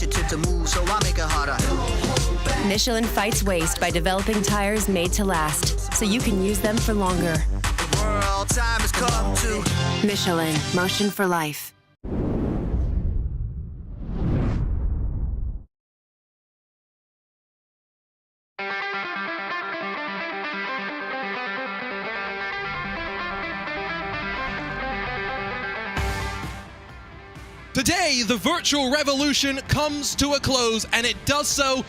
initiative to move, so I make it harder. Michelin fights waste by developing tires made to last, so you can use them for longer. The world time has come to Michelin, motion for life. Today, the virtual revolution comes to a close, and it does so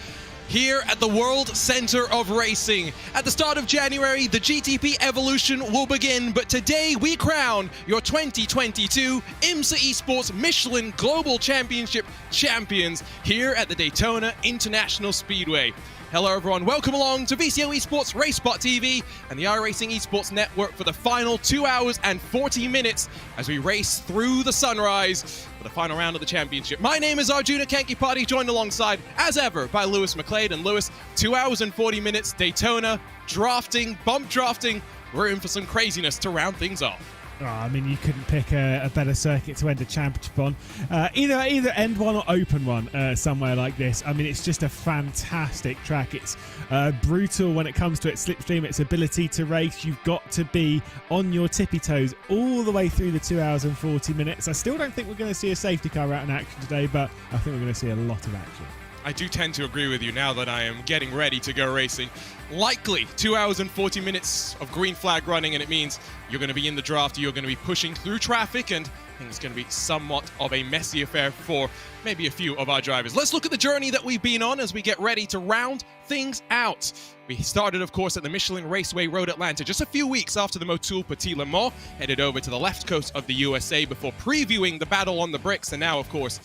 here at the World Center of Racing. At the start of January, the GTP evolution will begin, but today we crown your 2022 IMSA Esports Michelin Global Championship champions here at the Daytona International Speedway. Hello everyone, welcome along to VCO Esports RaceSpot TV and the iRacing Esports Network for the final 2 hours and 40 minutes as we race through the sunrise for the final round of the championship. My name is Arjuna Kankipati, joined alongside, as ever, by Lewis McLeod. And Lewis, 2 hours and 40 minutes, Daytona, drafting, bump drafting. We're in for some craziness to round things off. Oh, I mean, you couldn't pick a better circuit to end a championship on. Either end one or open one somewhere like this. I mean, it's just a fantastic track. It's brutal when it comes to its slipstream, its ability to race. You've got to be on your tippy toes all the way through the 2 hours and 40 minutes. I still don't think we're going to see a safety car out in action today, but I think we're going to see a lot of action. I do tend to agree with you now that I am getting ready to go racing. Likely 2 hours and 40 minutes of green flag running, and it means you're going to be in the draft, you're going to be pushing through traffic, and I think it's going to be somewhat of a messy affair for maybe a few of our drivers. Let's look at the journey that we've been on as we get ready to round things out. We started, of course, at the Michelin Raceway Road Atlanta just a few weeks after the Motul Petit Le Mans, headed over to the left coast of the USA before previewing the battle on the bricks, and now, of course,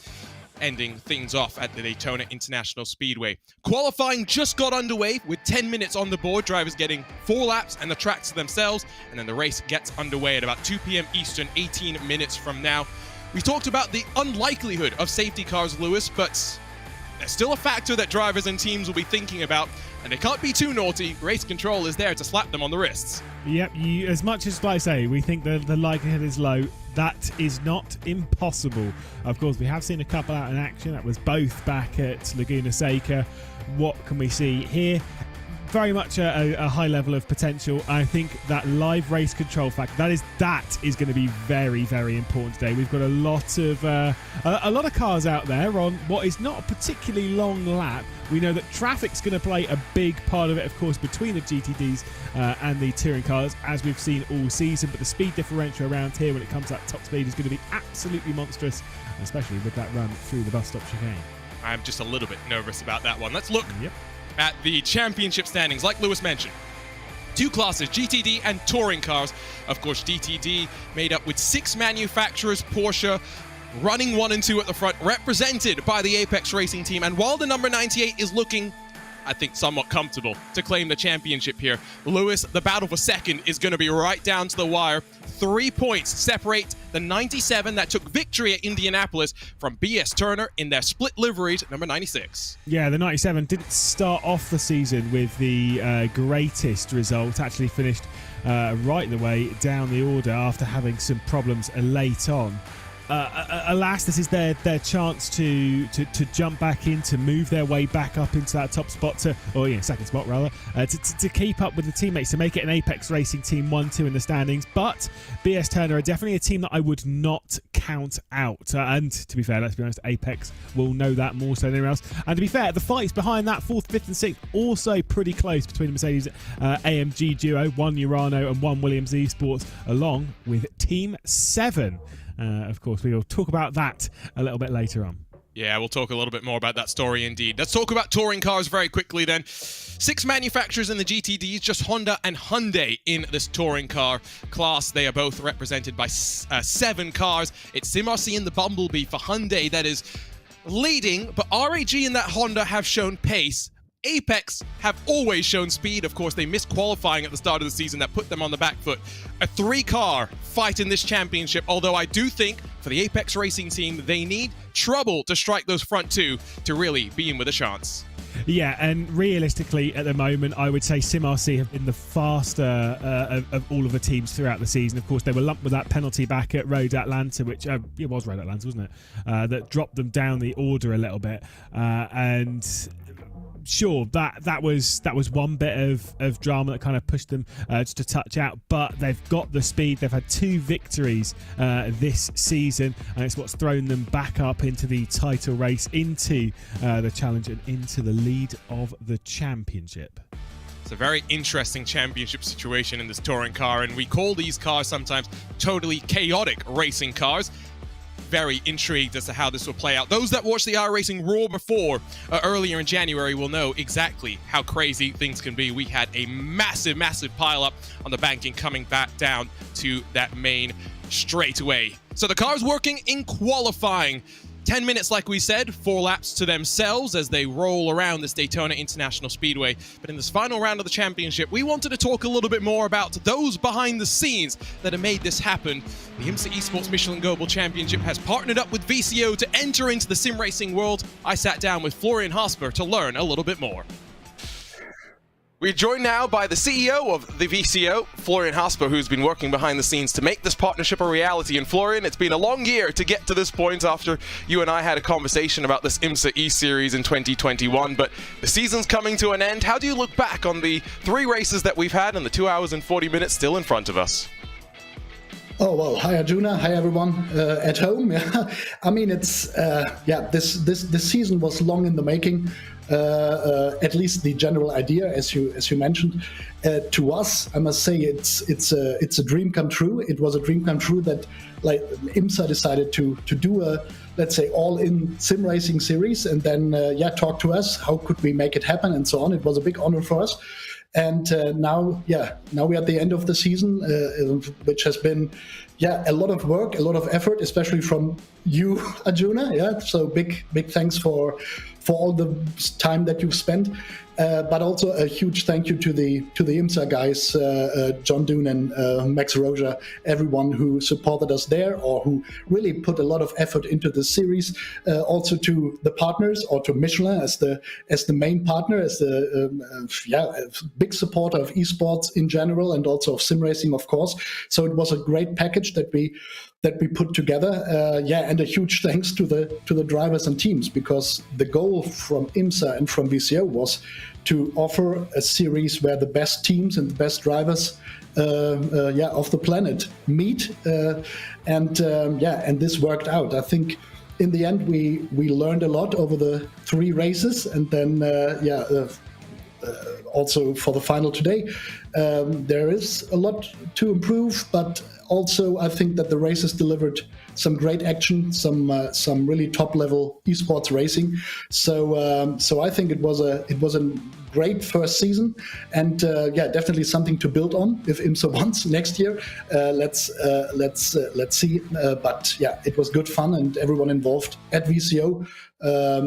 ending things off at the Daytona International Speedway. Qualifying just got underway with 10 minutes on the board, drivers getting 4 laps and the tracks to themselves, and then the race gets underway at about 2 p.m. Eastern, 18 minutes from now. We talked about the unlikelihood of safety cars, Lewis, but there's still a factor that drivers and teams will be thinking about, and they can't be too naughty. Race control is there to slap them on the wrists. Yep, as much as I say, we think the likelihood is low, that is not impossible. Of course, we have seen a couple out in action. That was both back at Laguna Seca. What can we see here? Very much a high level of potential. I think that live race control factor, that is going to be very, very important today. We've got a lot of cars out there on what is not a particularly long lap. We know that traffic's going to play a big part of it, of course, between the GTDs and the touring cars, as we've seen all season. But the speed differential around here when it comes to that top speed is going to be absolutely monstrous, especially with that run through the bus stop chicane. I'm just a little bit nervous about that one. Let's look at the championship standings. Like Lewis mentioned, 2 classes, GTD and touring cars. Of course, GTD made up with 6 manufacturers, Porsche running 1 and 2 at the front, represented by the Apex Racing team. And while the number 98 is looking, I think, somewhat comfortable to claim the championship here, Lewis, the battle for second is going to be right down to the wire. 3 points separate the 97 that took victory at Indianapolis from BS Turner in their split liveries, number 96. Yeah, the 97 didn't start off the season with the greatest result. Actually finished right the way down the order after having some problems late on. Alas, this is their chance to jump back in, to move their way back up into that top spot, second spot rather, to keep up with the teammates, to make it an Apex Racing team 1-2 in the standings. But BS Turner are definitely a team that I would not count out. And to be fair, let's be honest, Apex will know that more so than anyone else. And to be fair, the fights behind that 4th, 5th and 6th also pretty close between the Mercedes-AMG duo, 1 Urano and 1 Williams Esports, along with Team 7. Of course, we will talk about that a little bit later on. Yeah, we'll talk a little bit more about that story indeed. Let's talk about touring cars very quickly then. 6 manufacturers in the GTDs, just Honda and Hyundai in this touring car class. They are both represented by 7 cars. It's SimRC and the Bumblebee for Hyundai that is leading, but RAG and that Honda have shown pace. Apex have always shown speed. Of course, they missed qualifying at the start of the season. That put them on the back foot. A 3-car fight in this championship, although I do think for the Apex Racing team, they need trouble to strike those front 2 to really be in with a chance. Yeah, and realistically, at the moment, I would say SimRC have been the faster of all of the teams throughout the season. Of course, they were lumped with that penalty back at Road Atlanta, which it was Road Atlanta, wasn't it? That dropped them down the order a little bit. And sure, that was one bit of drama that kind of pushed them just a touch out, but they've got the speed. They've had 2 victories this season, and it's what's thrown them back up into the title race, into the challenge and into the lead of the championship. It's a very interesting championship situation in this touring car, and we call these cars sometimes totally chaotic racing cars. Very intrigued as to how this will play out. Those that watched the iRacing Raw before earlier in January will know exactly how crazy things can be. We had a massive pile-up on the banking coming back down to that main straightaway. So the car's working in qualifying. 10 minutes, like we said, 4 laps to themselves as they roll around this Daytona International Speedway. But in this final round of the championship, we wanted to talk a little bit more about those behind the scenes that have made this happen. The IMSA Esports Michelin Global Championship has partnered up with VCO to enter into the sim racing world. I sat down with Florian Hasper to learn a little bit more. We're joined now by the CEO of the VCO, Florian Hasper, who's been working behind the scenes to make this partnership a reality. And Florian, it's been a long year to get to this point after you and I had a conversation about this IMSA E-Series in 2021, but the season's coming to an end. How do you look back on the 3 races that we've had and the 2 hours and 40 minutes still in front of us? Oh, well, hi Arjuna, hi everyone at home. Yeah. I mean, it's, this season was long in the making. At least the general idea, as you mentioned, to us, I must say it's a dream come true. It was a dream come true that like IMSA decided to do a, let's say, all-in sim racing series, and then talk to us. How could we make it happen, and so on. It was a big honor for us. And now we're at the end of the season, which has been a lot of work, a lot of effort, especially from you, Arjuna. Yeah, so big thanks for all the time that you've spent. But also a huge thank you to the IMSA guys, John Doon and Max Roja, everyone who supported us there or who really put a lot of effort into the series. Also to the partners, or to Michelin as the main partner, as the big supporter of esports in general, and also of sim racing, of course. So it was a great package that we put together. And a huge thanks to the drivers and teams, because the goal from IMSA and from VCO was to offer a series where the best teams and the best drivers of the planet meet, and this worked out. I think in the end we learned a lot over the 3 races, and then also for the final today. There is a lot to improve, but also I think that the races delivered some great action, some really top level esports racing. So I think it was a great first season, and definitely something to build on if IMSA wants next year. Let's see. But it was good fun, and everyone involved at VCO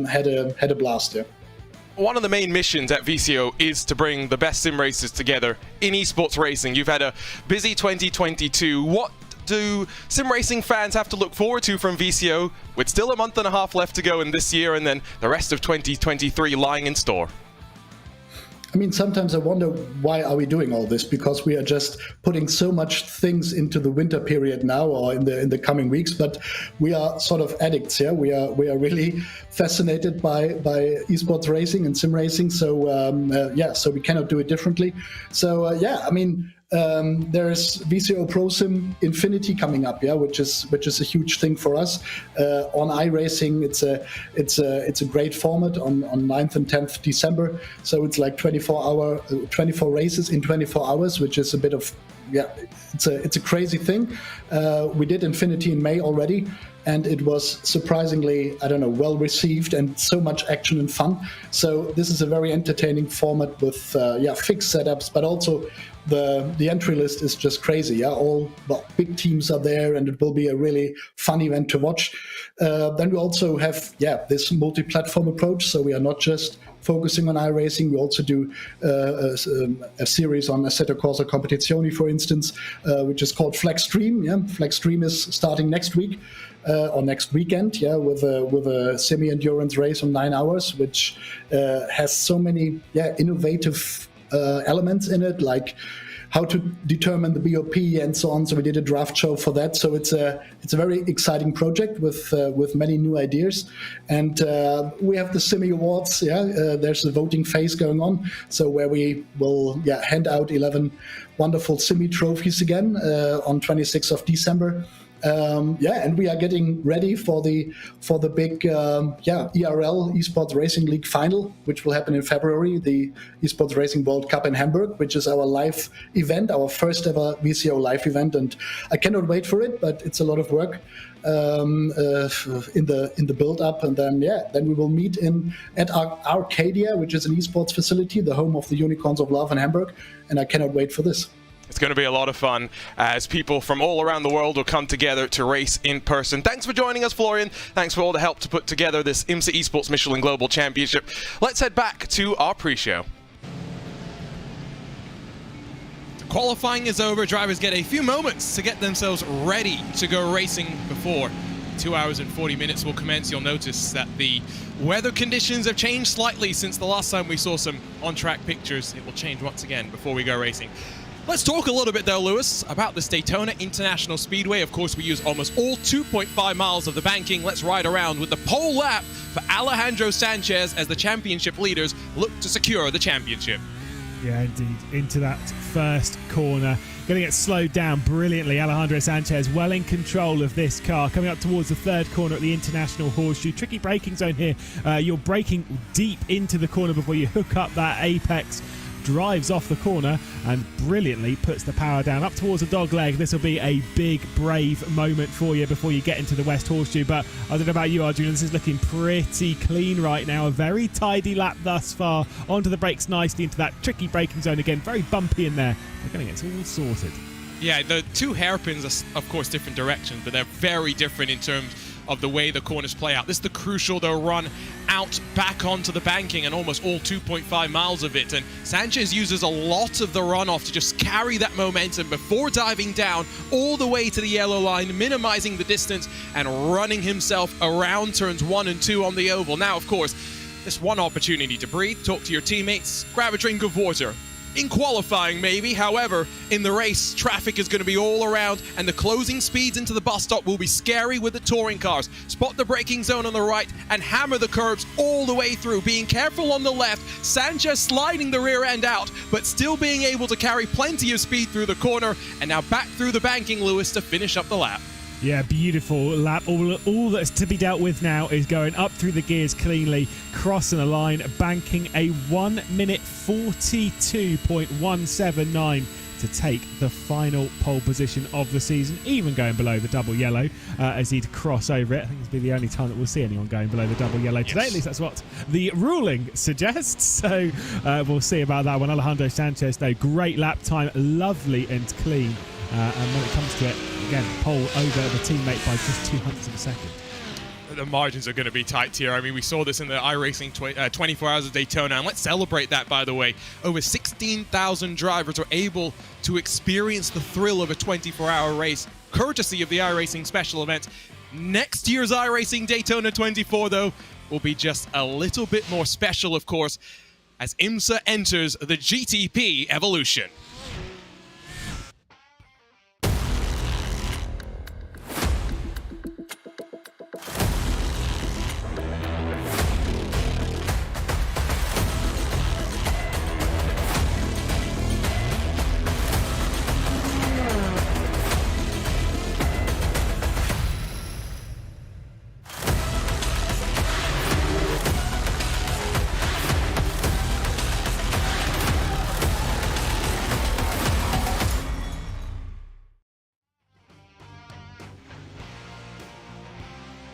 had a blast there. One of the main missions at VCO is to bring the best sim racers together in esports racing. You've had a busy 2022. What do sim racing fans have to look forward to from VCO, with still a month and a half left to go in this year, and then the rest of 2023 lying in store? I mean, sometimes I wonder, why are we doing all this? Because we are just putting so much things into the winter period now, or in the coming weeks. But we are sort of addicts. Yeah, we are really fascinated by esports racing and sim racing. So so we cannot do it differently. So I mean, there's VCO Pro Sim Infinity coming up, which is a huge thing for us. On iRacing, it's a great format on 9th and 10th December. So it's like 24 races in 24 hours, which is a bit of it's a crazy thing. We did Infinity in May already, and it was surprisingly, well received, and so much action and fun. So this is a very entertaining format with fixed setups, but also the entry list is just crazy. All big teams are there, and it will be a really fun event to watch. Then we also have this multi-platform approach. So we are not just focusing on iRacing. We also do a series on Assetto Corsa Competizioni, for instance, which is called Flex Stream. Flex Stream is starting next week. Or next weekend, with a semi-endurance race on 9 hours, which has so many innovative elements in it, like how to determine the BOP and so on. So we did a draft show for that. So it's a very exciting project with many new ideas. And we have the Simi Awards. There's a voting phase going on. So where we will hand out 11 wonderful Simi trophies again on 26th of December. And we are getting ready for the big ERL Esports Racing League final, which will happen in February, the Esports Racing World Cup in Hamburg, which is our live event, our first ever VCO live event, and I cannot wait for it. But it's a lot of work in the build up, and then we will meet at Arcadia, which is an esports facility, the home of the Unicorns of Love in Hamburg, and I cannot wait for this. It's going to be a lot of fun as people from all around the world will come together to race in person. Thanks for joining us, Florian. Thanks for all the help to put together this IMSA Esports Michelin Global Championship. Let's head back to our pre-show. Qualifying is over. Drivers get a few moments to get themselves ready to go racing before 2 hours and 40 minutes will commence. You'll notice that the weather conditions have changed slightly since the last time we saw some on-track pictures. It will change once again before we go racing. Let's talk a little bit, though, Lewis, about this Daytona International Speedway. Of course, we use almost all 2.5 miles of the banking. Let's ride around with the pole lap for Alejandro Sanchez as the championship leaders look to secure the championship. Yeah, indeed. Into that first corner. Going to get slowed down brilliantly. Alejandro Sanchez well in control of this car. Coming up towards the third corner at the International Horseshoe. Tricky braking zone here. You're braking deep into the corner before you hook up that apex drives off the corner and brilliantly puts the power down up towards the dog leg. This will be a big, brave moment for you before you get into the West Horseshoe. But I don't know about you, Arjun, this is looking pretty clean right now. A very tidy lap thus far. Onto the brakes nicely into that tricky braking zone again. Very bumpy in there. They're going to get it all sorted. Yeah, the two hairpins are, of course, different directions, but they're very different in terms of the way the corners play out. This is the crucial, though, run out back onto the banking and almost all 2.5 miles of it. And Sanchez uses a lot of the runoff to just carry that momentum before diving down all the way to the yellow line, minimizing the distance and running himself around turns 1 and 2 on the oval. Now, of course, this one opportunity to breathe, talk to your teammates, grab a drink of water. In qualifying, maybe. However, in the race, traffic is going to be all around, and the closing speeds into the bus stop will be scary with the touring cars. Spot the braking zone on the right and hammer the curbs all the way through. Being careful on the left, Sanchez sliding the rear end out, but still being able to carry plenty of speed through the corner. And now back through the banking, Lewis, to finish up the lap. Yeah, beautiful lap. All that's to be dealt with now is going up through the gears cleanly, crossing the line, banking a 1 minute 42.179 to take the final pole position of the season, even going below the double yellow as he'd cross over it. I think this will be the only time that we'll see anyone going below the double yellow today. At least that's what the ruling suggests. So we'll see about that one. Alejandro Sanchez, though, great lap time, lovely and clean. And when it comes to it, again, pole over the teammate by just 200 of a second. The margins are going to be tight here. I mean, we saw this in the iRacing 24 Hours of Daytona, and let's celebrate that, by the way. Over 16,000 drivers were able to experience the thrill of a 24-hour race, courtesy of the iRacing special event. Next year's iRacing Daytona 24, though, will be just a little bit more special, of course, as IMSA enters the GTP Evolution.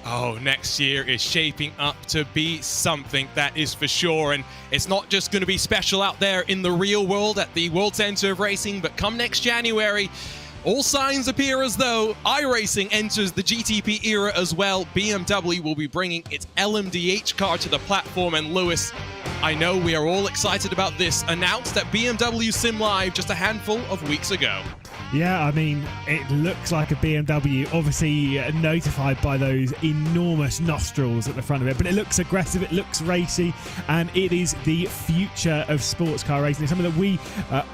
Oh, next year is shaping up to be something, that is for sure. And it's not just going to be special out there in the real world at the World Center of Racing, but come next January, all signs appear as though iRacing enters the GTP era as well. BMW will be bringing its LMDH car to the platform. And Lewis, I know we are all excited about this, announced at BMW Sim Live just a handful of weeks ago. Yeah, I mean, it looks like a BMW, obviously notified by those enormous nostrils at the front of it, but it looks aggressive, it looks racy, and it is the future of sports car racing. It's something that we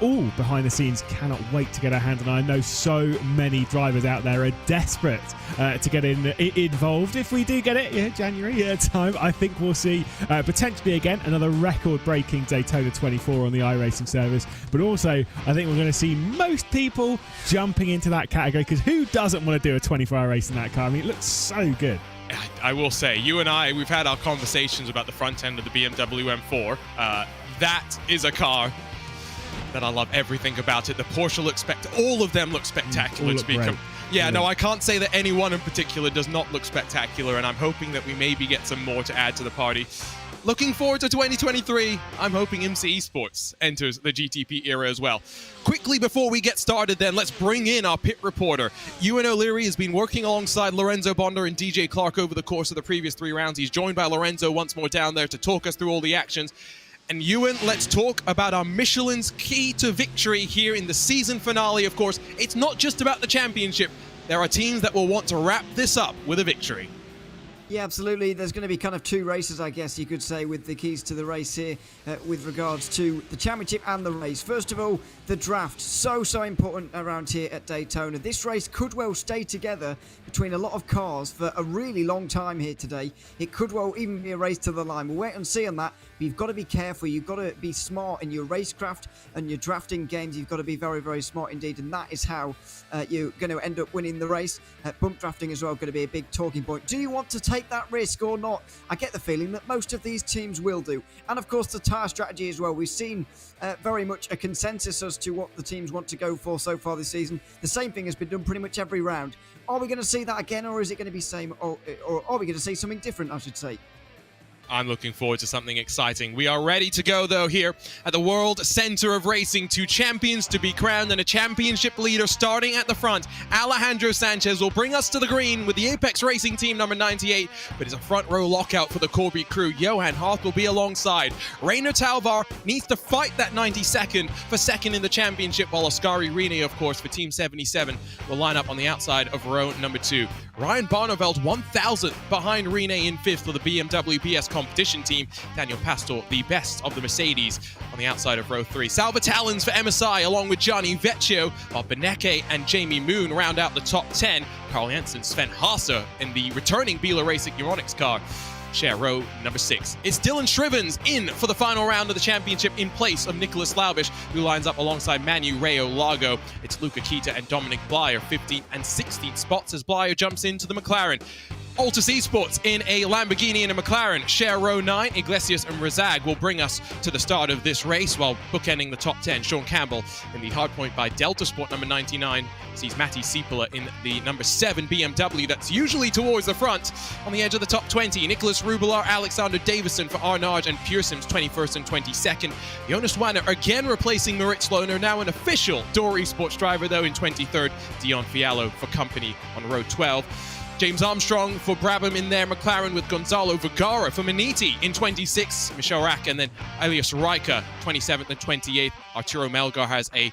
all behind the scenes cannot wait to get our hands on. I know so many drivers out there are desperate to get involved. If we do get it, January time, I think we'll see potentially again another record-breaking Daytona 24 on the iRacing service, but also I think we're going to see most people jumping into that category, because who doesn't want to do a 24-hour race in that car? I mean, it looks so good. I will say, you and I, we've had our conversations about the front end of the BMW M4. That is a car that I love everything about it. The Porsche looks all of them look spectacular. No, I can't say that any one in particular does not look spectacular, and I'm hoping that we maybe get some more to add to the party. Looking forward to 2023. I'm hoping IMSA Esports enters the GTP era as well. Quickly before we get started then, let's bring in our pit reporter. Ewan O'Leary has been working alongside Lorenzo Bonder and DJ Clark over the course of the previous 3 rounds. He's joined by Lorenzo once more down there to talk us through all the actions. And Ewan, let's talk about our Michelin's key to victory here in the season finale. Of course, it's not just about the championship. There are teams that will want to wrap this up with a victory. Yeah, absolutely. There's going to be kind of 2 races, I guess you could say, with the keys to the race here with regards to the championship and the race. First of all, the draft. So important around here at Daytona. This race could well stay together between a lot of cars for a really long time here today. It could well even be a race to the line. We'll wait and see on that. But you've got to be careful. You've got to be smart in your racecraft and your drafting games. You've got to be very, very smart indeed. And that is how you're going to end up winning the race. Bump drafting as well going to be a big talking point. Do you want to take take that risk or not? I get the feeling that most of these teams will do. And of course, the tyre strategy as well. We've seen very much a consensus as to what the teams want to go for so far this season. The same thing has been done pretty much every round. Are we going to see that again, or is it going to be same, or are we going to see something different, I should say? I'm looking forward to something exciting. We are ready to go, though, here at the World Center of Racing. 2 champions to be crowned and a championship leader starting at the front. Alejandro Sanchez will bring us to the green with the Apex Racing team number 98, but it's a front row lockout for the Corby crew. Johan Hart will be alongside. Rainer Talvar needs to fight that 92nd for second in the championship, while Ascari Rene, of course, for Team 77 will line up on the outside of row number 2. Ryan Barneveld 1,000th behind Rene in 5th for the BMW BS competition team. Daniel Pastor, the best of the Mercedes, on the outside of row 3. Salva Talons for MSI along with Gianni Vecchio, while Beneke and Jamie Moon round out the top 10. Carl Jensen, Sven Haase in the returning Biela Racing Euronics car share row number 6. It's Dylan Shrivens in for the final round of the championship in place of Nicholas Laubish, who lines up alongside Manu Rayo Lago. It's Luca Kita and Dominic Blyer, 15th and 16th spots as Blyer jumps into the McLaren. Altus Esports in a Lamborghini and a McLaren share row 9. Iglesias and Razag will bring us to the start of this race, while bookending the top 10, Sean Campbell in the hardpoint by Delta Sport number 99 sees Matti Siepola in the number 7 BMW that's usually towards the front. On the edge of the top 20, Nicholas Rubelar, Alexander Davison for Arnage and Pearson's 21st and 22nd. Jonas Wanner again replacing Moritz Lohner, now an official Door Esports driver though in 23rd. Dion Fiallo for Company on row 12. James Armstrong for Brabham in their McLaren with Gonzalo Vergara for Maniti in 26th. Michel Rack and then Elias Riker 27th and 28th. Arturo Melgar has a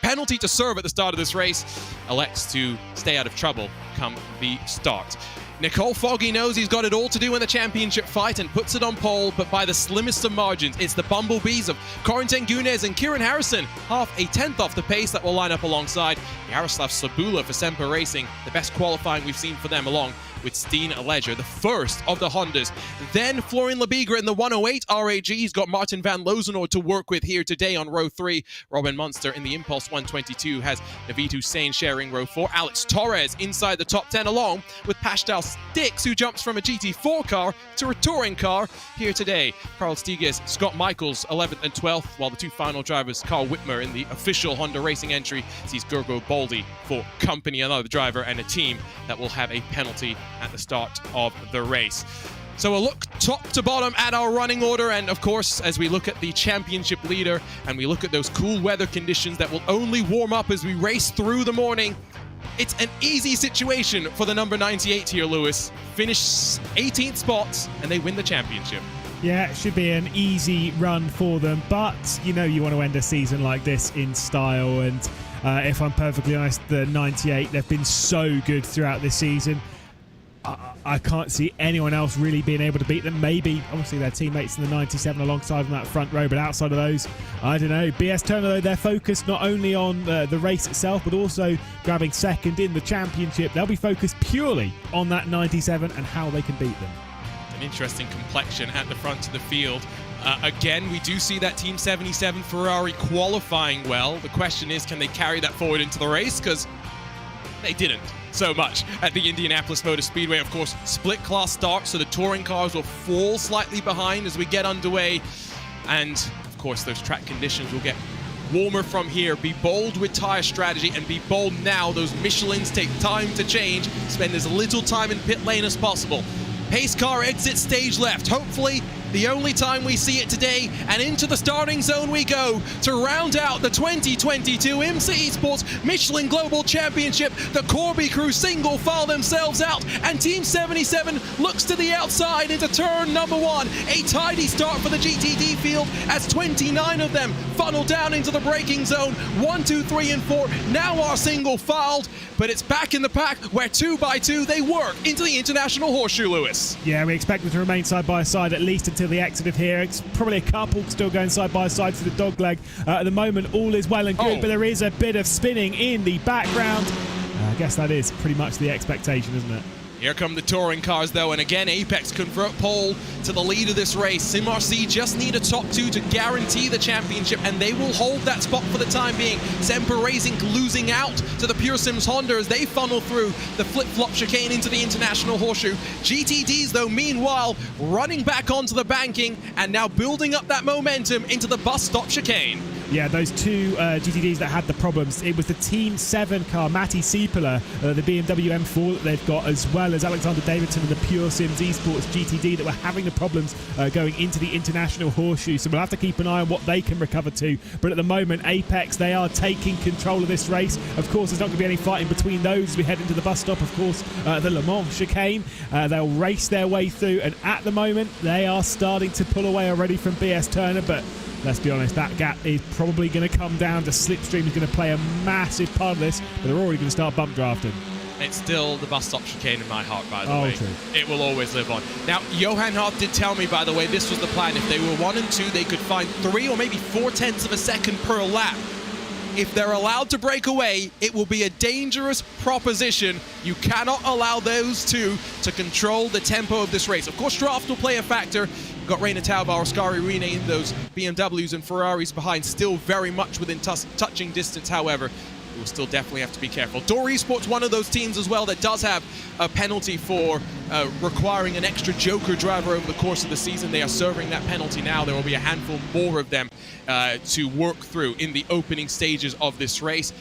penalty to serve at the start of this race. Elects to stay out of trouble come the start. Nicole Foggy knows he's got it all to do in the championship fight and puts it on pole, but by the slimmest of margins. It's the bumblebees of Corentin Gunes and Kieran Harrison, half a tenth off the pace, that will line up alongside Yaroslav Sabula for Semper Racing, the best qualifying we've seen for them, along with Steen Ledger, the first of the Hondas. Then Florian Lebigra in the 108 RAG. He's got Martin van Lozenor to work with here today on row 3. Robin Munster in the Impulse 122 has Naveed Hussein sharing row 4. Alex Torres inside the top 10, along with Pascal Stix, who jumps from a GT4 car to a touring car here today. Carl Stiges, Scott Michaels 11th and 12th, while the 2 final drivers, Carl Whitmer in the official Honda Racing entry sees Gergo Baldi for Company, another driver and a team that will have a penalty at the start of the race. So a look top to bottom at our running order, and of course, as we look at the championship leader and we look at those cool weather conditions that will only warm up as we race through the morning, it's an easy situation for the number 98 here, Lewis. Finish 18th spots and they win the championship. Yeah, it should be an easy run for them, but you know you want to end a season like this in style, and if I'm perfectly honest, the 98, they've been so good throughout this season. I can't see anyone else really being able to beat them. Maybe, obviously, their teammates in the 97 alongside them that front row, but outside of those, I don't know. BS Turner, though, they're focused not only on the race itself, but also grabbing second in the championship. They'll be focused purely on that 97 and how they can beat them. An interesting complexion at the front of the field. Again, we do see that Team 77 Ferrari qualifying well. The question is, can they carry that forward into the race? Because they didn't so much at the Indianapolis Motor Speedway. Of course, split class start, so the touring cars will fall slightly behind as we get underway. And of course, those track conditions will get warmer from here. Be bold with tire strategy and be bold now. Those Michelins take time to change. Spend as little time in pit lane as possible. Pace car exits stage left. Hopefully, the only time we see it today, and into the starting zone we go to round out the 2022 IMSA Esports Michelin Global Championship. The Corby crew single file themselves out, and Team 77 looks to the outside into turn number 1. A tidy start for the GTD field as 29 of them funnel down into the braking zone. 1, 2, 3, and 4 now are single filed, but it's back in the pack where 2 by 2 they work into the International Horseshoe, Lewis. Yeah, we expect them to remain side by side at least until the exit of here. It's probably a couple still going side by side for the dog leg. At the moment, all is well and good, but there is a bit of spinning in the background. I guess that is pretty much the expectation, isn't it? Here come the touring cars, though, and again, Apex convert pole to the lead of this race. SimRC just need a top 2 to guarantee the championship, and they will hold that spot for the time being. Semper Racing losing out to the Pure Sims Honda as they funnel through the flip-flop chicane into the International Horseshoe. GTDs, though, meanwhile, running back onto the banking and now building up that momentum into the bus stop chicane. Yeah, those two GTDs that had the problems, it was the Team 7 car, Matti Siepeler, the BMW M4 that they've got, as well as Alexander Davidson and the Pure Sims Esports GTD that were having the problems going into the International Horseshoe. So we'll have to keep an eye on what they can recover to. But at the moment, Apex, they are taking control of this race. Of course, there's not going to be any fighting between those as we head into the bus stop. Of course, the Le Mans chicane, they'll race their way through. And at the moment, they are starting to pull away already from BS Turner. But let's be honest, that gap is probably going to come down to Slipstream is going to play a massive part of this, but they're already going to start bump drafting. It's still the bus stop chicane in my heart, by the way. True. It will always live on. Now, Johan Hart did tell me, by the way, this was the plan. If they were 1 and 2, they could find 3 or maybe 4/10 of a second per lap. If they're allowed to break away, it will be a dangerous proposition. You cannot allow those two to control the tempo of this race. Of course, draft will play a factor. You've got Reina Tauber, Oscari Rene in those BMWs and Ferraris behind, still very much within touching distance, however. We'll still definitely have to be careful. Door Esports, one of those teams as well that does have a penalty for requiring an extra joker driver over the course of the season. They are serving that penalty now. There will be a handful more of them to work through in the opening stages of this race.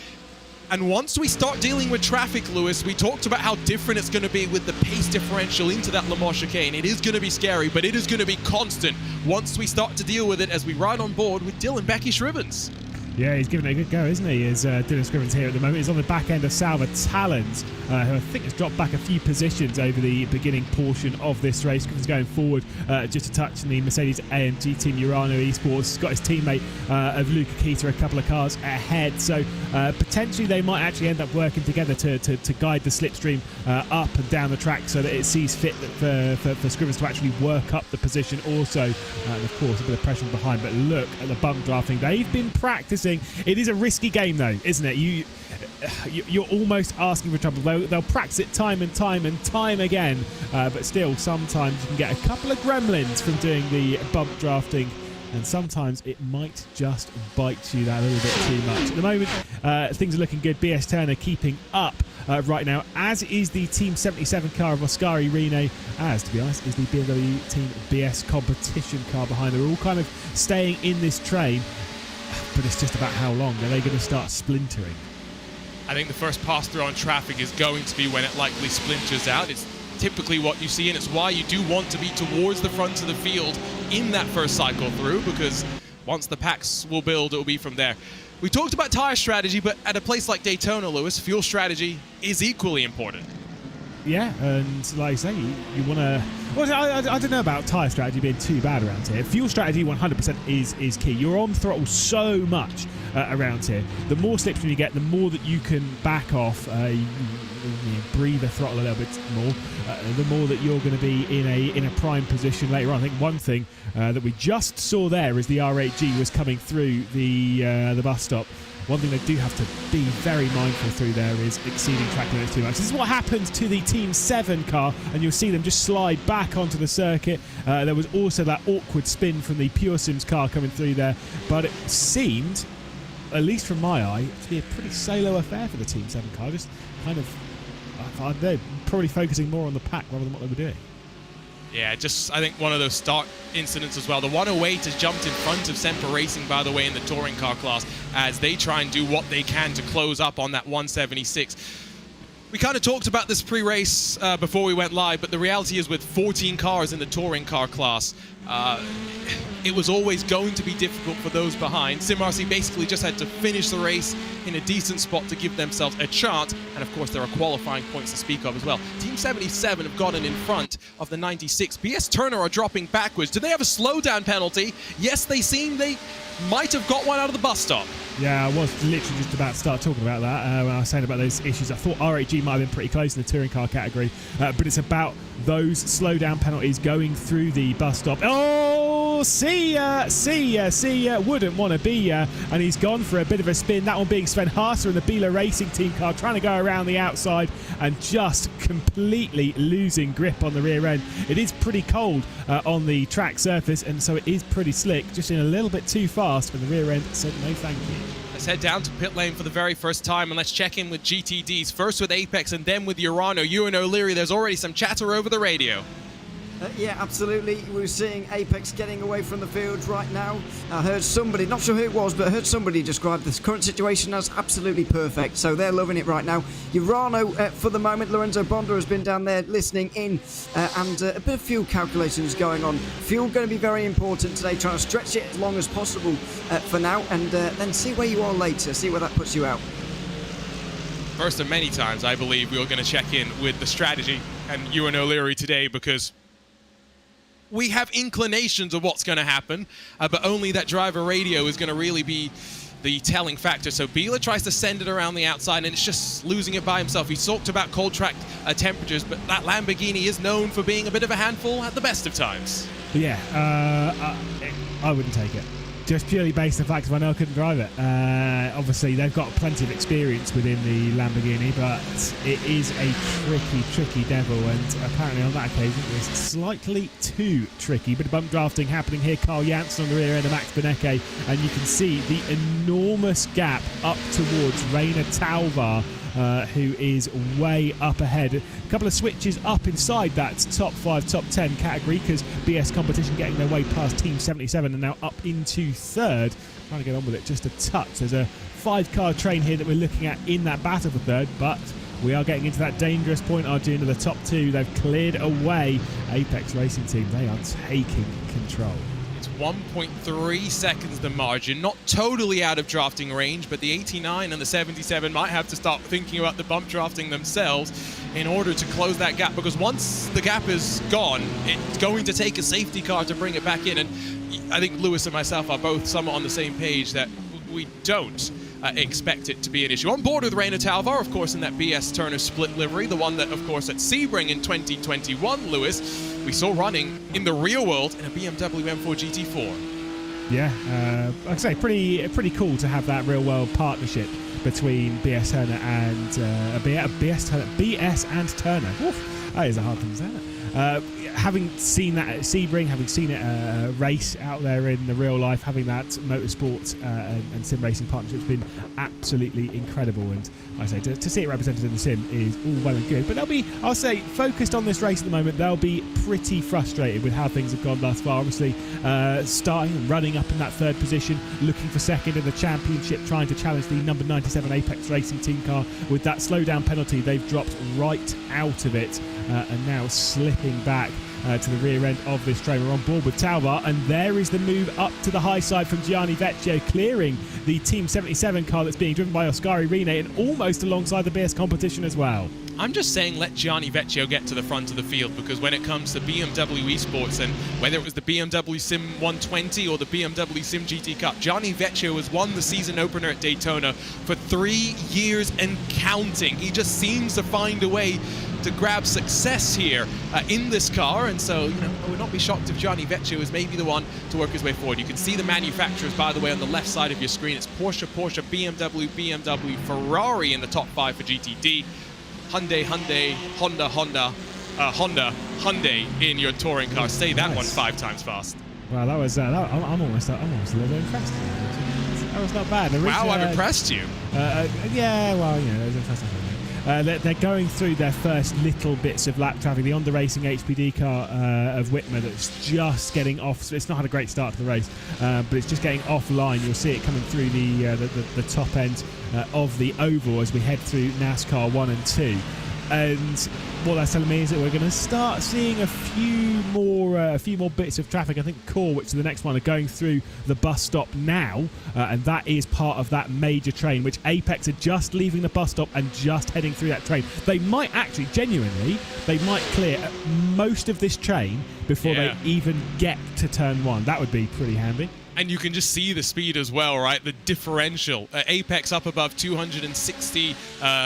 And once we start dealing with traffic, Lewis, we talked about how different it's going to be with the pace differential into that Le Mans chicane. It is going to be scary, but it is going to be constant once we start to deal with it as we ride on board with Dylan Becky Shrivens. Yeah, he's giving it a good go, isn't he? As Dylan Scrivens here at the moment. He's on the back end of Salva Talons, who I think has dropped back a few positions over the beginning portion of this race. Scrivens going forward just a touch in the Mercedes-AMG team, Urano Esports. Got his teammate of Luca Keita a couple of cars ahead. So potentially they might actually end up working together to guide the slipstream up and down the track so that it sees fit for Scrivens to actually work up the position also. And of course, a bit of pressure from behind. But look at the bump drafting. They've been practicing. It is a risky game, though, isn't it? You're almost asking for trouble. They'll practice it time and time again, but still, sometimes you can get a couple of gremlins from doing the bump drafting, and sometimes it might just bite you that a little bit too much. At the moment, things are looking good. BS Turner keeping up right now, as is the Team 77 car of Oscari Rene, as, to be honest, is the BMW Team BS competition car behind. They're all kind of staying in this train. But it's just about how long. Are they going to start splintering? I think the first pass-through on traffic is going to be when it likely splinters out. It's typically what you see, and it's why you do want to be towards the front of the field in that first cycle through, because once the packs will build, it will be from there. We talked about tire strategy, but at a place like Daytona, Lewis, fuel strategy is equally important. Yeah, and like I say, you want to... Well, I don't know about tyre strategy being too bad around here. Fuel strategy 100% is key. You're on throttle so much around here. The more slipstream you get, the more that you can back off, you breathe the throttle a little bit more, the more that you're going to be in a prime position later on. I think one thing that we just saw there as the R8G was coming through the bus stop. One thing they do have to be very mindful through there is exceeding track limits too much. This is what happens to the Team 7 car, and you'll see them just slide back onto the circuit. There was also that awkward spin from the Pure Sims car coming through there, but it seemed, at least from my eye, to be a pretty solo affair for the Team 7 car. Just kind of, I don't know, probably focusing more on the pack rather than what they were doing. Yeah, just, I think one of those start incidents as well. The 108 has jumped in front of Semper Racing, by the way, in the touring car class, as they try and do what they can to close up on that 176. We kind of talked about this pre-race before we went live, but the reality is with 14 cars in the touring car class, it was always going to be difficult for those behind. SimRC basically just had to finish the race in a decent spot to give themselves a chance, and of course there are qualifying points to speak of as well. Team 77 have gotten in front of the 96. BS Turner are dropping backwards. Do they have a slowdown penalty? Yes, they seem they might have got one out of the bus stop. Yeah, I was literally just about to start talking about that when I was saying about those issues. I thought R8G might have been pretty close in the touring car category, but it's about those slowdown penalties going through the bus stop. Oh, Oh, see wouldn't want to be and he's gone for a bit of a spin. That one being Sven Haase in the Biela Racing team car, trying to go around the outside and just completely losing grip on the rear end. It is pretty cold on the track surface, and so it is pretty slick, just in a little bit too fast, and the rear end said no thank you. Let's head down to pit lane for the very first time, and let's check in with GTDs, first with Apex and then with Urano. Ewan O'Leary, there's already some chatter over the radio. Yeah, absolutely. We're seeing Apex getting away from the field right now. I heard somebody, not sure who it was, but I heard somebody describe this current situation as absolutely perfect. So they're loving it right now. Urano, for the moment, Lorenzo Bonda has been down there listening in, and a bit of fuel calculations going on. Fuel going to be very important today, trying to stretch it as long as possible for now, and then see where you are later, see where that puts you out. First of many times, I believe, we are going to check in with the strategy and Ewan O'Leary today, because we have inclinations of what's going to happen, but only that driver radio is going to really be the telling factor. So Biela tries to send it around the outside, and it's just losing it by himself. He's talked about cold track temperatures, but that Lamborghini is known for being a bit of a handful at the best of times. Yeah, I wouldn't take it. Just purely based on the fact that I know I couldn't drive it. Obviously, they've got plenty of experience within the Lamborghini, but it is a tricky devil, and apparently on that occasion it was slightly too tricky. Bit of bump drafting happening here. Carl Janssen on the rear end of Max Benecke, and you can see the enormous gap up towards Reina Talvar, who is way up ahead. A couple of switches up inside that top 5, top 10 category, because BS Competition getting their way past Team 77 and now up into third. Trying to get on with it just a touch. There's a 5-car train here that we're looking at in that battle for third, but we are getting into that dangerous point, Arjun, of the top 2. They've cleared away Apex Racing Team. They are taking control. 1.3 seconds the margin, not totally out of drafting range, but the 89 and the 77 might have to start thinking about the bump drafting themselves in order to close that gap, because once the gap is gone, it's going to take a safety car to bring it back in. And I think Lewis and myself are both somewhat on the same page that we don't expect it to be an issue. On board with Reina Talvar, of course, in that BS Turner split livery, the one that, of course, at Sebring in 2021, Lewis, we saw running in the real world in a BMW M4 GT4. Yeah, like I say, pretty cool to have that real world partnership between BS Turner and BS and Turner. Oof, that is a hard thing to say, isn't it? Having seen that at Sebring, having seen it race out there in the real life, having that motorsport and sim racing partnership has been absolutely incredible. And like I say, to see it represented in the sim is all well and good. But they'll be, I'll say, focused on this race at the moment. They'll be pretty frustrated with how things have gone thus far. Obviously, starting and running up in that third position, looking for second in the championship, trying to challenge the number 97 Apex Racing Team car. With that slowdown penalty, they've dropped right out of it and now slipping back to the rear end of this train. We're on board with Talvar, and there is the move up to the high side from Gianni Vecchio, clearing the Team 77 car that's being driven by Oscari Rene, and almost alongside the BS Competition as well. I'm just saying, let Gianni Vecchio get to the front of the field, because when it comes to BMW Esports, and whether it was the BMW Sim 120 or the BMW Sim GT Cup, Gianni Vecchio has won the season opener at Daytona for 3 years and counting. He just seems to find a way to grab success here in this car, and so, you know, I would not be shocked if Gianni Vecchio is maybe the one to work his way forward. You can see the manufacturers, by the way, on the left side of your screen. It's Porsche, BMW, Ferrari in the top 5 for GTD. Hyundai, Honda, Hyundai in your touring car. Say that one 5 times fast. Wow, that was I'm almost a little bit impressed. That was not bad. Wow, I've impressed you. Yeah, well, you know, it was impressive. They're going through their first little bits of lap traffic. The Honda Racing HPD car of Whitmer that's just getting off. So it's not had a great start to the race, but it's just getting offline. You'll see it coming through the top end of the oval as we head through NASCAR 1 and 2. And what that's telling me is that we're going to start seeing a few more bits of traffic. I think Core, which is the next one, are going through the bus stop now, and that is part of that major train, which Apex are just leaving the bus stop and just heading through that train. They might actually, genuinely, they might clear most of this train before they even get to turn 1. That would be pretty handy. And you can just see the speed as well, right? The differential. Apex up above 260,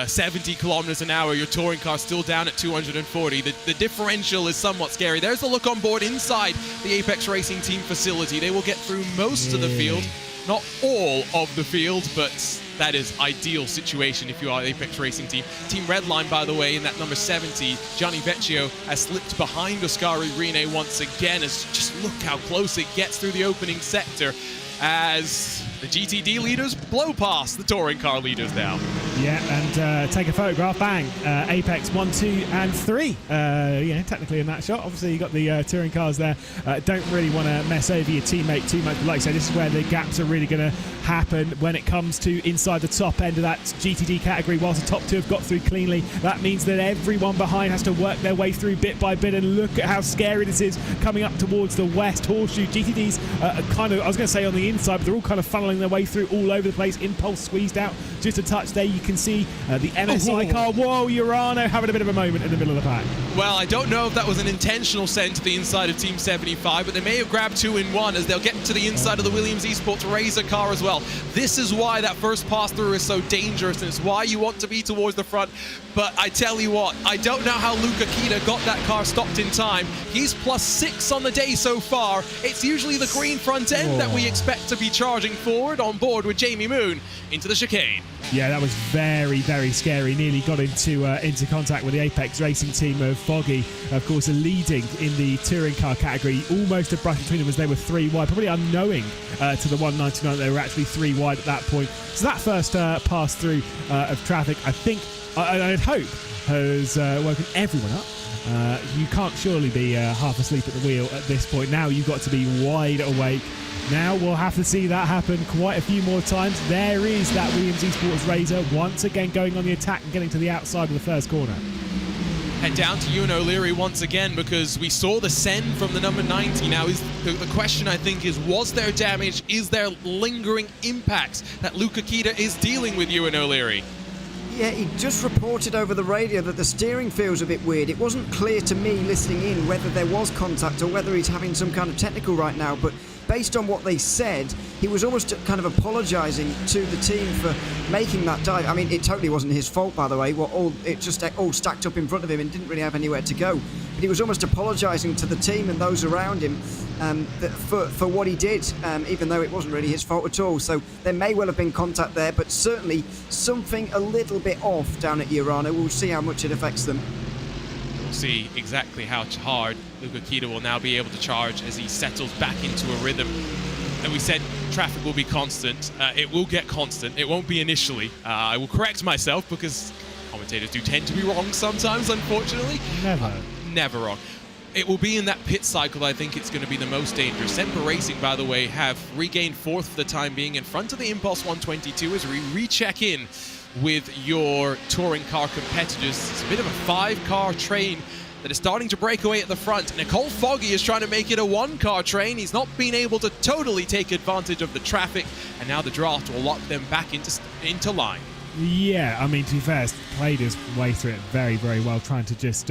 70 kilometers an hour. Your touring car still down at 240. The differential is somewhat scary. There's a look on board inside the Apex Racing Team facility. They will get through most of the field. Not all of the field, but that is ideal situation if you are Apex Racing Team. Team Redline, by the way, in that number 70, Gianni Vecchio has slipped behind Oscari Rene once again. As just look how close it gets through the opening sector as the GTD leaders blow past the touring car leaders now. Yeah, and take a photograph, bang. Apex 1, 2, and 3. Yeah, technically in that shot. Obviously, you got the touring cars there. Don't really want to mess over your teammate too much. But like I said, this is where the gaps are really going to happen when it comes to inside the top end of that GTD category. Whilst the top two have got through cleanly, that means that everyone behind has to work their way through bit by bit. And look at how scary this is coming up towards the West Horseshoe. GTD's kind of, I was going to say on the inside, but they're all kind of funneling their way through all over the place. Impulse squeezed out just a touch there. You can see the MSI car. Whoa, Urano having a bit of a moment in the middle of the pack. Well, I don't know if that was an intentional send to the inside of Team 75, but they may have grabbed 2 in 1 as they'll get to the inside of the Williams Esports Razor car as well. This is why that first pass through is so dangerous, and it's why you want to be towards the front. But I tell you what, I don't know how Luca Kita got that car stopped in time. He's +6 on the day so far. It's usually the green front end that we expect to be charging forward on board with Jamie Moon into the chicane. Yeah, that was very, very scary. Nearly got into contact with the Apex Racing Team of Foggy. Of course, leading in the touring car category. Almost a brush between them as they were 3 wide. Probably unknowing to the 199 they were actually 3 wide at that point. So that first pass through of traffic, I think, I'd hope, has woken everyone up. You can't surely be half asleep at the wheel at this point. Now you've got to be wide awake. Now we'll have to see that happen quite a few more times. There is that Williams Esports Razor once again going on the attack and getting to the outside of the first corner. Head down to Ewan O'Leary once again because we saw the send from the number 90. Now, the question, I think, is was there damage? Is there lingering impacts that Luca Kita is dealing with, Ewan O'Leary? Yeah, he just reported over the radio that the steering feels a bit weird. It wasn't clear to me listening in whether there was contact or whether he's having some kind of technical right now, but based on what they said, he was almost kind of apologising to the team for making that dive. I mean, it totally wasn't his fault, by the way. It just all stacked up in front of him and didn't really have anywhere to go. But he was almost apologising to the team and those around him for what he did, even though it wasn't really his fault at all. So there may well have been contact there, but certainly something a little bit off down at Urano. We'll see how much it affects them. See exactly how hard Luca Kita will now be able to charge as he settles back into a rhythm. And we said traffic will be constant. It will get constant. It won't be initially. I will correct myself because commentators do tend to be wrong sometimes, unfortunately. Never wrong. It will be in that pit cycle, I think it's going to be the most dangerous. Semper Racing, by the way, have regained 4th for the time being in front of the Impulse 122 as we recheck in with your touring car competitors. It's a bit of a 5-car train that is starting to break away at the front. Nicole Foggy is trying to make it a 1-car train. He's not been able to totally take advantage of the traffic, and now the draft will lock them back into line. Yeah, I mean, to be fair, played his way through it very, very well, trying to just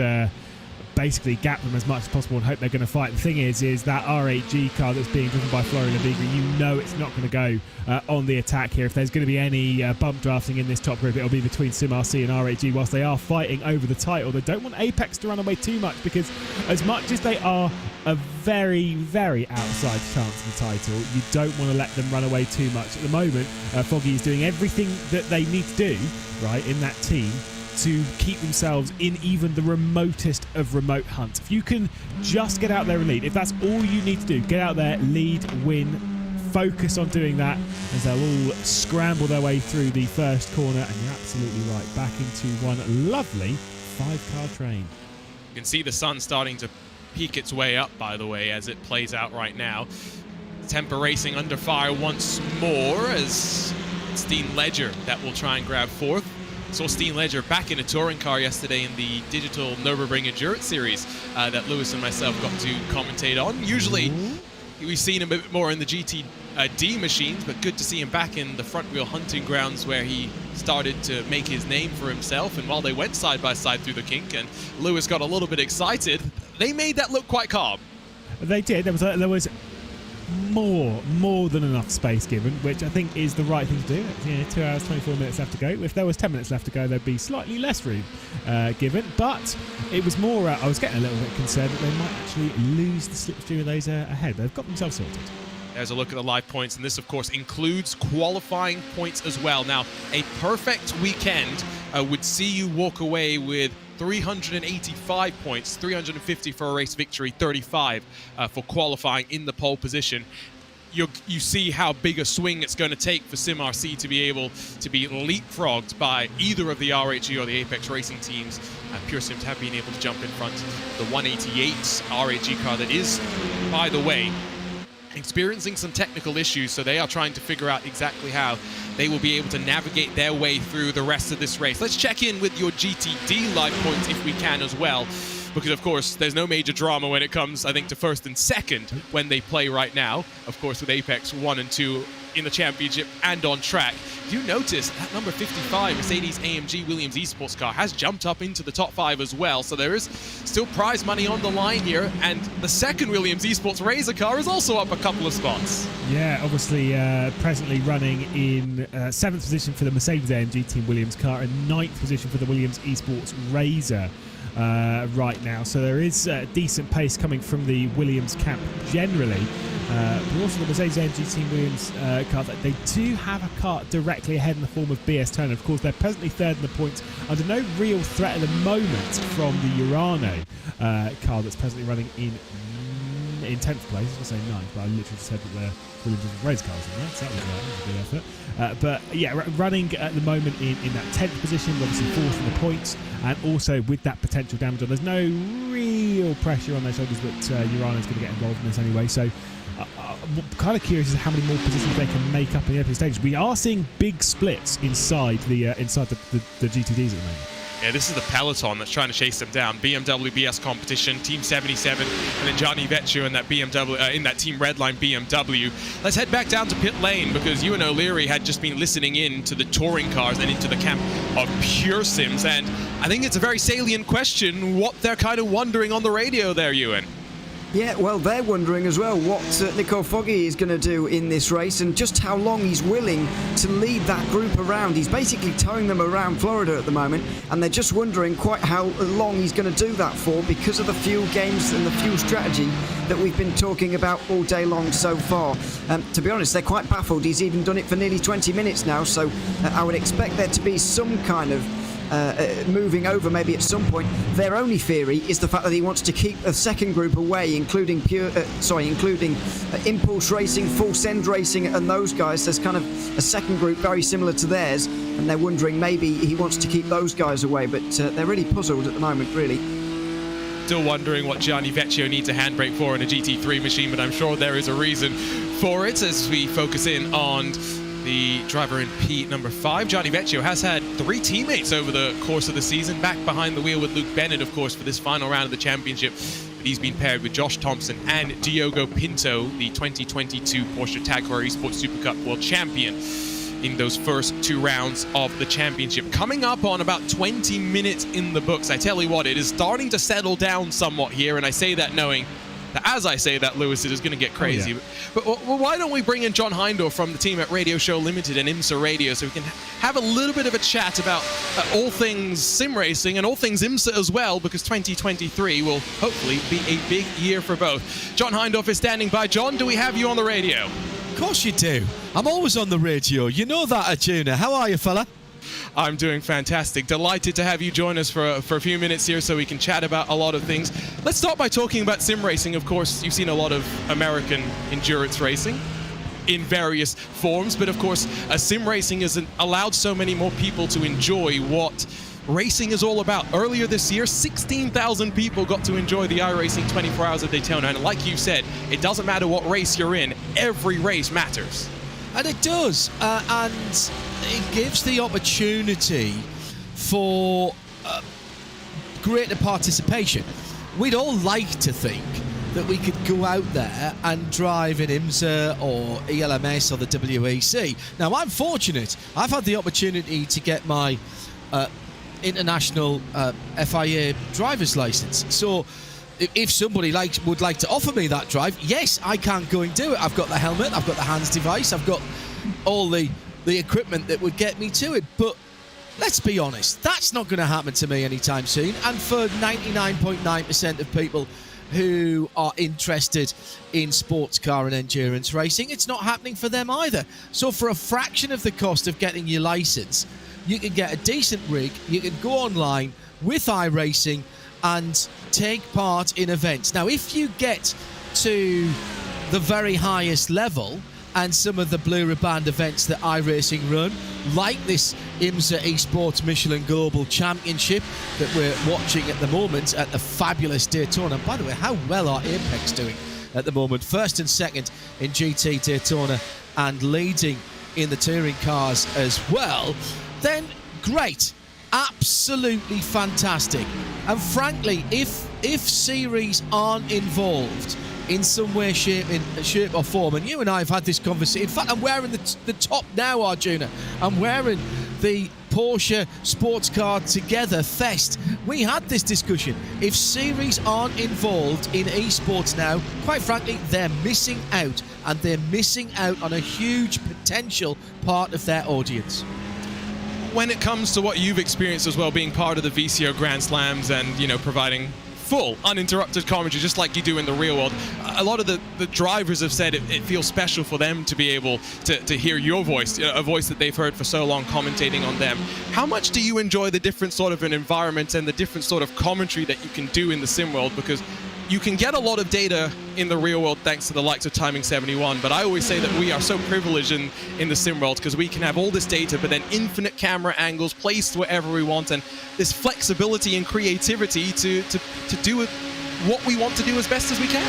basically gap them as much as possible and hope they're going to fight. The thing is that R8G car that's being driven by Florian Lavigra, you know it's not going to go on the attack here. If there's going to be any bump drafting in this top group, it'll be between SimRC and R8G. Whilst they are fighting over the title, they don't want Apex to run away too much, because as much as they are a very, very outside chance of the title, you don't want to let them run away too much. At the moment, Foggy is doing everything that they need to do, right, in that team to keep themselves in even the remotest of remote hunts. If you can just get out there and lead, if that's all you need to do, get out there, lead, win, focus on doing that, as they'll all scramble their way through the first corner. And you're absolutely right, back into one lovely 5-car train. You can see the sun starting to peek its way up, by the way, as it plays out right now. Temper Racing under fire once more as Steen Ledger that will try and grab 4th. Saw Steen Ledger back in a touring car yesterday in the digital Nürburgring Endurance Series that Lewis and myself got to commentate on. Usually, we've seen him a bit more in the GTD machines, but good to see him back in the front wheel hunting grounds where he started to make his name for himself. And while they went side by side through the kink and Lewis got a little bit excited, they made that look quite calm. They did. There was more than enough space given, which I think is the right thing to do. You know, 2 hours 24 minutes left to go. If there was 10 minutes left to go, there'd be slightly less room given, but it was more I was getting a little bit concerned that they might actually lose the slipstream of those ahead. They've got themselves sorted. There's a look at the live points, and this, of course, includes qualifying points as well. Now, a perfect weekend would see you walk away with 385 points, 350 for a race victory, 35 for qualifying in the pole position. You see how big a swing it's going to take for SimRC to be able to be leapfrogged by either of the RHE or the Apex Racing teams. Pure Sims have been able to jump in front of the 188 RHE car that is, by the way, experiencing some technical issues, so they are trying to figure out exactly how they will be able to navigate their way through the rest of this race. Let's check in with your GTD live points if we can as well, because of course there's no major drama when it comes, I think, to first and second when they play right now, of course, with Apex 1 and 2 in the championship and on track. You notice that number 55 Mercedes-AMG Williams Esports car has jumped up into the top 5 as well, so there is still prize money on the line here, and the second Williams Esports Razor car is also up a couple of spots. Yeah, obviously presently running in 7th position for the Mercedes-AMG Team Williams car and 9th position for the Williams Esports Razor right now, so there is decent pace coming from the Williams camp generally. But also the Mercedes-AMG Team Williams car, they do have a car directly ahead in the form of BS Turner. Of course, they're presently third in the points, under no real threat at the moment from the Urano car that's presently running in 10th place. I was going to say 9th, but I literally just said that the Williams race cars in there, so that was a good effort. But yeah, running at the moment in that 10th position, obviously 4th in the points, and also with that potential damage on. There's no real pressure on their shoulders that Urano's going to get involved in this anyway, so I'm kind of curious as to how many more positions they can make up in the opening stages. We are seeing big splits inside the GTDs at the moment. Yeah, this is the peloton that's trying to chase them down. BMW BS competition, Team 77, and then Johnny Vecchio in that BMW in that Team Redline BMW. Let's head back down to pit lane, because Ewan O'Leary had just been listening in to the touring cars and into the camp of Pure Sims, and I think it's a very salient question what they're kind of wondering on the radio there, Ewan. Yeah, well, they're wondering as well what Nico Foggy is going to do in this race and just how long he's willing to lead that group around. He's basically towing them around Florida at the moment, and they're just wondering quite how long he's going to do that for because of the fuel games and the fuel strategy that we've been talking about all day long so far. To be honest, they're quite baffled. He's even done it for nearly 20 minutes now, so I would expect there to be some kind of moving over maybe at some point. Their only theory is the fact that he wants to keep a second group away, including Impulse Racing, Full Send Racing, and those guys. There's kind of a second group very similar to theirs, and they're wondering maybe he wants to keep those guys away, but they're really puzzled at the moment, really. Still wondering what Gianni Vecchio needs a handbrake for in a GT3 machine, but I'm sure there is a reason for it as we focus in on the driver in P number 5. Gianni Vecchio has had 3 teammates over the course of the season, back behind the wheel with Luke Bennett, of course, for this final round of the championship. But he's been paired with Josh Thompson and Diogo Pinto, the 2022 Porsche Tag Heuer Esports Super Cup World Champion, in those first 2 rounds of the championship. Coming up on about 20 minutes in the books. I tell you what, it is starting to settle down somewhat here, and I say that knowing that as I say that, Lewis, it is going to get crazy. Oh, yeah. But why don't we bring in John Hindor from the team at Radio Show Limited and IMSA Radio, so we can have a little bit of a chat about all things sim racing and all things IMSA as well, because 2023 will hopefully be a big year for both. John Hindorf is standing by. John, do we have you on the radio? Of course you do. I'm always on the radio. You know that, Arjuna. How are you, fella? I'm doing fantastic. Delighted to have you join us for a few minutes here so we can chat about a lot of things. Let's start by talking about sim racing. Of course, you've seen a lot of American endurance racing in various forms, but of course, sim racing has allowed so many more people to enjoy what racing is all about. Earlier this year, 16,000 people got to enjoy the iRacing 24 Hours of Daytona, and like you said, it doesn't matter what race you're in, every race matters. And it does, and it gives the opportunity for greater participation. We'd all like to think that we could go out there and drive in IMSA or ELMS or the WEC. Now, I'm fortunate. I've had the opportunity to get my international FIA driver's license. So if somebody would like to offer me that drive, yes, I can go and do it. I've got the helmet, I've got the hands device, I've got all the equipment that would get me to it. But let's be honest, that's not going to happen to me anytime soon. And for 99.9% of people who are interested in sports car and endurance racing, it's not happening for them either. So for a fraction of the cost of getting your license, you can get a decent rig, you can go online with iRacing and take part in events. Now, if you get to the very highest level and some of the Blue Ribbon events that iRacing run, like this IMSA Esports Michelin Global Championship that we're watching at the moment at the fabulous Daytona. And by the way, how well are Apex doing at the moment? First and second in GT Daytona and leading in the touring cars as well. Then great, absolutely fantastic. And frankly, if series aren't involved in some way, shape or form, and you and I have had this conversation. In fact, I'm wearing the top now, Arjuna. I'm wearing the Porsche Sports Car Together Fest. We had this discussion. If series aren't involved in esports now, quite frankly, they're missing out, and they're missing out on a huge potential part of their audience. When it comes to what you've experienced as well, being part of the VCO Grand Slams and, you know, providing full uninterrupted commentary just like you do in the real world, a lot of the drivers have said it feels special for them to be able to hear your voice, a voice that they've heard for so long commentating on them. How much do you enjoy the different sort of an environment and the different sort of commentary that you can do in the sim world? Because you can get a lot of data in the real world thanks to the likes of Timing 71, but I always say that we are so privileged in the sim world because we can have all this data, but then infinite camera angles placed wherever we want, and this flexibility and creativity to do what we want to do as best as we can.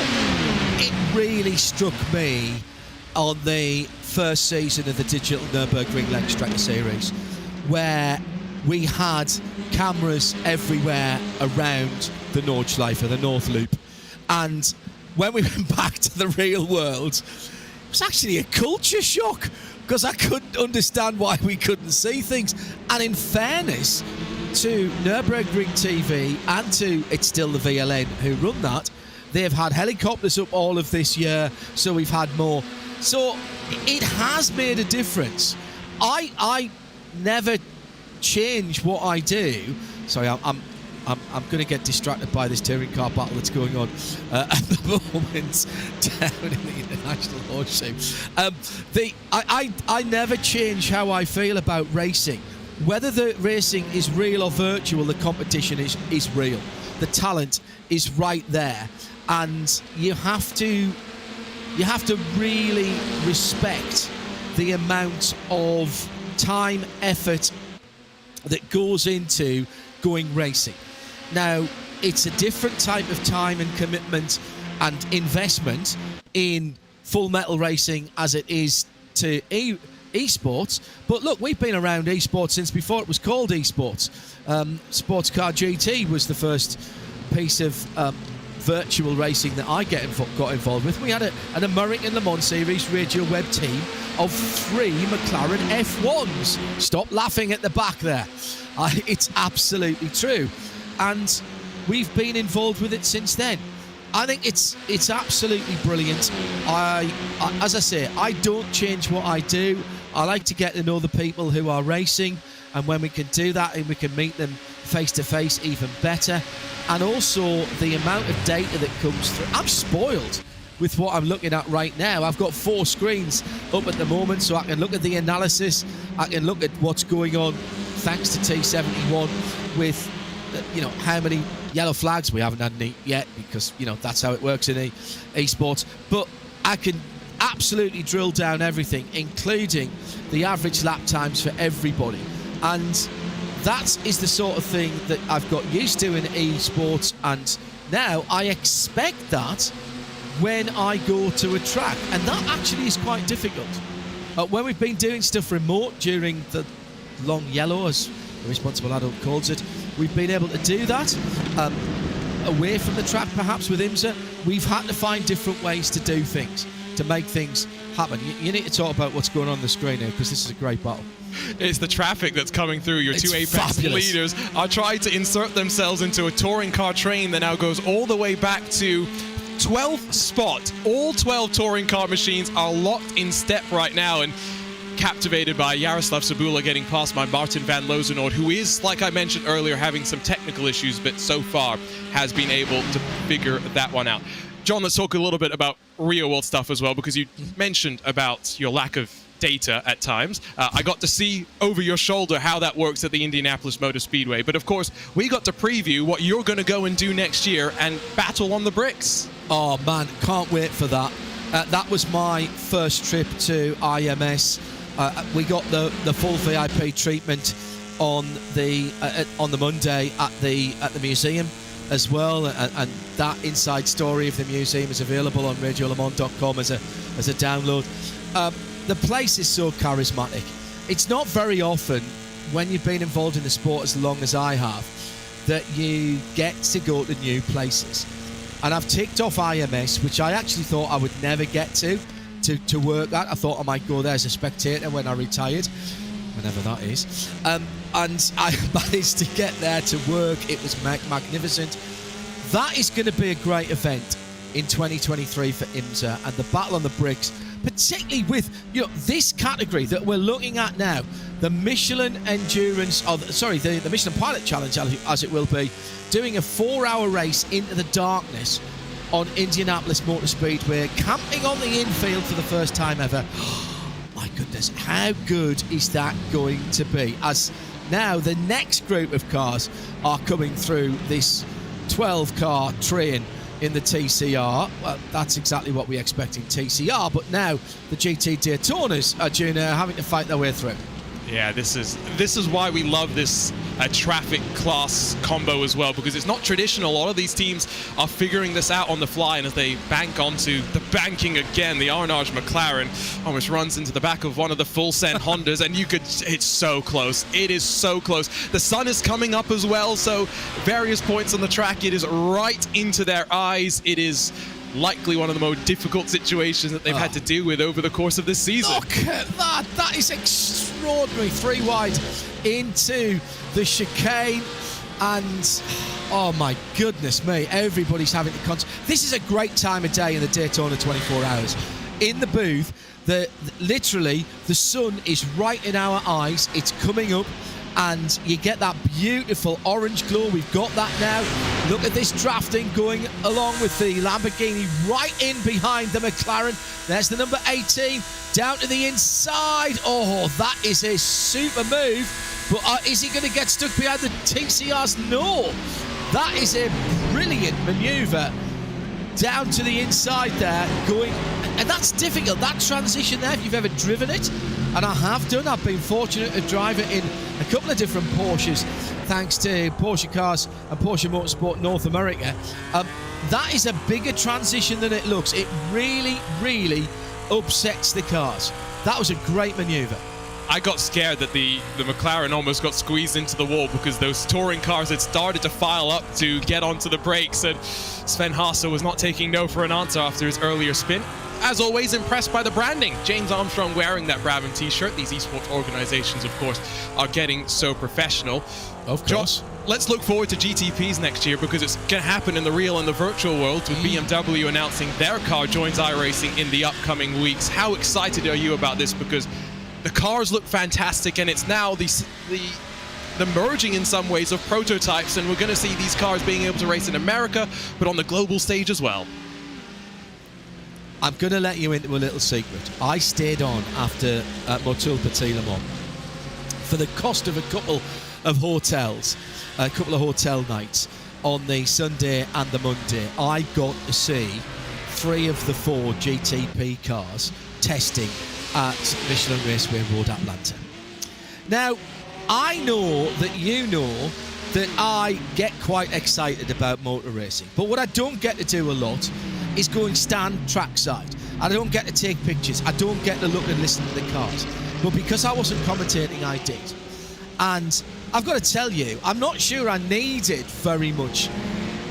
It really struck me on the first season of the Digital Nürburgring Langstrecke Series, where we had cameras everywhere around the Nordschleife, the North Loop. And when we went back to the real world, it was actually a culture shock because I couldn't understand why we couldn't see things. And in fairness to Nürburgring TV and to, it's still the VLN who run that, they've had helicopters up all of this year, so we've had more. So it has made a difference. I never change what I do. Sorry, I'm going to get distracted by this touring car battle that's going on at the moment down in the International Horseshoe. I never change how I feel about racing. Whether the racing is real or virtual, the competition is real. The talent is right there, and you have to really respect the amount of time, effort that goes into going racing. Now, it's a different type of time and commitment and investment in full metal racing as it is to esports. But look, we've been around esports since before it was called esports. Sports Car GT was the first piece of virtual racing that I got involved with. We had an American Le Mans Series radio web team of 3 McLaren F1s. Stop laughing at the back there. It's absolutely true. And we've been involved with it since then. I think it's absolutely brilliant. As I say, I don't change what I do. I like to get to know the people who are racing, and when we can do that and we can meet them face to face, even better. And also the amount of data that comes through. I'm spoiled with what I'm looking at right now. I've got 4 screens up at the moment, so I can look at the analysis, I can look at what's going on thanks to T71 with how many yellow flags. We haven't had any yet because that's how it works in esports, but I can absolutely drill down everything, including the average lap times for everybody. And that is the sort of thing that I've got used to in esports, and now I expect that when I go to a track, and that actually is quite difficult. When we've been doing stuff remote during the long yellow, as the responsible adult calls it, we've been able to do that away from the track, perhaps with IMSA. We've had to find different ways to do things, to make things happen. You need to talk about what's going on the screen here, because this is a great battle. It's the traffic that's coming through. Your It's two Apex fabulous. leaders are trying to insert themselves into a touring car train that now goes all the way back to 12th spot. All 12 touring car machines are locked in step right now, and captivated by Jaroslav Sabula getting past by Martin van Lozenoord, who is, like I mentioned earlier, having some technical issues, but so far has been able to figure that one out. John, let's talk a little bit about real world stuff as well, because you mentioned about your lack of data at times. I got to see over your shoulder how that works at the Indianapolis Motor Speedway. But of course, we got to preview what you're going to go and do next year and battle on the bricks. Oh man, can't wait for that. That was my first trip to IMS. We got the full VIP treatment on the Monday at the museum as well, and that inside story of the museum is available on radiolemans.com as a download. The place is so charismatic. It's not very often, when you've been involved in the sport as long as I have, that you get to go to new places. And I've ticked off IMS, which I actually thought I would never get to work at. I thought I might go there as a spectator when I retired, whenever that is. And I managed to get there to work. It was magnificent. That is going to be a great event in 2023 for IMSA, and the battle on the bricks, particularly with this category that we're looking at now, the Michelin Endurance, the Michelin Pilot Challenge, as it will be, doing a 4-hour race into the darkness on Indianapolis Motor Speedway, camping on the infield for the first time ever. My goodness, how good is that going to be? As now the next group of cars are coming through this 12-car train in the TCR. Well, that's exactly what we expect in TCR, but now the GT Daytonas are having to fight their way through. Yeah, this is why we love this traffic class combo as well, because it's not traditional. A lot of these teams are figuring this out on the fly, and as they bank onto the banking again, the Arnage McLaren almost runs into the back of one of the full-send Hondas, and it's so close. It is so close. The sun is coming up as well, so various points on the track, it is right into their eyes. It is likely one of the more difficult situations that they've had to deal with over the course of this season. Look at that. That is extraordinary. 3 wide into the chicane, and oh my goodness me, everybody's having to this is a great time of day in the Daytona 24 hours. In the booth, literally the sun is right in our eyes. It's coming up, and you get that beautiful orange glow. We've got that now. Look at this drafting going along with the Lamborghini right in behind the McLaren. There's the number 18 down to the inside. Oh, that is a super move. But is he going to get stuck behind the TCRs? No. That is a brilliant manoeuvre down to the inside there, going, and that's difficult, that transition there, if you've ever driven it, and I have done. I've been fortunate to drive it in a couple of different Porsches, thanks to Porsche Cars and Porsche Motorsport North America. That is a bigger transition than it looks. It really, really upsets the cars. That was a great manoeuvre. I got scared that the McLaren almost got squeezed into the wall, because those touring cars had started to file up to get onto the brakes, and Sven Haase was not taking no for an answer after his earlier spin. As always, impressed by the branding. James Armstrong wearing that Brabham t-shirt. These esports organizations, of course, are getting so professional. Of course. Josh, let's look forward to GTPs next year, because it's going to happen in the real and the virtual world, with BMW announcing their car joins iRacing in the upcoming weeks. How excited are you about this? Because the cars look fantastic, and it's now the merging in some ways of prototypes, and we're going to see these cars being able to race in America, but on the global stage as well. I'm going to let you into a little secret. I stayed on after Motul Petit Le Mans for the cost of a couple of hotel nights on the Sunday and the Monday. I got to see 3 of the 4 GTP cars testing at Michelin Raceway Road Atlanta. Now, I know that you know that I get quite excited about motor racing, but what I don't get to do a lot is go and stand trackside. I don't get to take pictures. I don't get to look and listen to the cars. But because I wasn't commentating, I did. And I've got to tell you, I'm not sure I needed very much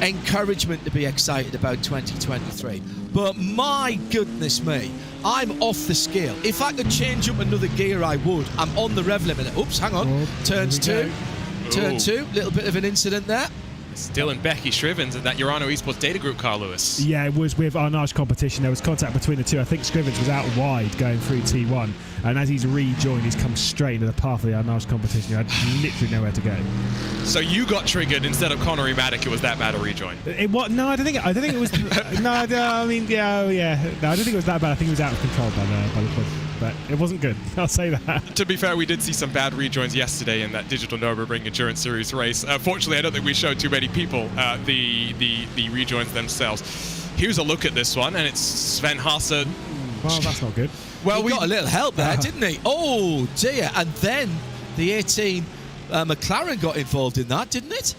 encouragement to be excited about 2023. But my goodness me, I'm off the scale. If I could change up another gear, I would. I'm on the rev limiter. Oops, hang on. Turns 2. Turn 2. Little bit of an incident there. Still in Becky Scrivens in that Urano Esports Data Group car, Lewis. Yeah, it was with Arnage competition. There was contact between the two. I think Scrivens was out wide going through T1, and as he's rejoined, he's come straight into the path of the Arnage competition. He had literally nowhere to go. So you got triggered instead of Connery Maddock. It was that bad a rejoin. What? No, I don't think it was. No, I mean, yeah. No, I don't think it was that bad. I think it was out of control by the push. But it wasn't good. I'll say that. To be fair, we did see some bad rejoins yesterday in that Digital Nürburgring Endurance Series race. Fortunately, I don't think we showed too many people the rejoins themselves. Here's a look at this one, and it's Sven Haase. Well, that's not good. Well, we got a little help there, didn't he? Oh, dear. And then the 18 McLaren got involved in that, didn't it?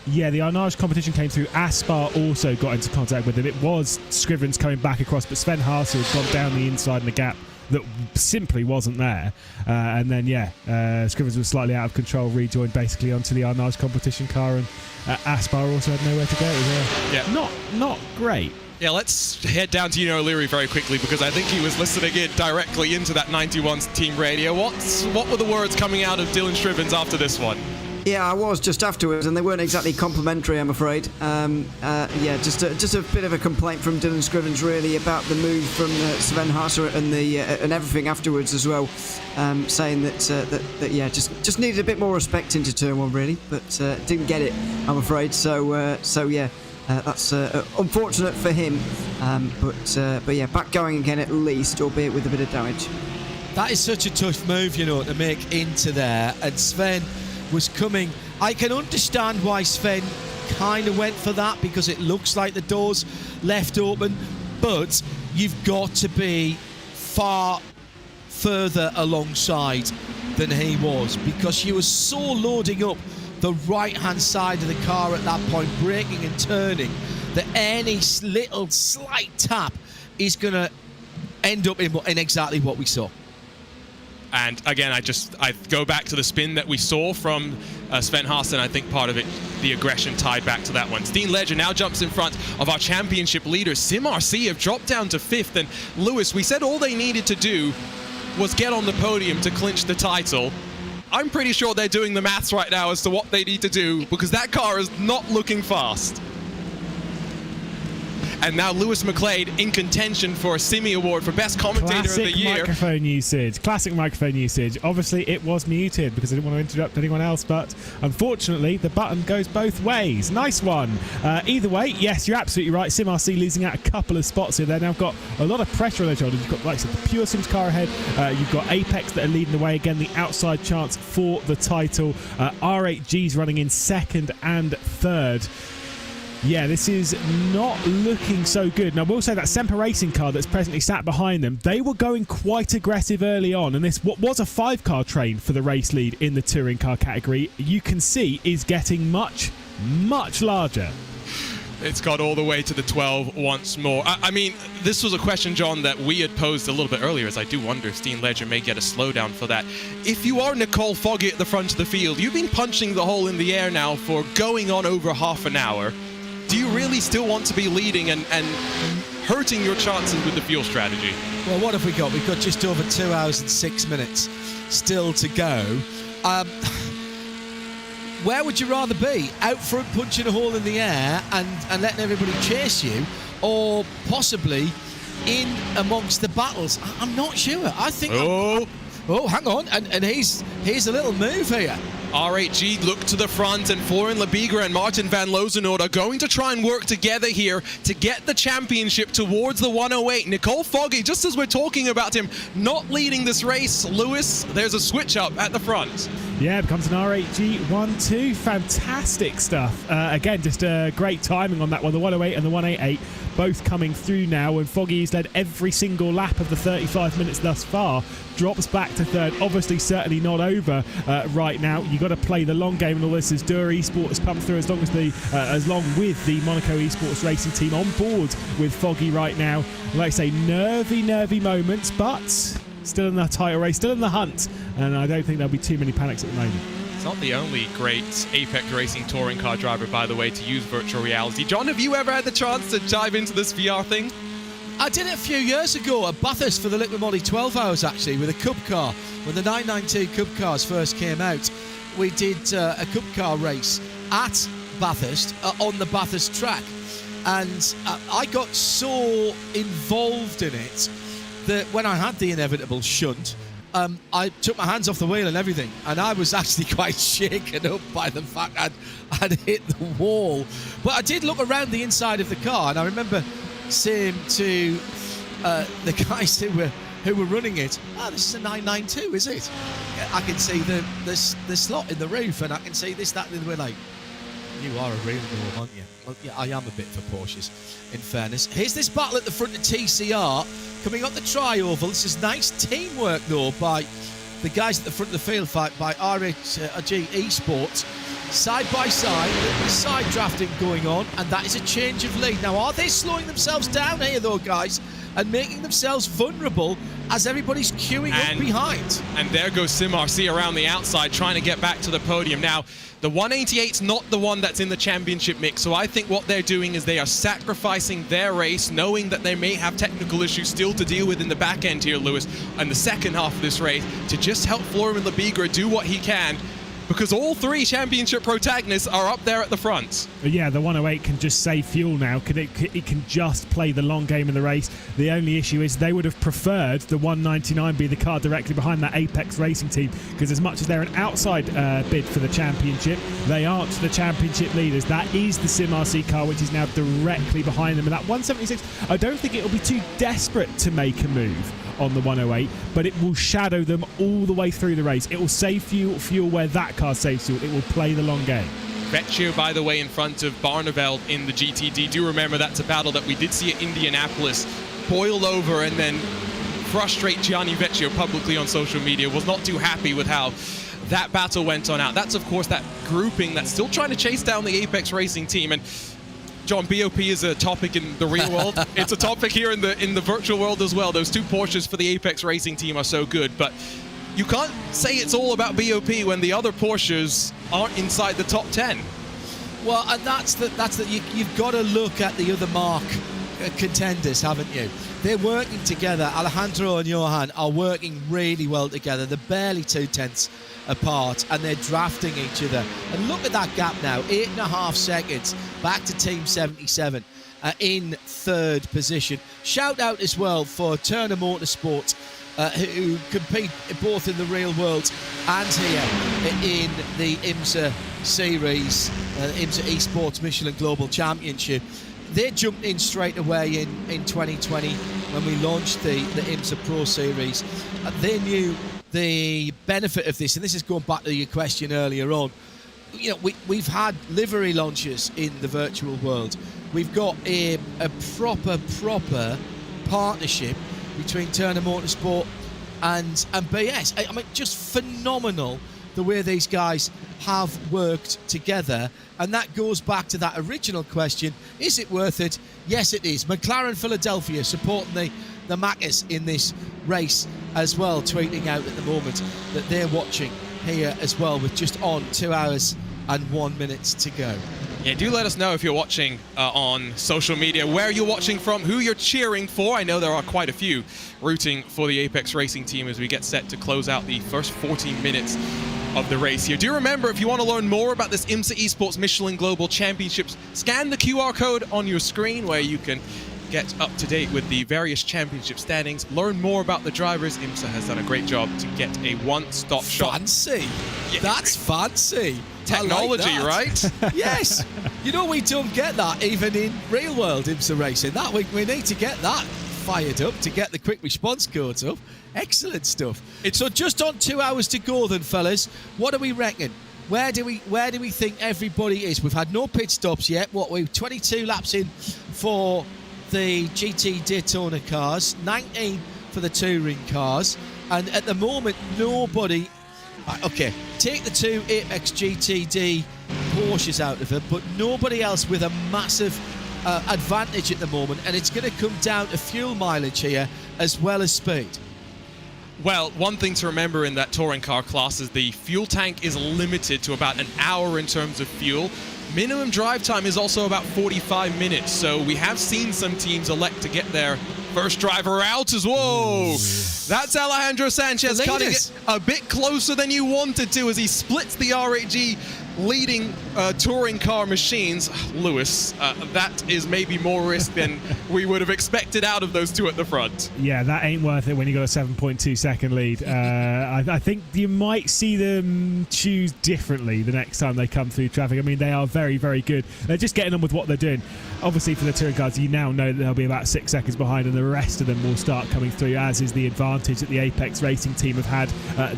Yeah, the Arnage competition came through. Aspar also got into contact with him. It was Scrivens coming back across, but Sven Haase had gone down the inside in the gap that simply wasn't there. And then, Scrivens was slightly out of control, rejoined basically onto the Arnage competition car, and Aspar also had nowhere to go. It was not great. Yeah, let's head down to O'Leary very quickly, because I think he was listening in directly into that 91's team radio. What were the words coming out of Dylan Scrivens after this one? Yeah, I was just afterwards, and they weren't exactly complimentary, I'm afraid. Just a bit of a complaint from Dylan Scrivens, really, about the move from Sven Haase and everything afterwards as well, saying that just needed a bit more respect into turn 1, really, but didn't get it, I'm afraid. That's unfortunate for him, but back going again at least, albeit with a bit of damage. That is such a tough move, to make into there, and Sven was coming. I can understand why Sven kind of went for that, because it looks like the door's left open, but you've got to be far further alongside than he was, because you were so loading up the right-hand side of the car at that point, braking and turning, that any little slight tap is going to end up in exactly what we saw. And again, I go back to the spin that we saw from Sven Haase, and I think part of it, the aggression tied back to that one. Steen Ledger now jumps in front of our championship leaders. Sim RC have dropped down to 5th, and Lewis, we said all they needed to do was get on the podium to clinch the title. I'm pretty sure they're doing the maths right now as to what they need to do, because that car is not looking fast. And now Lewis McLeod in contention for a Simi Award for Best Commentator of the Year. Classic microphone usage. Obviously, it was muted because I didn't want to interrupt anyone else, but unfortunately, the button goes both ways. Nice one. Either way, yes, you're absolutely right. Sim RC losing out a couple of spots here. They've now got a lot of pressure on their shoulders. You've got, like I said, the Pure Sims car ahead. You've got Apex that are leading the way. Again, the outside chance for the title. R8G's running in 2nd and 3rd. Yeah, this is not looking so good. Now, we'll say that Semper Racing car that's presently sat behind them, they were going quite aggressive early on, and this, what was a 5-car train for the race lead in the touring car category, you can see is getting much, much larger. It's got all the way to the 12 once more. I mean, this was a question, John, that we had posed a little bit earlier, as I do wonder if Steen Ledger may get a slowdown for that. If you are Nicole Foggy at the front of the field, you've been punching the hole in the air now for going on over half an hour. Do you really still want to be leading and hurting your chances with the fuel strategy? Well, what have we got? We've got just over 2 hours and 6 minutes still to go. Where would you rather be? Out front punching a hole in the air and letting everybody chase you, or possibly in amongst the battles? I'm not sure. I think... Oh, hang on. And here's a little move here. R8G look to the front, and Florian Lebigra and Martin van Lozenoord are going to try and work together here to get the championship towards the 108. Nicole Foggy, just as we're talking about him, not leading this race. Lewis, there's a switch up at the front. Yeah, it becomes an R8G 1-2. Fantastic stuff. Again, just great timing on that one. The 108 and the 188 both coming through now, and Foggy's led every single lap of the 35 minutes thus far. Drops back to 3rd. Obviously, certainly not over right now. You've got to play the long game, and all this as Dura Esports come through as long with the Monaco Esports racing team on board with Foggy right now. Like I say, nervy moments, but still in the title race, still in the hunt, and I don't think there'll be too many panics at the moment. not the only great Apex Racing touring car driver, by the way, to use virtual reality. John, have you ever had the chance to dive into this VR thing? I did it a few years ago at Bathurst for the Liquid Moly 12 Hours, actually, with a Cup car. When the 992 Cup cars first came out, we did a Cup car race at Bathurst on the Bathurst track. And I got so involved in it that when I had the inevitable shunt, I took my hands off the wheel and everything, and I was actually quite shaken up by the fact I'd hit the wall. But I did look around the inside of the car, and I remember saying to the guys who were running it, "Oh, this is a 992, is it? I can see the slot in the roof, and I can see this, that," and they were like, "You are a real norm, aren't you?" Well, yeah, I am a bit for Porsches, in fairness. Here's this battle at the front of TCR. Coming up the tri-oval, this is nice teamwork, though, by the guys at the front of the field fight, by IMSA Esports. Side by side, the side drafting going on, and that is a change of lead. Now, are they slowing themselves down here, though, guys, and making themselves vulnerable as everybody's queuing up behind? And there goes Sim RC around the outside, trying to get back to the podium. Now, the 188's not the one that's in the championship mix, so I think what they're doing is they are sacrificing their race, knowing that they may have technical issues still to deal with in the back end here, Lewis, and the second half of this race, to just help Florian Labigra do what he can, because all three championship protagonists are up there at the front. Yeah, the 108 can just save fuel now. It can just play the long game in the race. The only issue is they would have preferred the 199 be the car directly behind that Apex Racing team, because as much as they're an outside bid for the championship, they aren't the championship leaders. That is the Sim RC car, which is now directly behind them. And that 176, I don't think it'll be too desperate to make a move on the 108, but it will shadow them all the way through the race. It will save fuel where that car saves fuel. It will play the long game. Vecchio, by the way, in front of Barneveld in the GTD. Do remember that's a battle that we did see at Indianapolis boil over and then frustrate Gianni Vecchio publicly on social media. Was not too happy with how that battle went on out. That's, of course, that grouping that's still trying to chase down the Apex Racing team. And John, BOP is a topic in the real world. It's a topic here in the virtual world as well. Those two Porsches for the Apex Racing team are so good, but you can't say it's all about BOP when the other Porsches aren't inside the top 10. Well, and you've got to look at the other mark contenders, haven't you? They're working together. Alejandro and Johan are working really well together. They're barely 2/10 apart, and they're drafting each other. And look at that gap now, 8.5 seconds back to Team 77 in third position. Shout out as well for Turner Motorsport, who compete both in the real world and here in the IMSA series, IMSA Esports Michelin Global Championship. They jumped in straight away in 2020 when we launched the IMSA Pro Series. They knew the benefit of this, and this is going back to your question earlier on. You know, we've had livery launches in the virtual world. We've got a proper partnership between Turner Motorsport and BS. I mean, just phenomenal the way these guys have worked together, and that goes back to that original question: is it worth it? Yes, it is. McLaren Philadelphia supporting the Maccas in this race as well, tweeting out at the moment that they're watching here as well, with just on 2 hours and 1 minute to go. Yeah, do let us know if you're watching on social media, where you're watching from, who you're cheering for. I know there are quite a few rooting for the Apex Racing team as we get set to close out the first 14 minutes of the race here. Do remember, if you want to learn more about this IMSA Esports Michelin Global Championships, scan the QR code on your screen where you can get up to date with the various championship standings, learn more about the drivers. IMSA has done a great job to get a one-stop shop. Fancy. Yeah. That's fancy. Technology, like right? Yes. You know, we don't get that even in real world IMSA racing. That we need to get that fired up to get the quick response codes up. Excellent stuff. So just on 2 hours to go then, fellas. What do we reckon? Where do we think everybody is? We've had no pit stops yet. We've 22 laps in for the GT Daytona cars, 19 for the touring cars, and at the moment nobody. Okay, take the two Apex GTD Porsches out of it, but nobody else with a massive advantage at the moment, and it's going to come down to fuel mileage here as well as speed. Well, one thing to remember in that touring car class is the fuel tank is limited to about an hour in terms of fuel. Minimum drive time is also about 45 minutes, so we have seen some teams elect to get their first driver out as whoa. That's Alejandro Sanchez cutting it a bit closer than you wanted to as he splits the RAG leading touring car machines. Lewis, that is maybe more risk than we would have expected out of those two at the front. Yeah, that ain't worth it when you got a 7.2 second lead. I think you might see them choose differently the next time they come through traffic. I mean, they are very, very good. They're just getting on with what they're doing. Obviously, for the touring cars, you now know that they'll be about 6 seconds behind, and the rest of them will start coming through, as is the advantage that the Apex Racing team have had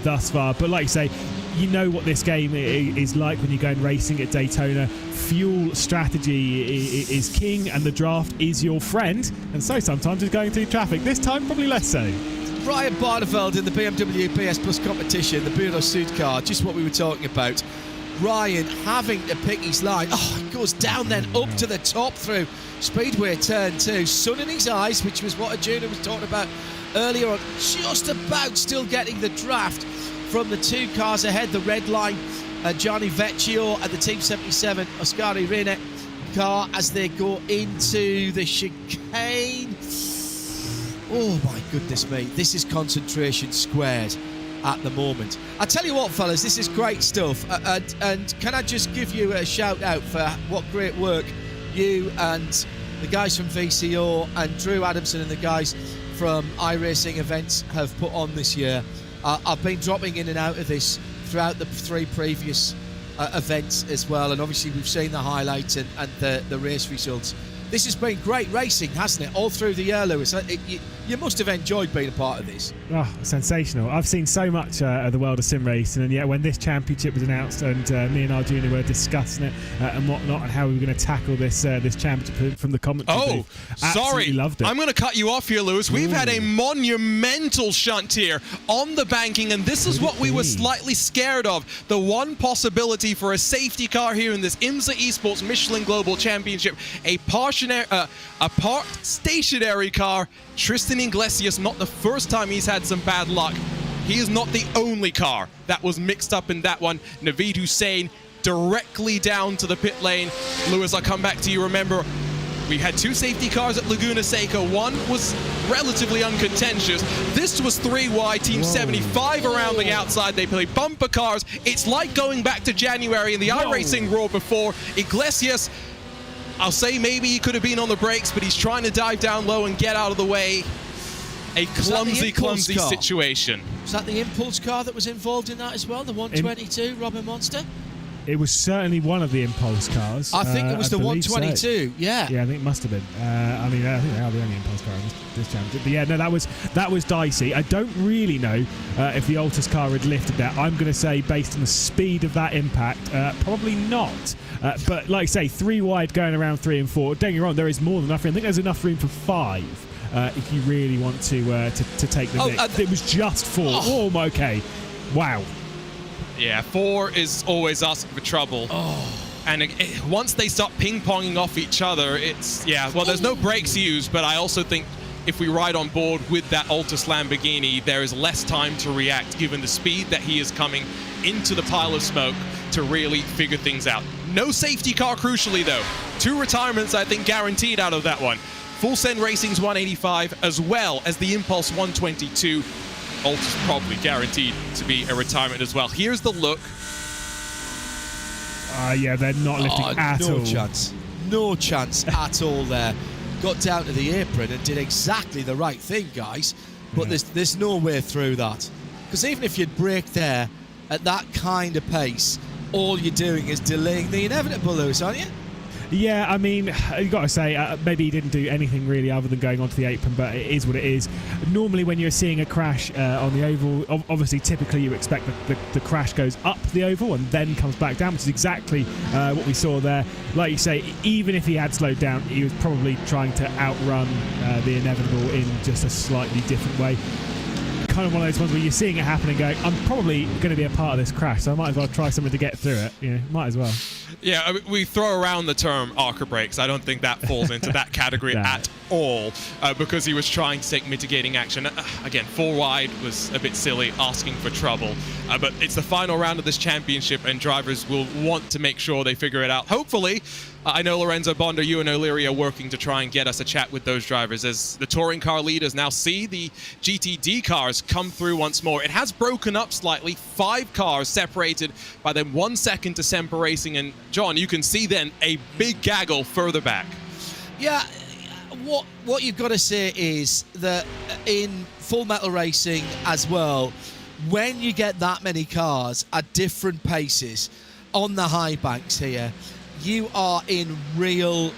thus far. But like you say, you know what this game is like when you're going racing at Daytona. Fuel strategy is king, and the draft is your friend. And so sometimes it's going through traffic. This time, probably less so. Ryan Barneveld in the BMW PS Plus competition, the Bureau Suit car, just what we were talking about. Ryan having to pick his line. Oh, it goes down then up to the top through Speedway turn 2. Sun in his eyes, which was what Arjuna was talking about earlier on. Just about still getting the draft from the two cars ahead. The red line, Gianni Vecchio and the Team 77 Oscari Rene car as they go into the chicane. Oh my goodness me, this is concentration squared at the moment. I tell you what, fellas, this is great stuff, and can I just give you a shout out for what great work you and the guys from VCO and Drew Adamson and the guys from iRacing events have put on this year. I've been dropping in and out of this throughout the 3 previous events as well, and obviously we've seen the highlights and the race results. This has been great racing, hasn't it? All through the year, Lewis. You must have enjoyed being a part of this. Oh, sensational. I've seen so much of the world of sim racing, and yet when this championship was announced and me and Arjuna were discussing it and whatnot and how we were going to tackle this championship from the commentary booth, sorry. Loved it. I'm going to cut you off here, Lewis. We've had a monumental shunt here on the banking, and this is what we were slightly scared of. The one possibility for a safety car here in this IMSA Esports Michelin Global Championship, a parked stationary car. Tristan Iglesias, not the first time he's had some bad luck. He is not the only car that was mixed up in that one. Naveed Hussein directly down to the pit lane. Lewis, I'll come back to you. Remember, we had 2 safety cars at Laguna Seca. One was relatively uncontentious. This was 3 wide, Team 75 around the outside. They play bumper cars. It's like going back to January in the iRacing Raw before. Iglesias, I'll say maybe he could have been on the brakes, but he's trying to dive down low and get out of the way. A clumsy situation. Was that the Impulse car that was involved in that as well? The 122, Robin Monster? It was certainly one of the Impulse cars. I think it was the 122, so. Yeah, I think it must have been. I think they are the only Impulse car in this championship. But yeah, no, that was dicey. I don't really know if the Altus car had lifted that. I'm going to say, based on the speed of that impact, probably not. But like I say, 3 wide going around 3 and 4. Don't get me wrong, there is more than enough room. I think there's enough room for 5 if you really want to take the mix. It was just 4. Oh, okay. Wow. Yeah, 4 is always asking for trouble. And once they start ping-ponging off each other, it's, well, there's no brakes used, but I also think if we ride on board with that Altus Lamborghini, there is less time to react given the speed that he is coming into the pile of smoke to really figure things out. No safety car, crucially, though. 2 retirements, I think, guaranteed out of that one. Full Send Racing's 185, as well as the Impulse 122. Altus probably guaranteed to be a retirement as well. Here's the look. Yeah, they're not lifting at all. No chance at all there. Got down to the apron and did exactly the right thing, guys. But there's no way through that. Because even if you'd brake there at that kind of pace, all you're doing is delaying the inevitable, Lewis, aren't you? Yeah, I mean, you've got to say, maybe he didn't do anything really other than going onto the apron, but it is what it is. Normally, when you're seeing a crash on the oval, obviously, typically you expect the crash goes up the oval and then comes back down, which is exactly what we saw there. Like you say, even if he had slowed down, he was probably trying to outrun the inevitable in just a slightly different way. kind of one of those ones where you're seeing it happen and going, I'm probably going to be a part of this crash, so I might as well try something to get through it. Might as well. Yeah, I mean, we throw around the term arc brakes. I don't think that falls into that category at all, because he was trying to take mitigating action. Again, 4 wide was a bit silly, asking for trouble. But it's the final round of this championship, and drivers will want to make sure they figure it out. Hopefully, I know Lorenzo Bonder, you and O'Leary are working to try and get us a chat with those drivers as the touring car leaders now see the GTD cars come through once more. It has broken up slightly, 5 cars separated by then 1 second to Semper Racing, and John, you can see then a big gaggle further back. Yeah, what you've got to say is that in Full Metal Racing as well, when you get that many cars at different paces on the high banks here, you are in real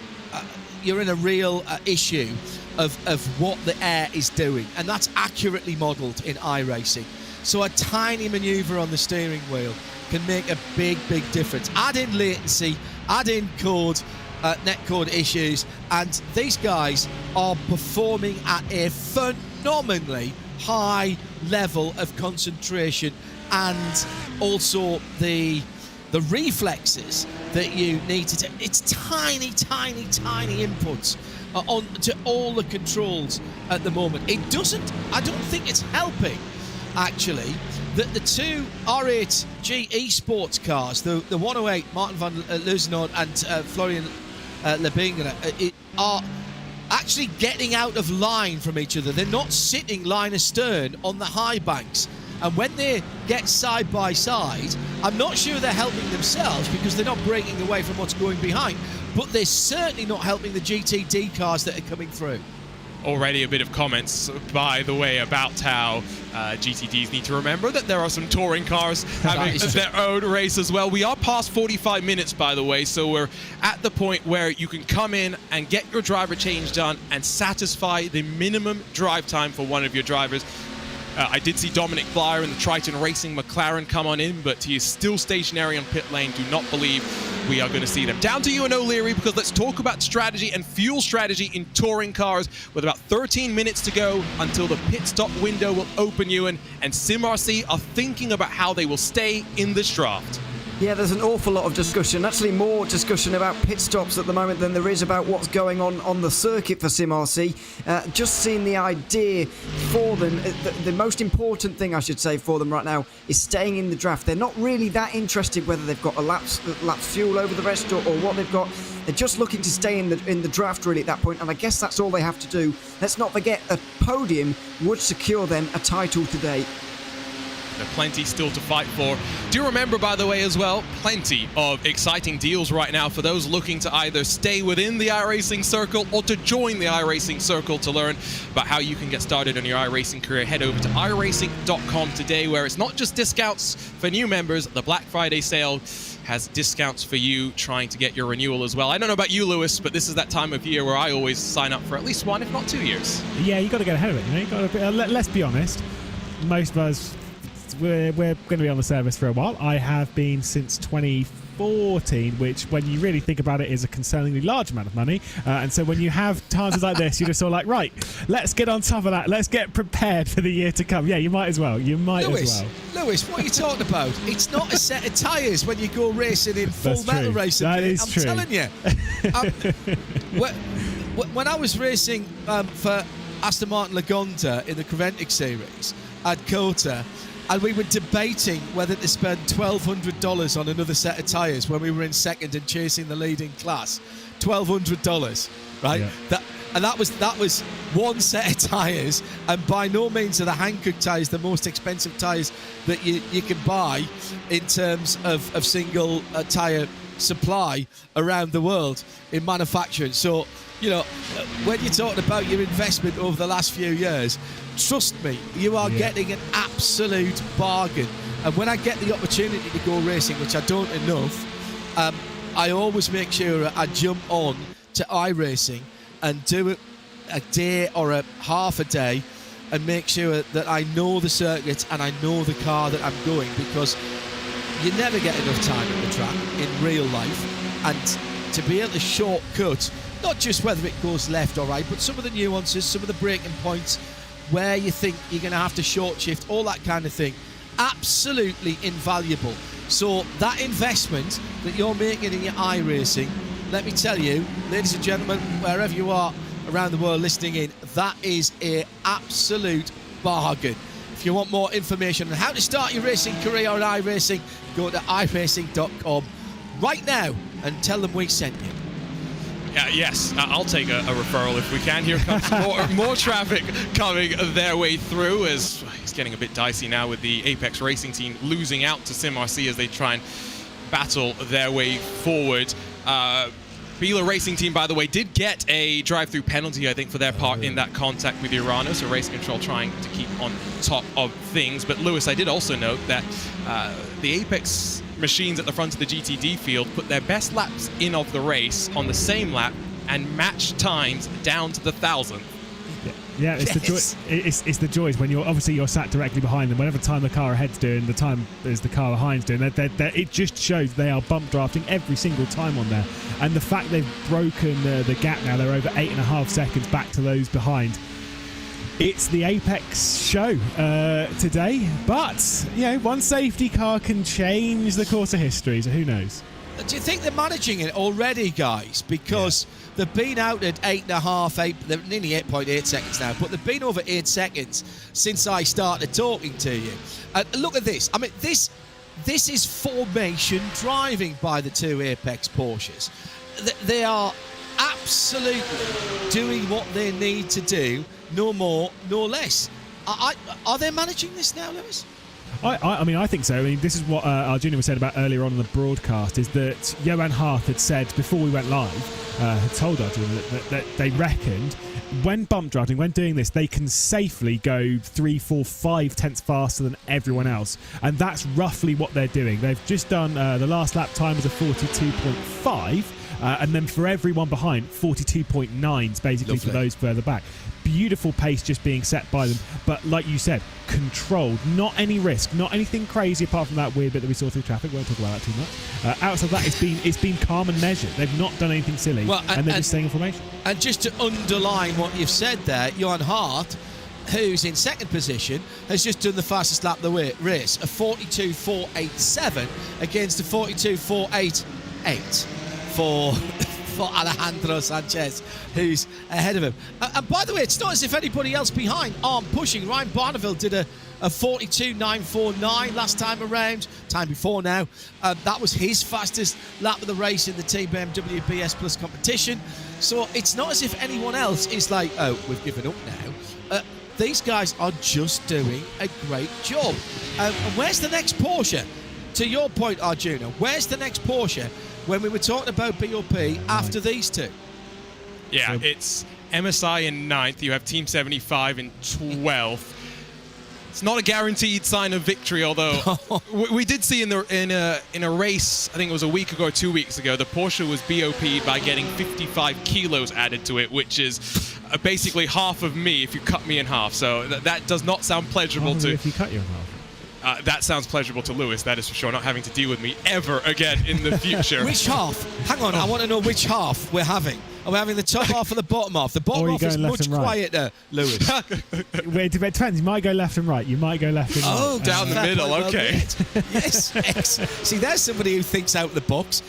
issue of what the air is doing, and that's accurately modelled in iRacing. So a tiny manoeuvre on the steering wheel can make a big difference. Add in latency, add in net cord issues, and these guys are performing at a phenomenally high level of concentration, and also the reflexes that you need to do. It's tiny inputs on to all the controls at the moment. I don't think it's helping, actually, that the 2 R8 Esports cars, the 108 Martin van Leuzenhoorn and Florian Lebingen, are actually getting out of line from each other. They're not sitting line astern on the high banks. And when they get side by side, I'm not sure they're helping themselves because they're not breaking away from what's going behind, but they're certainly not helping the GTD cars that are coming through. Already a bit of comments, by the way, about how GTDs need to remember that there are some touring cars having their own race as well. We are past 45 minutes, by the way, so we're at the point where you can come in and get your driver change done and satisfy the minimum drive time for one of your drivers. I did see Dominic Blyer in the Triton Racing McLaren come on in, but he is still stationary on pit lane. Do not believe we are going to see them. Down to you and O'Leary, because let's talk about strategy and fuel strategy in touring cars with about 13 minutes to go until the pit stop window will open, Ewan, and SimRC are thinking about how they will stay in this draft. Yeah, there's an awful lot of discussion, actually more discussion about pit stops at the moment than there is about what's going on the circuit for SimRC. Just seeing the idea for them, the most important thing I should say for them right now is staying in the draft. They're not really that interested whether they've got a lapse fuel over the rest or what they've got. They're just looking to stay in the draft really at that point, and I guess that's all they have to do. Let's not forget a podium would secure them a title today. Plenty still to fight for. Do remember, by the way, as well, plenty of exciting deals right now for those looking to either stay within the iRacing circle or to join the iRacing circle. To learn about how you can get started on your iRacing career, head over to iRacing.com today, where it's not just discounts for new members. The Black Friday sale has discounts for you trying to get your renewal as well. I don't know about you, Lewis, but this is that time of year where I always sign up for at least 1, if not 2 years. Yeah, you got to get ahead of it. You got to. Let's be honest. Most of us, we're going to be on the service for a while. I have been since 2014, which, when you really think about it, is a concerningly large amount of money. And so when you have chances like this, you're just all like, right, let's get on top of that. Let's get prepared for the year to come. Yeah, you might as well. You might as well. Lewis, what are you talking about? It's not a set of tyres when you go racing in Full Metal Racing. That is true. I'm telling you. When I was racing for Aston Martin Lagonda in the Creventic series at Kota, and we were debating whether to spend $1,200 on another set of tyres when we were in second and chasing the leading class. $1,200, right? Yeah. That was one set of tyres, and by no means are the Hankook tyres the most expensive tyres that you can buy in terms of single tyre supply around the world in manufacturing. So, you know, when you're talking about your investment over the last few years, trust me, you are getting an absolute bargain. And when I get the opportunity to go racing, which I don't enough, I always make sure I jump on to iRacing and do it a day or a half a day and make sure that I know the circuit and I know the car that I'm going, because you never get enough time at the track in real life. And to be able to shortcut, not just whether it goes left or right, but some of the nuances, some of the braking points, where you think you're going to have to short shift, all that kind of thing. Absolutely invaluable. So that investment that you're making in your iRacing, let me tell you, ladies and gentlemen, wherever you are around the world listening in, that is an absolute bargain. If you want more information on how to start your racing career on iRacing, go to iRacing.com right now and tell them we sent you. Yes, I'll take a referral if we can. Here comes more traffic coming their way through, as it's getting a bit dicey now with the Apex Racing team losing out to SimRC as they try and battle their way forward. Beeler Racing Team, by the way, did get a drive-through penalty, I think, for their part in that contact with Urano, so Race Control trying to keep on top of things. But Lewis, I did also note that the Apex machines at the front of the GTD field put their best laps in of the race on the same lap and matched times down to the 1,000th. Yeah, it's Yes. it's the joys when you're sat directly behind them. Whatever time the car ahead's doing, the time is the car behind's doing. It just shows they are bump drafting every single time on there. And the fact they've broken the gap now, they're over 8.5 seconds back to those behind. It's the Apex show today, but one safety car can change the course of history. So who knows? Do you think they're managing it already, guys? Because they've been out at 8.5, they're nearly 8.8 seconds now, but they've been over 8 seconds since I started talking to you. Look at this. I mean, this is formation driving by the two Apex Porsches. They are absolutely doing what they need to do, no more, no less. Are they managing this now, Lewis? I mean, I think so. I mean, this is what our junior was said about earlier on in the broadcast, is that Johan Hart had said before we went live, had told our junior that they reckoned when bump drafting, when doing this, they can safely go 3, 4, 5 tenths faster than everyone else. And that's roughly what they're doing. They've just done the last lap time was a 42.5. And then for everyone behind, 42.9s basically. Lovely. For those further back. Beautiful pace just being set by them. But like you said, controlled. Not any risk. Not anything crazy apart from that weird bit that we saw through traffic. We won't talk about that too much. Outside of that, it's been calm and measured. They've not done anything silly. And they're just staying in formation. And just to underline what you've said there, Johan Hart, who's in second position, has just done the fastest lap of the race, a 42.487 against a 42.488 for Alejandro Sanchez, who's ahead of him. And by the way, it's not as if anybody else behind aren't pushing. Ryan Barneville did a 42.949 last time around, time before now. That was his fastest lap of the race in the Team BMW BS Plus competition. So it's not as if anyone else is like, oh, we've given up now. These guys are just doing a great job. And where's the next Porsche? To your point, Arjuna, where's the next Porsche when we were talking about BOP after these two? Yeah, it's MSI in 9th. You have Team 75 in 12th. It's not a guaranteed sign of victory, although we did see in a race, I think it was a week ago or 2 weeks ago, the Porsche was BOP'd by getting 55 kilos added to it, which is basically half of me if you cut me in half. So that does not sound pleasurable to... If you cut you in half. That sounds pleasurable to Lewis, that is for sure, not having to deal with me ever again in the future. Which half? Hang on, I want to know which half we're having. Are we having the top half or the bottom half? The bottom half is much quieter, Lewis. It depends. You might go left and right. You might go left and right. Oh, down the middle, okay. Yes. See, there's somebody who thinks out of the box.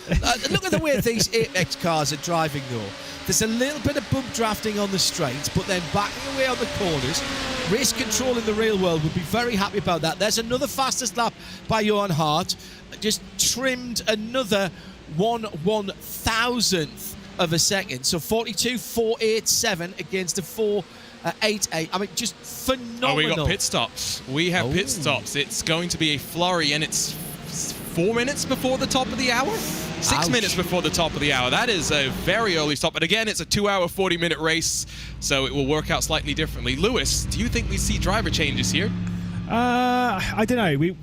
Look at the way these Apex cars are driving, though. There's a little bit of bump drafting on the straights, but then backing away on the corners. Race Control in the real world would be very happy about that. There's another fastest lap by Johan Hart. Just trimmed another 1/1000th of a second. So 42.487 against a 4.88. I mean, just phenomenal. Oh, we got pit stops. We have pit stops. It's going to be a flurry, and it's 4 minutes before the top of the hour? 6 minutes before the top of the hour. That is a very early stop. But again, it's a 2-hour, 40-minute race, so it will work out slightly differently. Lewis, do you think we see driver changes here? I don't know. We've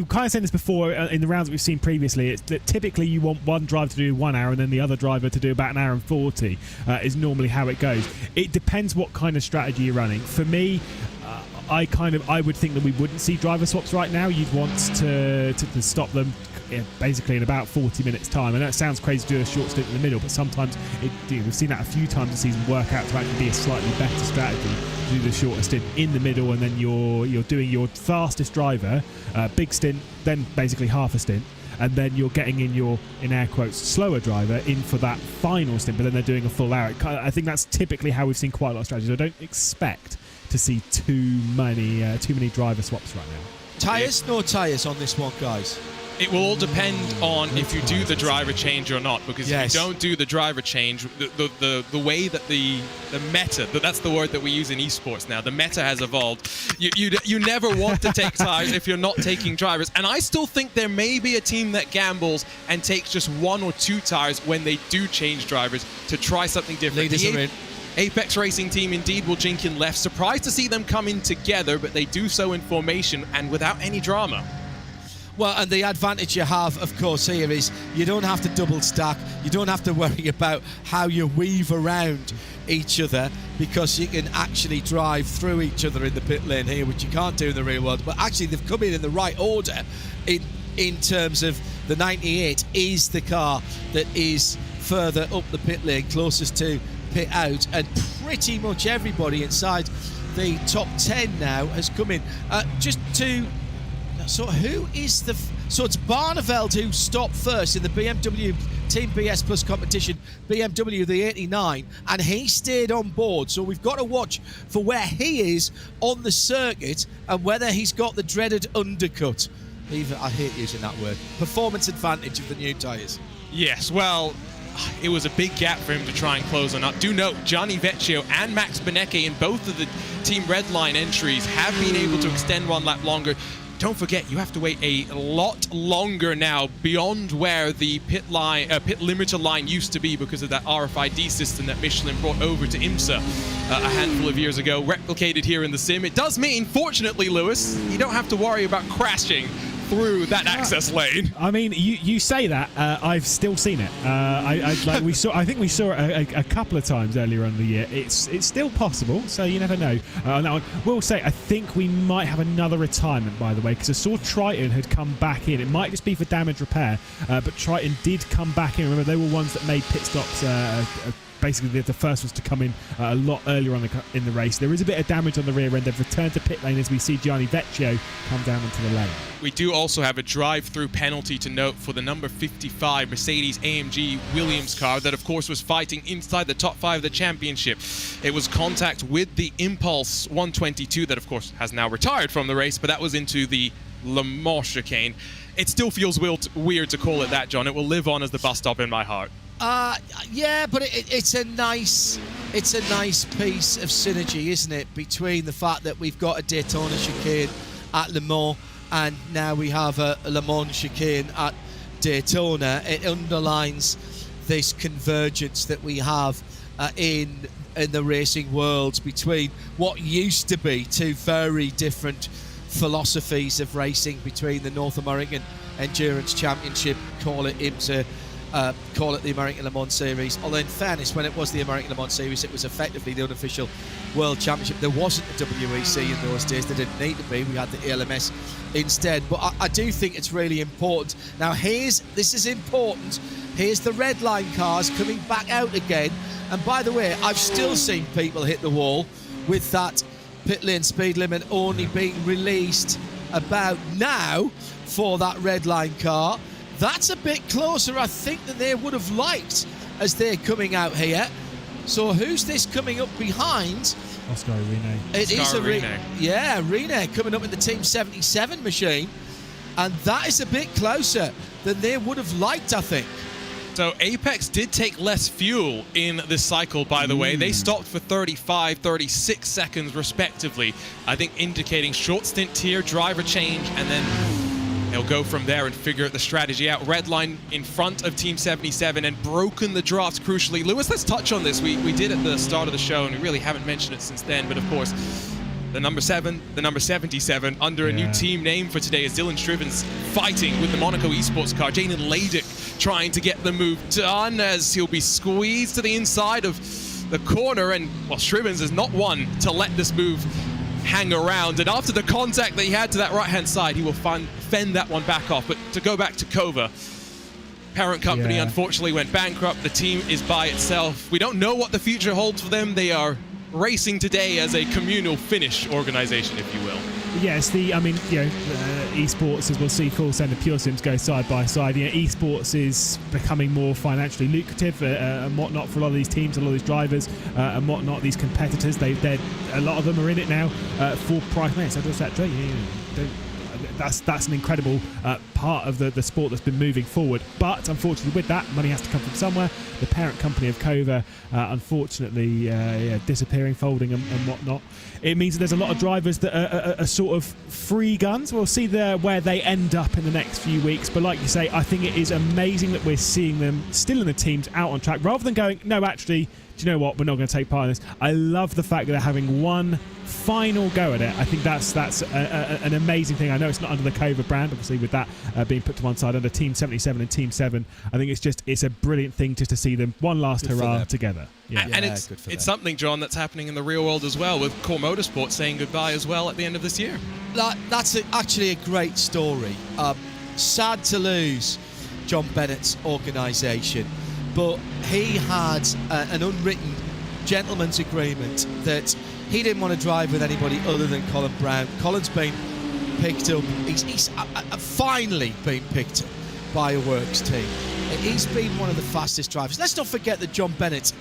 kind of said this before in the rounds that we've seen previously. It's that typically you want one driver to do 1 hour and then the other driver to do about 1 hour and 40 is normally how it goes. It depends what kind of strategy you're running. For me, I would think that we wouldn't see driver swaps right now. You'd want to stop them basically in about 40 minutes time. And that sounds crazy to do a short stint in the middle, but sometimes we've seen that a few times this season work out to actually be a slightly better strategy to do the shorter stint in the middle, and then you're doing your fastest driver, big stint, then basically half a stint, and then you're getting in your, in air quotes, slower driver in for that final stint, but then they're doing a full hour. I think that's typically how we've seen quite a lot of strategies. I don't expect to see too many driver swaps right now. Tyres? No tyres on this one, guys. It will all depend on if you do the driver change or not, because if you don't do the driver change, the way that the meta, that's the word that we use in esports now, the meta has evolved. You never want to take tires if you're not taking drivers, and I still think there may be a team that gambles and takes just 1 or 2 tires when they do change drivers to try something different. The Apex Racing team indeed will jink in left. Surprised to see them come in together, but they do so in formation and without any drama. Well, and the advantage you have, of course, here is you don't have to double stack. You don't have to worry about how you weave around each other, because you can actually drive through each other in the pit lane here, which you can't do in the real world. But actually, they've come in the right order in terms of the 98 is the car that is further up the pit lane, closest to pit out, and pretty much everybody inside the top 10 now has come in. So who is the... So it's Barneveld who stopped first in the BMW Team BS Plus competition, BMW the 89, and he stayed on board. So we've got to watch for where he is on the circuit and whether he's got the dreaded undercut. Even I hate using that word. Performance advantage of the new tyres. Yes, well, it was a big gap for him to try and close on up. Do note, Gianni Vecchio and Max Benecke in both of the Team Redline entries have been able to extend 1 lap longer. Don't forget, you have to wait a lot longer now beyond where the pit limiter line used to be because of that RFID system that Michelin brought over to IMSA a handful of years ago, replicated here in the sim. It does mean, fortunately, Lewis, you don't have to worry about crashing through that access lane. I mean, you say that. I've still seen it. I think we saw it a couple of times earlier in the year. It's still possible, so you never know. On that one, we'll say I think we might have another retirement, by the way, because I saw Triton had come back in. It might just be for damage repair, but Triton did come back in. Remember, they were ones that made pit stops. Basically, the first was to come in a lot earlier on in the race. There is a bit of damage on the rear end. They've returned to pit lane as we see Gianni Vecchio come down onto the lane. We do also have a drive-through penalty to note for the number 55 Mercedes-AMG Williams car that, of course, was fighting inside the top 5 of the championship. It was contact with the Impulse 122 that, of course, has now retired from the race, but that was into the Le Mans chicane. It still feels weird to call it that, John. It will live on as the bus stop in my heart. Yeah, but it's a nice piece of synergy, isn't it, between the fact that we've got a Daytona chicane at Le Mans and now we have a Le Mans chicane at Daytona. It underlines this convergence that we have in the racing worlds between what used to be 2 very different philosophies of racing between the North American Endurance Championship, call it IMSA, call it the American Le Mans Series. Although in fairness, when it was the American Le Mans Series, it was effectively the unofficial World Championship. There wasn't a WEC in those days. There didn't need to be. We had the ALMS instead. But I do think it's really important. Now this is important. Here's the red line cars coming back out again. And by the way, I've still seen people hit the wall with that pit lane speed limit only being released about now for that red line car. That's a bit closer, I think, than they would have liked as they're coming out here. So who's this coming up behind? Oscar Rene. It is Rene. Yeah, Rene coming up in the Team 77 machine. And that is a bit closer than they would have liked, I think. So Apex did take less fuel in this cycle, by the way. They stopped for 35, 36 seconds respectively. I think indicating short stint here, driver change, and then they'll go from there and figure the strategy out. Red line in front of Team 77 and broken the draft crucially. Lewis, let's touch on this. We did at the start of the show and we really haven't mentioned it since then, but of course, the number 7, the number 77, under a new team name for today is Dylan Strivens fighting with the Monaco Esports car. Jaden Laydick trying to get the move done as he'll be squeezed to the inside of the corner. And, well, Strivens is not one to let this move hang around. And after the contact that he had to that right-hand side, he will fend that one back off. But to go back to Kova, parent company unfortunately went bankrupt. The team is by itself. We don't know what the future holds for them. They are racing today as a communal Finnish organization, if you will. Yes, esports, as we'll see, Full Send and Pure Sims go side by side. Esports is becoming more financially lucrative and whatnot for a lot of these teams, a lot of these drivers and whatnot. These competitors, a lot of them are in it now for price. Man, so does that trade? That's an incredible part of the sport that's been moving forward. But unfortunately, with that, money has to come from somewhere. The parent company of Kova, unfortunately, disappearing, folding, and whatnot. It means that there's a lot of drivers that are sort of free guns. We'll see where they end up in the next few weeks. But like you say, I think it is amazing that we're seeing them still in the teams out on track, rather than going, no, actually, do you know what? We're not going to take part in this. I love the fact that they're having one final go at it. I think that's an amazing thing. I know it's not under the Kova brand, obviously, with that being put to one side under Team 77 and Team 7. I think it's a brilliant thing just to see them one last hurrah together. And it's something, John, that's happening in the real world as well, with Core Motorsport saying goodbye as well at the end of this year. That's actually a great story. Sad to lose John Bennett's organisation, but he had an unwritten gentleman's agreement that he didn't want to drive with anybody other than Colin Brown. Colin's been picked up. He's finally been picked up by a works team. He's been one of the fastest drivers. Let's not forget that John Bennett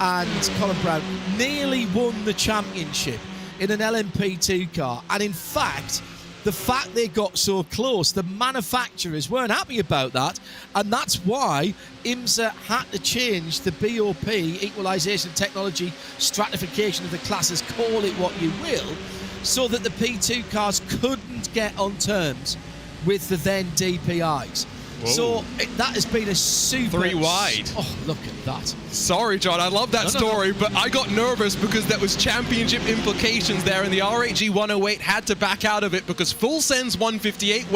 and Colin Brown nearly won the championship in an LMP2 car. And in fact, the fact they got so close, the manufacturers weren't happy about that, and that's why IMSA had to change the BOP, equalisation technology stratification of the classes, call it what you will, so that the P2 cars couldn't get on terms with the then DPIs. Whoa. So that has been a super... 3 wide. Oh, look at that. Sorry, John, I love that story, but I got nervous because there was championship implications there, and the RHG 108 had to back out of it because Full Send's 158,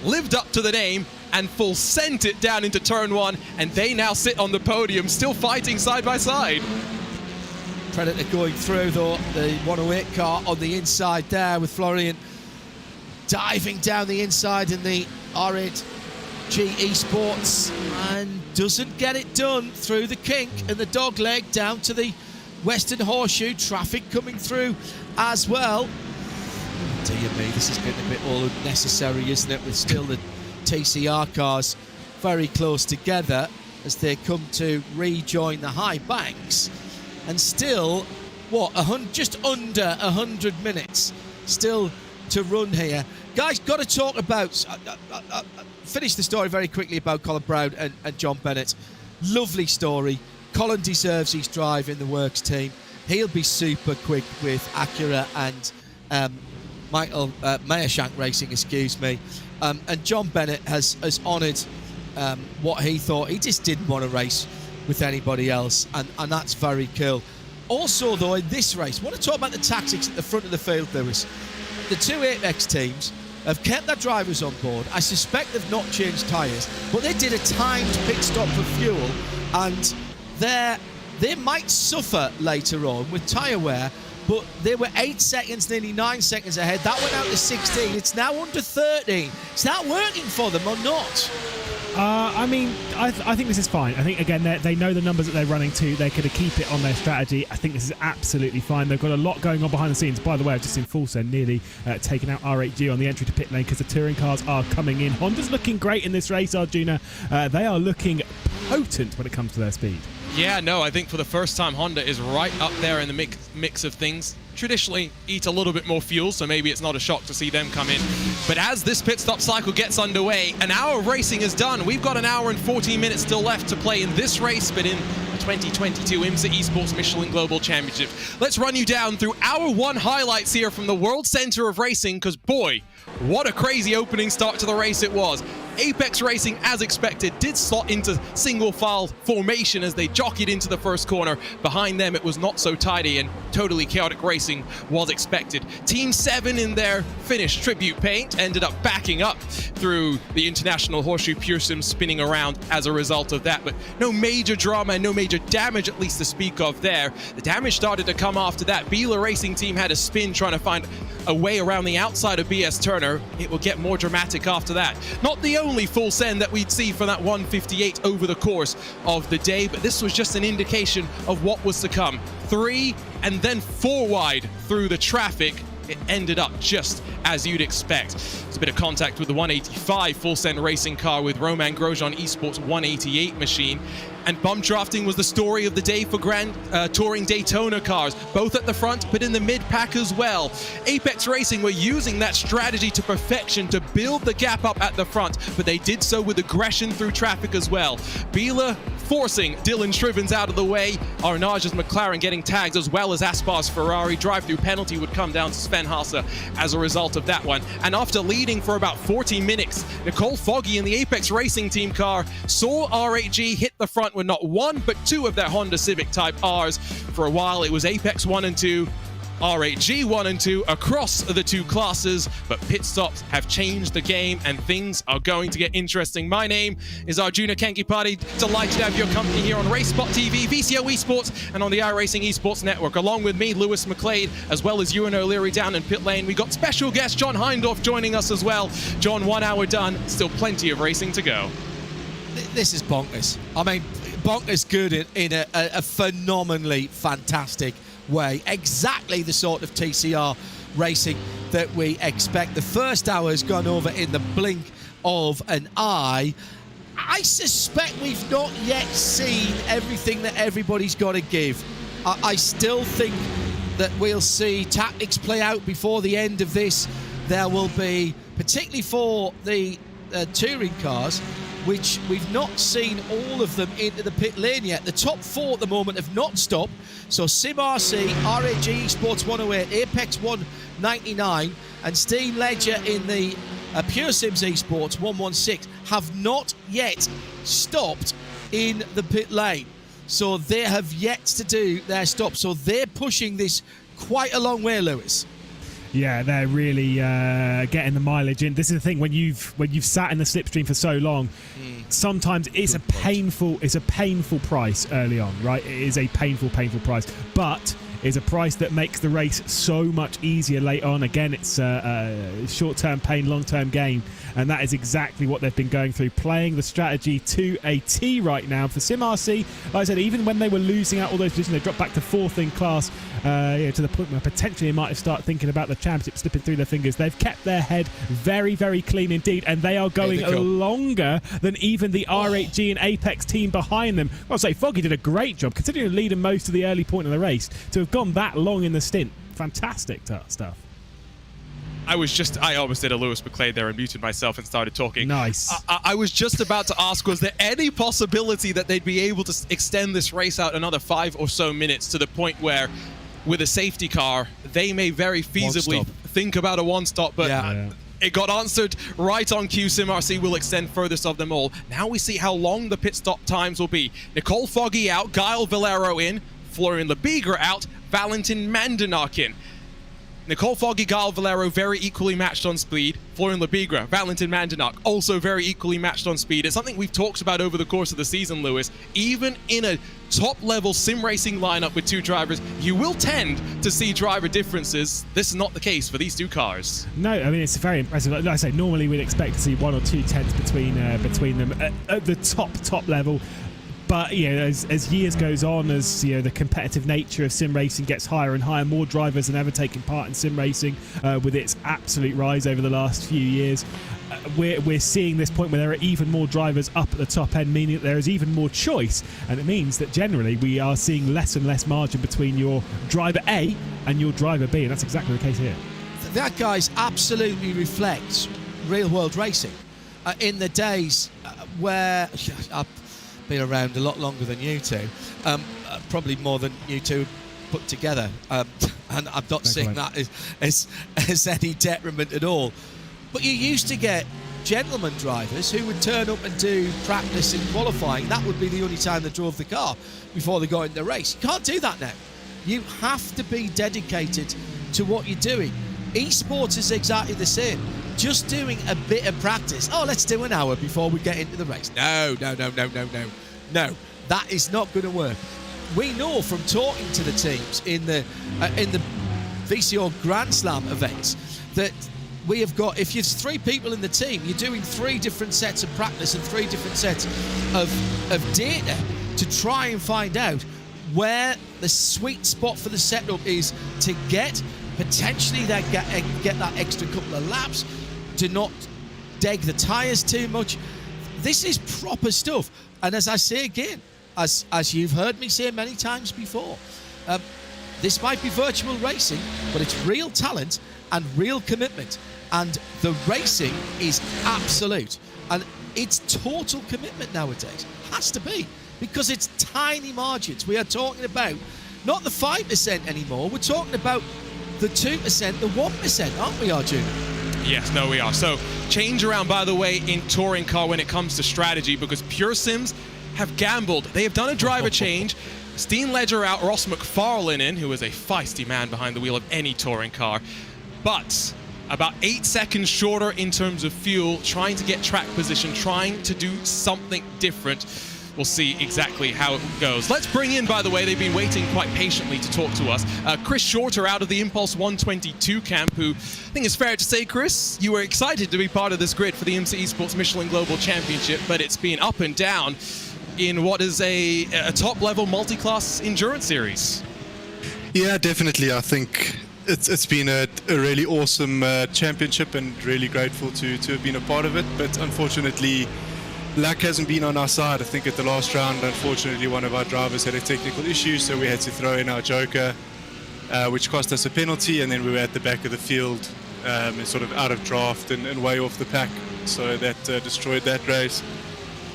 lived up to the name, and Full sent it down into turn 1, and they now sit on the podium, still fighting side by side. Predator going through, though, the 108 car on the inside there with Florian diving down the inside in the RHG Esports and doesn't get it done through the kink and the dog leg down to the Western Horseshoe. Traffic coming through as well. Dear me, this is getting a bit all unnecessary, isn't it? With still the TCR cars very close together as they come to rejoin the high banks. And still, just under 100 minutes still to run here. Guys, got to talk about... finish the story very quickly about Colin Brown and John Bennett. Lovely story. Colin deserves his drive in the works team. He'll be super quick with Acura and Michael Meyershank Racing, excuse me. And John Bennett has honoured what he thought. He just didn't want to race with anybody else, and that's very cool. Also, though, in this race, I want to talk about the tactics at the front of the field, Lewis. The two Apex teams have kept their drivers on board. I suspect they've not changed tyres, but they did a timed pit stop for fuel, and they might suffer later on with tyre wear, but they were 8 seconds, nearly 9 seconds ahead. That went out to 16. It's now under 13. Is that working for them or not? I think this is fine. I think, again, they know the numbers that they're running to. They're going to keep it on their strategy. I think this is absolutely fine. They've got a lot going on behind the scenes. By the way, I've just seen Full Send nearly taking out R8G on the entry to pit lane because the touring cars are coming in. Honda's looking great in this race, Arjuna. They are looking potent when it comes to their speed. Yeah, no, I think for the first time, Honda is right up there in the mix of things. Traditionally eat a little bit more fuel, so maybe it's not a shock to see them come in. But as this pit stop cycle gets underway, an hour of racing is done. We've got an hour and 14 minutes still left to play in this race, but in the 2022 IMSA Esports Michelin Global Championship. Let's run you down through hour 1 highlights here from the World Center of Racing, because boy, what a crazy opening start to the race it was. Apex Racing, as expected, did slot into single file formation as they jockeyed into the first corner. Behind them, it was not so tidy, and totally chaotic racing was expected. Team 7 in their finished tribute paint ended up backing up through the International Horseshoe Pure Sim, spinning around as a result of that, but no major drama and no major damage, at least to speak of there. The damage started to come after that. Biela Racing Team had a spin trying to find a way around the outside of BS Turner. It will get more dramatic after that. Not the only full send that we'd see from that 158 over the course of the day, but this was just an indication of what was to come. 3 and then 4 wide through the traffic. It ended up just as you'd expect. There's a bit of contact with the 185 full send racing car with Roman Grosjean Esports 188 machine. And bump drafting was the story of the day for Grand Touring Daytona cars, both at the front but in the mid-pack as well. Apex Racing were using that strategy to perfection to build the gap up at the front, but they did so with aggression through traffic as well. Biela forcing Dylan Shrivens out of the way, Arnage's McLaren getting tags, as well as Aspar's Ferrari. Drive-through penalty would come down to Sven Haase as a result of that one. And after leading for about 40 minutes, Nicole Foggy in the Apex Racing Team car saw R8G hit the front with not one but 2 of their Honda Civic Type Rs. For a while, it was Apex 1 and 2, R8G 1 and 2 across the 2 classes, but pit stops have changed the game and things are going to get interesting. My name is Arjuna Kenkipati. Delighted to have your company here on RaceSpot TV, VCO Esports, and on the iRacing Esports Network. Along with me, Lewis McLeod, as well as Ewan O'Leary down in pit lane. We got special guest John Hindorf joining us as well. John, 1 hour done, still plenty of racing to go. This is bonkers. I mean, bonkers good in a phenomenally fantastic way. Exactly the sort of TCR racing that we expect. The first hour has gone over in the blink of an eye. I suspect we've not yet seen everything that everybody's got to give. I still think that we'll see tactics play out before the end of this. There will be, particularly for the touring cars, which we've not seen all of them into the pit lane yet. The top 4 at the moment have not stopped. So Sim RC, RAG Sports 108, Apex 199, and Steam Ledger in the Pure Sims Esports 116 have not yet stopped in the pit lane. So they have yet to do their stop. So they're pushing this quite a long way, Lewis. Yeah, they're really getting the mileage in. This is the thing, when you've sat in the slipstream for so long, sometimes it's a painful price early on, right? It is a painful price, but is a price that makes the race so much easier late on. Again, it's short-term pain, long-term gain, and that is exactly what they've been going through, playing the strategy to a T right now. For Sim RC, like I said, even when they were losing out all those positions, they dropped back to 4th in class, to the point where potentially they might have started thinking about the championship slipping through their fingers. They've kept their head very, very clean indeed, and they are going longer than even the R8G and Apex team behind them. I'll say Foggy did a great job, considering leading most of the early point of the race, to have gone that long in the stint. Fantastic stuff. I almost did a Lewis McLeod there and muted myself and started talking. Nice. I was just about to ask, was there any possibility that they'd be able to extend this race out another 5 or so minutes to the point where, with a safety car, they may very feasibly think about a one-stop, but it got answered right on cue. Sim RC will extend furthest of them all. Now we see how long the pit stop times will be. Nicole Foggy out, Guile Valero in, Florian Lebigra out, Valentin Mandanak in. Nicole Foggy, Guile Valero very equally matched on speed. Florian Lebigra, Valentin Mandanak also very equally matched on speed. It's something we've talked about over the course of the season, Lewis. Even in a top-level sim racing lineup with 2 drivers, you will tend to see driver differences. This is not the case for these 2 cars. No, I mean, it's very impressive. Like I say, normally we'd expect to see 1 or 2 tenths between them at the top level. But as years goes on, as the competitive nature of sim racing gets higher and higher, more drivers than ever taking part in sim racing, with its absolute rise over the last few years, we're seeing this point where there are even more drivers up at the top end, meaning that there is even more choice, and it means that generally we are seeing less and less margin between your driver A and your driver B, and that's exactly the case here. That, guys, absolutely reflects real-world racing. In the days where been around a lot longer than you two, probably more than you two put together, and I'm not seeing that as any detriment at all. But you used to get gentleman drivers who would turn up and do practice and qualifying. That would be the only time they drove the car before they got into the race. You can't do that now. You have to be dedicated to what you're doing. Esports is exactly the same. Just doing a bit of practice. Oh, let's do an hour before we get into the race. No. That is not going to work. We know from talking to the teams in the VCR Grand Slam events that we have got, if there's 3 people in the team, you're doing 3 different sets of practice and 3 different sets of data to try and find out where the sweet spot for the setup is to get potentially that get that extra couple of laps, to not deg the tyres too much. This is proper stuff. And as I say again, as you've heard me say many times before, this might be virtual racing, but it's real talent and real commitment. And the racing is absolute. And it's total commitment nowadays. Has to be. Because it's tiny margins. We are talking about not the 5% anymore. We're talking about the 2%, the 1%, aren't we, Arjun? Yes, no, we are. So, change around, by the way, in touring car when it comes to strategy, because Pure Sims have gambled. They have done a driver change. Steen Ledger out, Ross McFarlane in, who is a feisty man behind the wheel of any touring car. But about 8 seconds shorter in terms of fuel, trying to get track position, trying to do something different. We'll see exactly how it goes. Let's bring in, by the way, they've been waiting quite patiently to talk to us, Chris Shorter out of the Impulse 122 camp, who I think it's fair to say, Chris, you were excited to be part of this grid for the IMSA Esports Michelin Global Championship, but it's been up and down in what is a top-level multi-class endurance series. Yeah, definitely. I think it's been a really awesome championship, and really grateful to have been a part of it, but unfortunately luck hasn't been on our side. I think at the last round, unfortunately, one of our drivers had a technical issue, so we had to throw in our joker, which cost us a penalty, and then we were at the back of the field, and sort of out of draft and way off the pack, so that destroyed that race.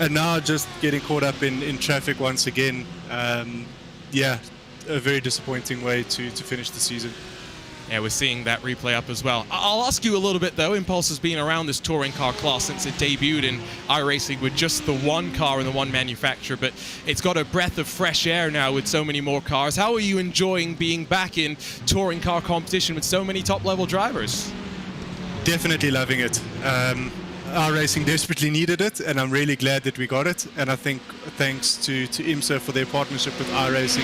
And now just getting caught up in traffic once again. Yeah, a very disappointing way to finish the season. Yeah, we're seeing that replay up as well. I'll ask you a little bit, though. Impulse has been around this touring car class since it debuted in iRacing with just the one car and the one manufacturer, but it's got a breath of fresh air now with so many more cars. How are you enjoying being back in touring car competition with so many top-level drivers? Definitely loving it. iRacing desperately needed it, and I'm really glad that we got it. And I think thanks to IMSA for their partnership with iRacing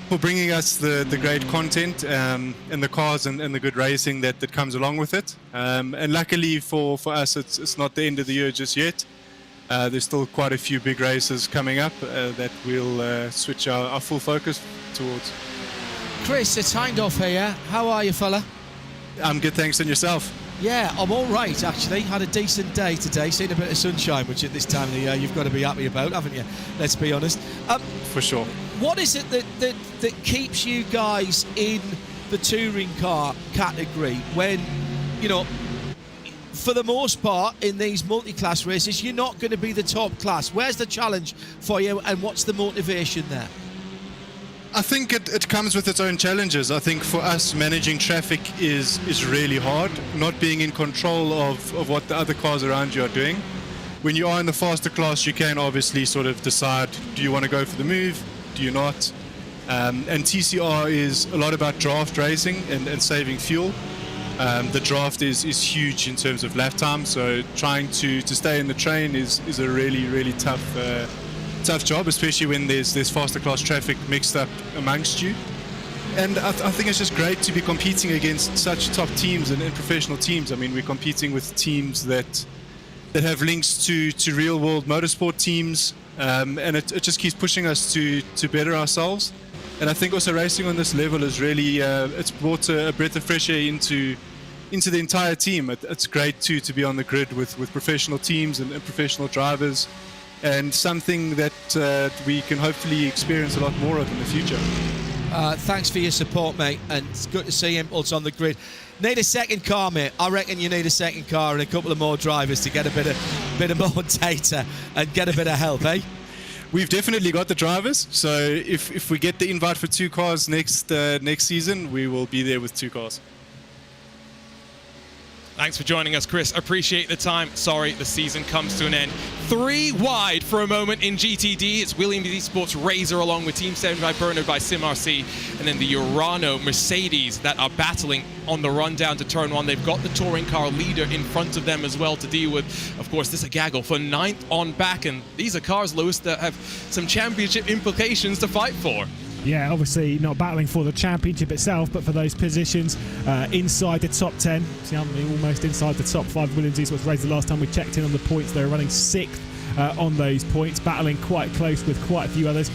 for bringing us the great content and the cars and the good racing that comes along with it. And luckily for us, it's not the end of the year just yet. There's still quite a few big races coming up that we'll switch our full focus towards. Chris, it's Hindhoff here. How are you, fella? I'm good, thanks, and yourself? Yeah, I'm all right, actually. Had a decent day today, seen a bit of sunshine, which at this time of the year you've got to be happy about, haven't you? Let's be honest. For sure. What is it that keeps you guys in the touring car category when, you know, for the most part in these multi-class races, you're not going to be the top class? Where's the challenge for you, and what's the motivation there? I think it comes with its own challenges. I think for us, managing traffic is really hard. Not being in control of what the other cars around you are doing. When you are in the faster class, you can obviously sort of decide, do you want to go for the move? Do you not? And TCR is a lot about draft racing and saving fuel. The draft is huge in terms of lap time, so trying to stay in the train is a really tough job, especially when there's faster class traffic mixed up amongst you. And I think it's just great to be competing against such top teams and professional teams. I mean, we're competing with teams that have links to real world motorsport teams, and it just keeps pushing us to better ourselves. And I think also racing on this level is really it's brought a breath of fresh air into the entire team. It's great to be on the grid with professional teams and professional drivers, and something that we can hopefully experience a lot more of in the future. Thanks for your support, mate, and it's good to see Impulse on the grid. Need a second car, mate. I reckon you need a second car and a couple of more drivers to get a bit of more data and get a bit of help, eh? We've definitely got the drivers, so if we get the invite for 2 cars next season, we will be there with 2 cars. Thanks for joining us, Chris. Appreciate the time. Sorry, the season comes to an end. 3 wide for a moment in GTD. It's Williams Esports Razor along with Team 75 partnered by SimRC, and then the Urano Mercedes that are battling on the run down to turn 1. They've got the touring car leader in front of them as well to deal with. Of course, this is a gaggle for 9th on back, and these are cars, Lewis, that have some championship implications to fight for. Yeah, obviously not battling for the championship itself, but for those positions inside the top 10. See, I'm almost inside the top 5. Williams Esports Razor, the last time we checked in on the points, they were running 6th on those points, battling quite close with quite a few others.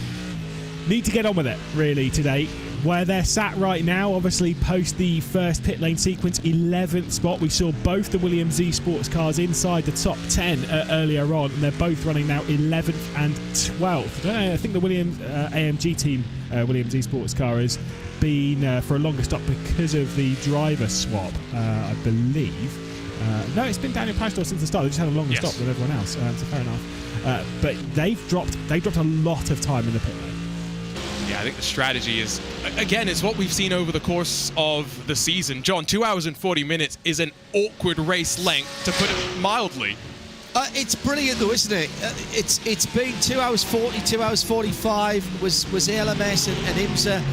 Need to get on with it, really, today. Where they're sat right now, obviously post the first pit lane sequence, 11th spot. We saw both the Williams Esports cars inside the top 10 earlier on, and they're both running now 11th and 12th. I think the Williams AMG team, Williams Esports car, has been for a longer stop because of the driver swap, I believe. No, it's been Daniel Pastor since the start. They just had a longer stop than everyone else, so fair enough. But they've dropped a lot of time in the pit lane. Yeah, I think the strategy is, again, it's what we've seen over the course of the season. John, 2 hours and 40 minutes is an awkward race length, to put it mildly. It's brilliant, though, isn't it? It's been 2 hours 40, 2 hours 45 was ALMS and IMSA,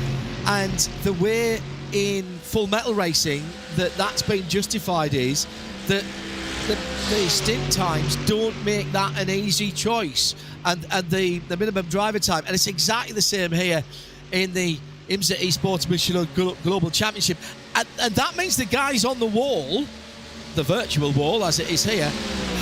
and the way in full metal racing that's been justified is that the stint times don't make that an easy choice, and the minimum driver time, and it's exactly the same here in the IMSA Esports Michelin Global Championship, and that means the guys on the wall, the virtual wall as it is here,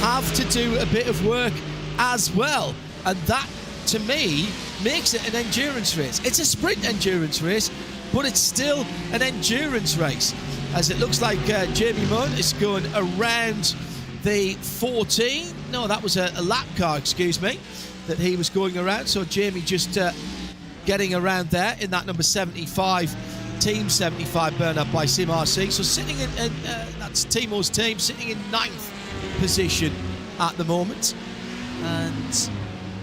have to do a bit of work as well, and that to me makes it an endurance race. It's a sprint endurance race, but it's still an endurance race, as it looks like Jamie Munn is going around the 14. No, that was a lap car, excuse me, that he was going around. So Jamie just getting around there in that number 75, Team 75 burn up by SimRC. So sitting in, that's Timo's team, sitting in 9th position at the moment. And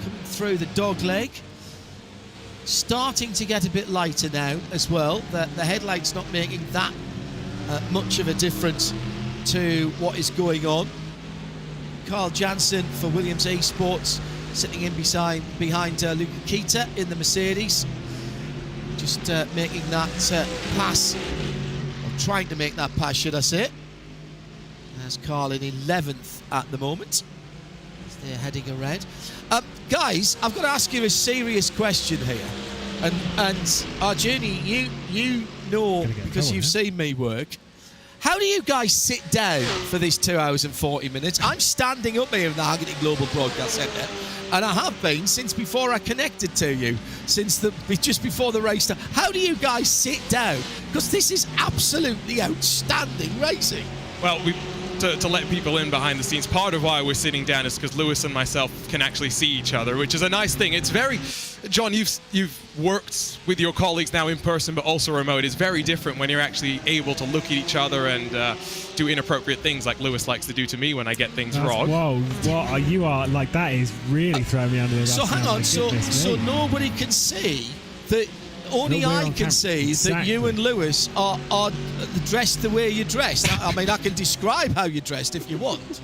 coming through the dog leg. Starting to get a bit lighter now as well. The headlight's not making that much of a difference to what is going on. Carl Jansen for Williams Esports sitting in behind Luca Kita in the Mercedes, just making that pass, or trying to make that pass, should I say. There's Carl in 11th at the moment as they're heading around. Guys, I've got to ask you a serious question here, and Arjuni, you know, because you've seen me work. How do you guys sit down for this 2 hours and 40 minutes? I'm standing up here in the Hagerty Global Broadcast Centre, and I have been since before I connected to you, just before the race. How do you guys sit down? Because this is absolutely outstanding racing. Well, to let people in behind the scenes, part of why we're sitting down is because Lewis and myself can actually see each other, which is a nice thing. It's very, John, you've worked with your colleagues now in person but also remote. It's very different when you're actually able to look at each other and do inappropriate things like Lewis likes to do to me when I get things wrong. Whoa, what you are like, that is really throwing me under the bus. So hang on, so nobody can see that. Only I can see that you and Lewis are dressed the way you're dressed. I mean, I can describe how you're dressed if you want.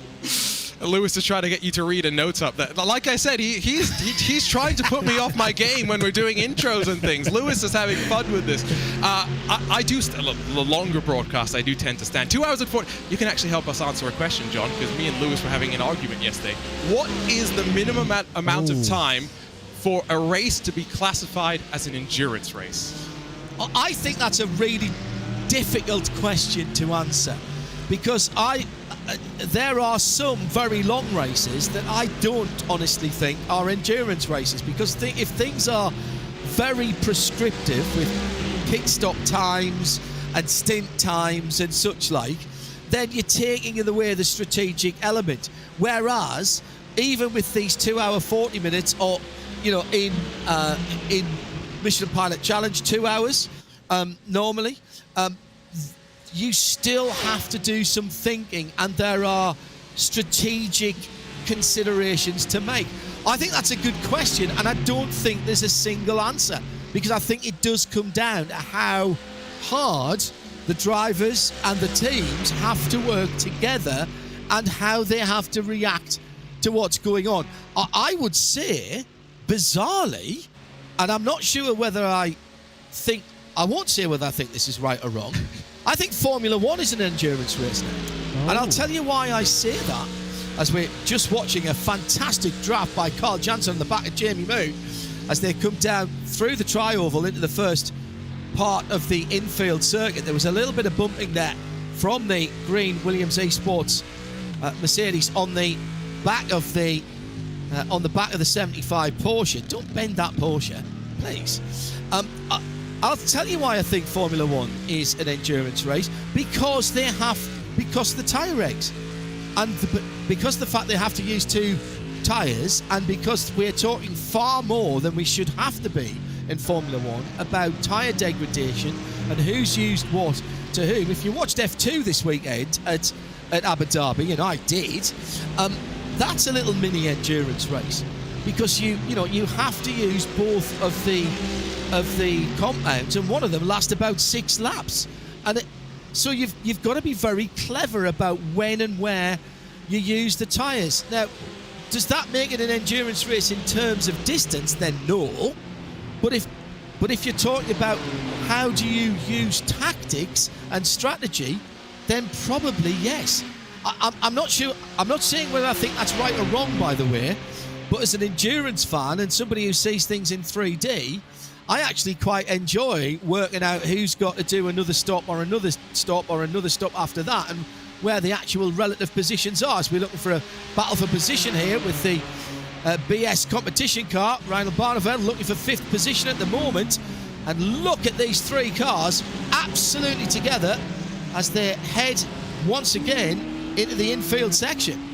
Lewis is trying to get you to read a note up. That, like I said, he's trying to put me off my game when we're doing intros and things. Lewis is having fun with this. I do the longer broadcast. I do tend to stand 2 hours and 40. You can actually help us answer a question, John, because me and Lewis were having an argument yesterday. What is the minimum amount of time for a race to be classified as an endurance race? I think that's a really difficult question to answer, because there are some very long races that I don't honestly think are endurance races, because if things are very prescriptive with pit stop times and stint times and such like, then you're taking away the strategic element. Whereas even with these 2 hour 40 minutes, or in Michelin Pilot Challenge, 2 hours normally, you still have to do some thinking, and there are strategic considerations to make. I think that's a good question, and I don't think there's a single answer, because I think it does come down to how hard the drivers and the teams have to work together and how they have to react to what's going on. I would say, bizarrely, and I'm not sure whether I won't say whether I think this is right or wrong. I think Formula One is an endurance race now. And I'll tell you why I say that, as we're just watching a fantastic draft by Carl Jansen on the back of Jamie Moon as they come down through the tri-oval into the first part of the infield circuit. There was a little bit of bumping there from the green Williams Esports Mercedes on the back of the 75 Porsche. Don't bend that Porsche, please. I'll tell you why I think Formula One is an endurance race, because of the tyre regs, and because of the fact they have to use 2 tyres, and because we're talking far more than we should have to be in Formula One about tyre degradation and who's used what to whom. If you watched F2 this weekend at Abu Dhabi, and I did, that's a little mini endurance race, because you have to use both of the compounds, and one of them lasts about 6 laps, and so you've got to be very clever about when and where you use the tyres. Now, does that make it an endurance race in terms of distance? Then no. But if you're talking about how do you use tactics and strategy, then probably yes. I'm not sure. I'm not saying whether I think that's right or wrong, by the way. But as an endurance fan and somebody who sees things in 3D, I actually quite enjoy working out who's got to do another stop or another stop or another stop after that, and where the actual relative positions are. So we're looking for a battle for position here with the BS competition car. Reinhard Barneveld looking for 5th position at the moment. And look at these 3 cars absolutely together as they head once again into the infield section.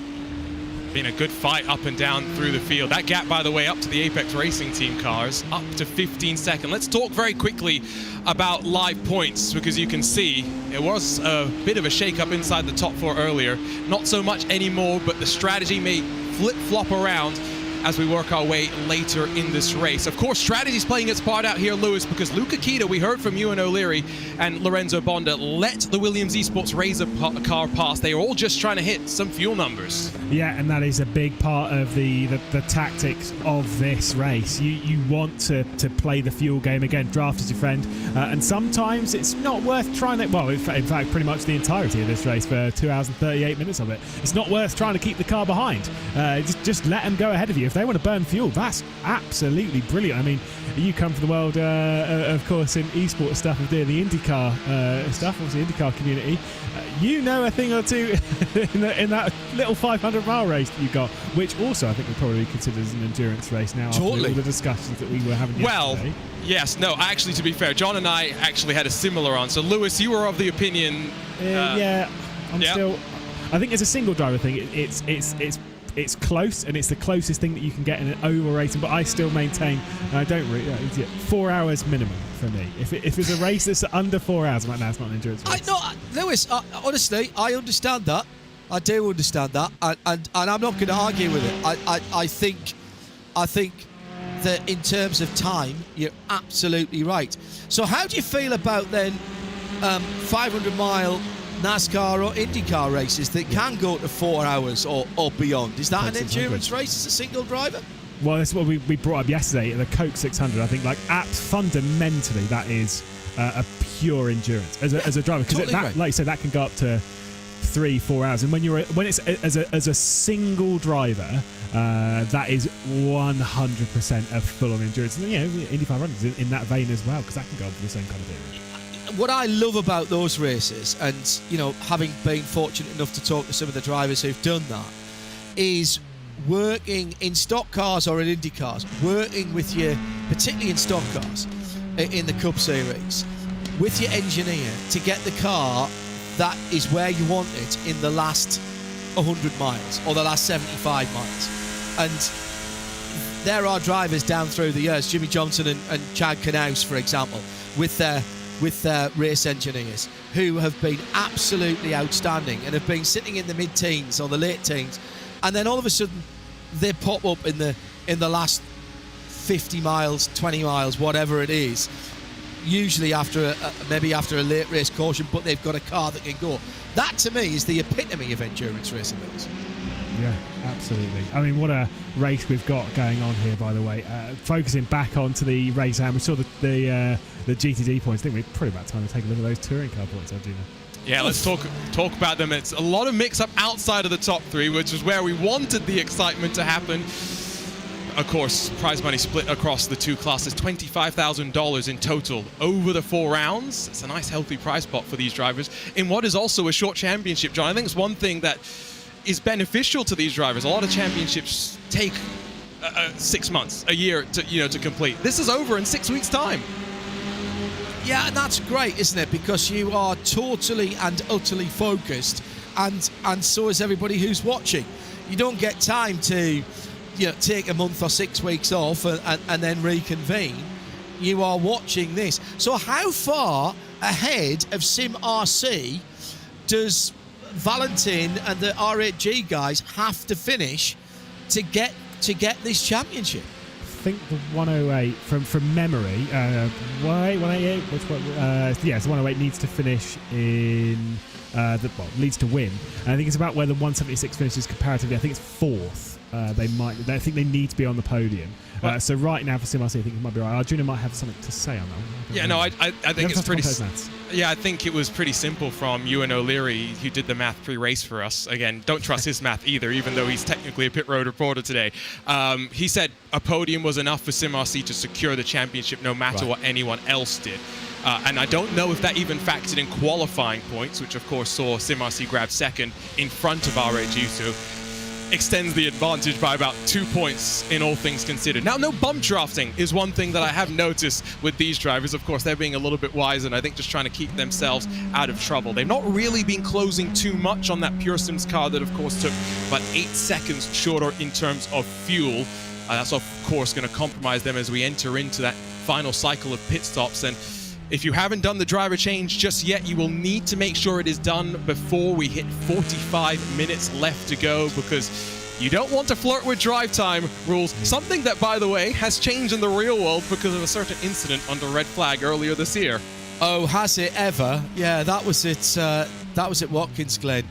Been a good fight up and down through the field. That gap, by the way, up to the Apex Racing Team cars, up to 15 seconds. Let's talk very quickly about live points, because you can see it was a bit of a shake-up inside the top 4 earlier. Not so much anymore, but the strategy may flip-flop around as we work our way later in this race. Of course, strategy's playing its part out here, Lewis, because Luca Kita, we heard from Ewan O'Leary and Lorenzo Bonda, let the Williams Esports Razor car pass. They are all just trying to hit some fuel numbers. Yeah, and that is a big part of the tactics of this race. You want to play the fuel game again. Draft is your friend, and sometimes it's not worth trying to. Well, in fact, pretty much the entirety of this race for 2 hours and 38 minutes of it. It's not worth trying to keep the car behind. Just let them go ahead of you. If they want to burn fuel, that's absolutely brilliant. I mean, you come from the world, of course, in esports stuff of doing the IndyCar stuff, obviously IndyCar community. You know a thing or two in that little 500-mile race that you got, which also I think we probably consider as an endurance race now. Totally. After all the discussions that we were having yesterday. Well, yes, no, actually, to be fair, John and I actually had a similar answer. Lewis, you were of the opinion... still... I think as a single driver thing, it's close, and it's the closest thing that you can get in an oval racing, but I still maintain, and I don't really, 4 hours minimum for me. If it's a race that's under 4 hours, I'm like, no, it's not an endurance race. Lewis, honestly, I understand that. I do understand that, and I'm not going to argue with it. I think that in terms of time, you're absolutely right. So how do you feel about then 500-mile NASCAR or IndyCar races that can go to 4 hours or beyond? Is that an endurance race as a single driver? Well, that's what we brought up yesterday, the Coke 600. I think, fundamentally, that is a pure endurance as a driver, because totally like you said, that can go up to 3-4 hours. And when it's as a single driver, that is 100% of full-on endurance. And Indy 500 is in that vein as well, because that can go up for the same kind of thing. What I love about those races, and having been fortunate enough to talk to some of the drivers who've done that, is working in stock cars or in Indy cars, working with your, particularly in stock cars, in the Cup Series, with your engineer to get the car that is where you want it in the last 100 miles or the last 75 miles. And there are drivers down through the years, Jimmy Johnson and Chad Knaus, for example, with their race engineers, who have been absolutely outstanding and have been sitting in the mid-teens or the late teens, and then all of a sudden they pop up in the last 50 miles, 20 miles, whatever it is, usually after maybe after a late race caution, but they've got a car that can go. That to me is the epitome of endurance racing. Yeah, absolutely. I mean, what a race we've got going on here, by the way. Focusing back onto the race, and we saw the GTD points. I think we're pretty about time to take a look at those touring car points, Arjuna. Yeah, let's talk about them. It's a lot of mix-up outside of the top three, which is where we wanted the excitement to happen. Of course, prize money split across the two classes, $25,000 in total over the 4 rounds. It's a nice, healthy prize pot for these drivers in what is also a short championship, John. I think it's one thing that is beneficial to these drivers. A lot of championships take 6 months, a year to complete. This is over in 6 weeks' time. Yeah, and that's great, isn't it? Because you are totally and utterly focused, and so is everybody who's watching. You don't get time to take a month or 6 weeks off and then reconvene. You are watching this. So how far ahead of Sim RC does Valentin and the R8G guys have to finish to get this championship? I think the 108 from memory. 188. Yeah, so 108 needs to finish in leads to win. And I think it's about where the 176 finishes comparatively. I think it's 4th. I think they need to be on the podium. So right now for Sim RC, I think it might be right. Arjuna might have something to say on that one. Yeah, no, I think it's pretty. Maths. Yeah, I think it was pretty simple from Ewan O'Leary, who did the math pre-race for us. Again, don't trust his math either, even though he's technically a pit road reporter today. He said a podium was enough for Sim RC to secure the championship, no matter what anyone else did. And I don't know if that even factored in qualifying points, which of course saw Sim RC grab second in front of R8G, so extends the advantage by about 2 points in all things considered. Now, no bump drafting is one thing that I have noticed with these drivers. Of course, they're being a little bit wiser, and I think just trying to keep themselves out of trouble. They've not really been closing too much on that Pure Sims car that, of course, took about 8 seconds shorter in terms of fuel. That's, of course, going to compromise them as we enter into that final cycle of pit stops. And if you haven't done the driver change just yet, you will need to make sure it is done before we hit 45 minutes left to go, because you don't want to flirt with drive time rules, something that, by the way, has changed in the real world because of a certain incident under red flag earlier this year. Oh, has it ever? Yeah, that was it. That was at Watkins Glen,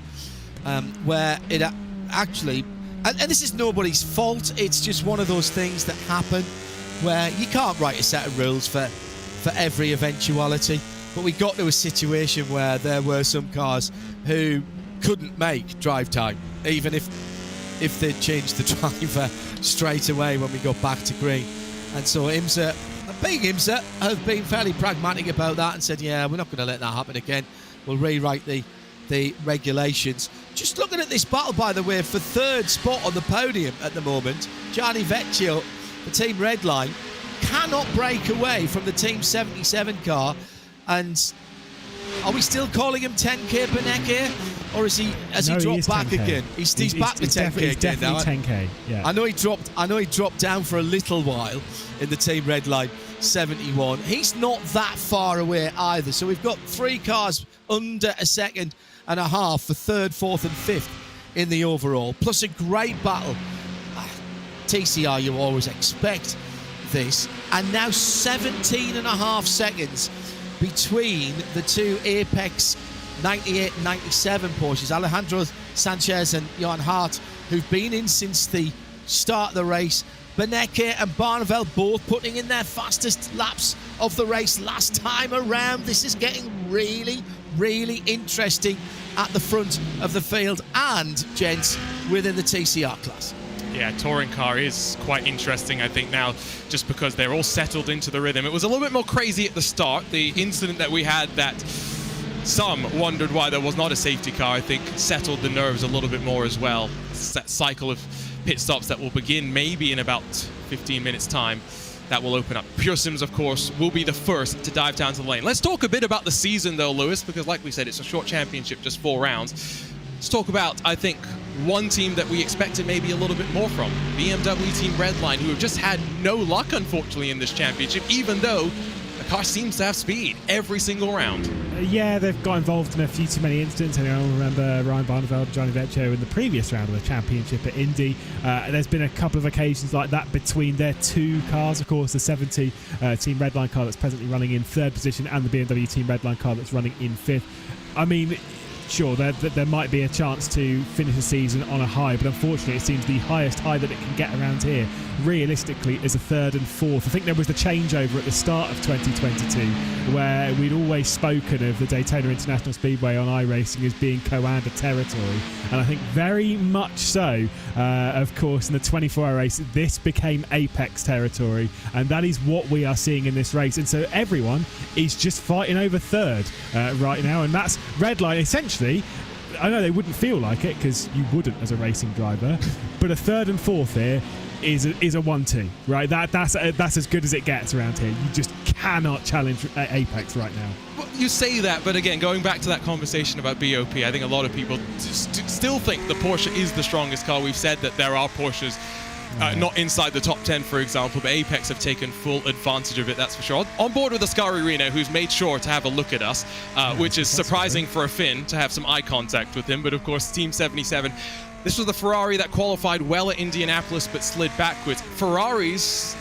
where it actually, and this is nobody's fault. It's just one of those things that happen where you can't write a set of rules for every eventuality, but we got to a situation where there were some cars who couldn't make drive time, even if they'd changed the driver straight away when we got back to green. And so IMSA, being IMSA, have been fairly pragmatic about that and said, yeah, we're not going to let that happen again. We'll rewrite the regulations. Just looking at this battle, by the way, for 3rd spot on the podium at the moment, Gianni Vecchio, the Team Redline, cannot break away from the Team 77 car. And are we still calling him 10K Beneke, or has he dropped back 10K. again? He's back to 10K again now. 10K. Yeah. I know he dropped down for a little while in the Team Redline 71. He's not that far away either. So we've got 3 cars under a second and a half for 3rd, 4th, and 5th in the overall. Plus a great battle. TCR, you always expect this, and now 17 and a half seconds between the two Apex 98 and 97 Porsches, Alejandro Sanchez and Johan Hart, who've been in since the start of the race. Beneke and Barneveld both putting in their fastest laps of the race last time around. This is getting really, really interesting at the front of the field and, gents, within the TCR class. Yeah, touring car is quite interesting, I think, now, just because they're all settled into the rhythm. It was a little bit more crazy at the start. The incident that we had that some wondered why there was not a safety car, I think, settled the nerves a little bit more as well. It's that cycle of pit stops that will begin maybe in about 15 minutes' time. That will open up. Pure Sims, of course, will be the first to dive down to the lane. Let's talk a bit about the season, though, Lewis, because like we said, it's a short championship, just 4 rounds. Let's talk about, I think, one team that we expected maybe a little bit more from, BMW Team Redline, who have just had no luck, unfortunately, in this championship, even though a car seems to have speed every single round. Yeah, they've got involved in a few too many incidents. I remember Ryan Barneveld, Johnny Vecchio in the previous round of the championship at Indy. There's been a couple of occasions like that between their two cars. Of course, the 70 Team Redline car that's presently running in third position and the BMW Team Redline car that's running in fifth. I mean, sure, there might be a chance to finish the season on a high, but unfortunately it seems the highest high that it can get around here realistically is a third and fourth. I think there was the changeover at the start of 2022 where we'd always spoken of the Daytona International Speedway on iRacing as being co-anda territory, and I think very much so, of course, in the 24-hour race this became Apex territory, and that is what we are seeing in this race. And so everyone is just fighting over third right now, and that's Redline essentially. I know they wouldn't feel like it because you wouldn't as a racing driver, but a third and fourth here is a 1-2, right? That's as good as it gets around here. You just cannot challenge Apex right now. Well, you say that, but again, going back to that conversation about BOP, I think a lot of people still think the Porsche is the strongest car. We've said that there are Porsches not inside the top 10, for example, but Apex have taken full advantage of it, that's for sure. On board with Ascari Reno, who's made sure to have a look at us, which is surprising for a Finn to have some eye contact with him. But of course, Team 77, this was the Ferrari that qualified well at Indianapolis but slid backwards. Ferraris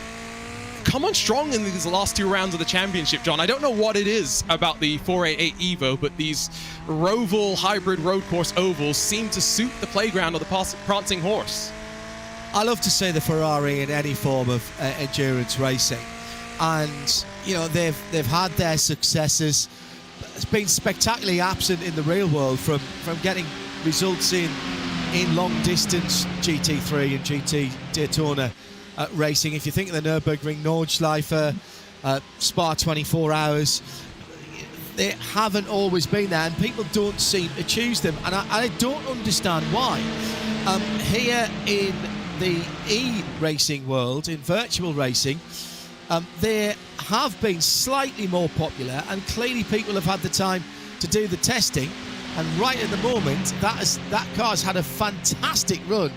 come on strong in these last two rounds of the championship, John. I don't know what it is about the 488 Evo, but these Roval hybrid road course ovals seem to suit the playground of the prancing horse. I love to see the Ferrari in any form of endurance racing, and you know they've had their successes. It's been spectacularly absent in the real world from getting results in long distance GT3 and GT Daytona racing. If you think of the Nürburgring Nordschleife, Spa 24 hours, they haven't always been there, and people don't seem to choose them, and I don't understand why. Here in the e-racing world, in virtual racing, they have been slightly more popular, and clearly people have had the time to do the testing, and right at the moment that car's had a fantastic run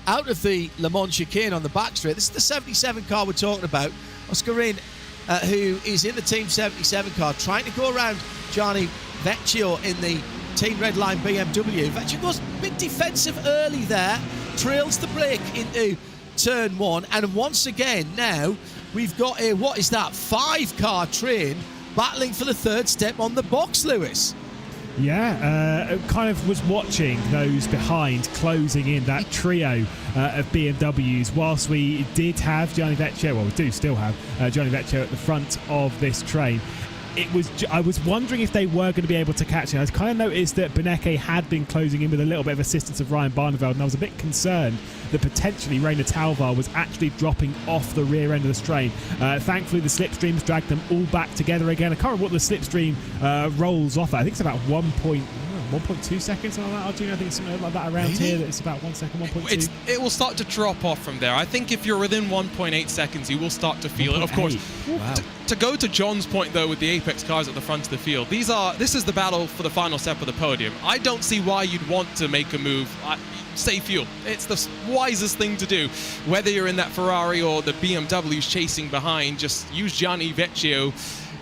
out of the Le Mans chicane on the back straight. This is the 77 car we're talking about. Oscar Rin, who is in the Team 77 car, trying to go around Gianni Vecchio in the Team Redline BMW. Vecchio goes a bit defensive early there, trails the brake into turn one, and once again now we've got a, what is that, 5-car train battling for the third step on the box, Lewis. Yeah, kind of was watching those behind closing in that trio of BMWs, whilst we did have Gianni Vecchio, well, we do still have Gianni Vecchio at the front of this train. I was wondering if they were going to be able to catch it. I kind of noticed that Beneke had been closing in with a little bit of assistance of Ryan Barneveld, and I was a bit concerned that potentially Reina Talvar was actually dropping off the rear end of the train. Thankfully, the slipstreams dragged them all back together again. I can't remember what the slipstream rolls off at. I think it's about 1.2 seconds, something like that. I think it's something like that around here. It's about 1 second, 1.2. It will start to drop off from there. I think if you're within 1.8 seconds, you will start to feel it. Of course, wow. To go to John's point, though, with the Apex cars at the front of the field, this is the battle for the final step of the podium. I don't see why you'd want to make a move. Save fuel. It's the wisest thing to do. Whether you're in that Ferrari or the BMW's chasing behind, just use Gianni Vecchio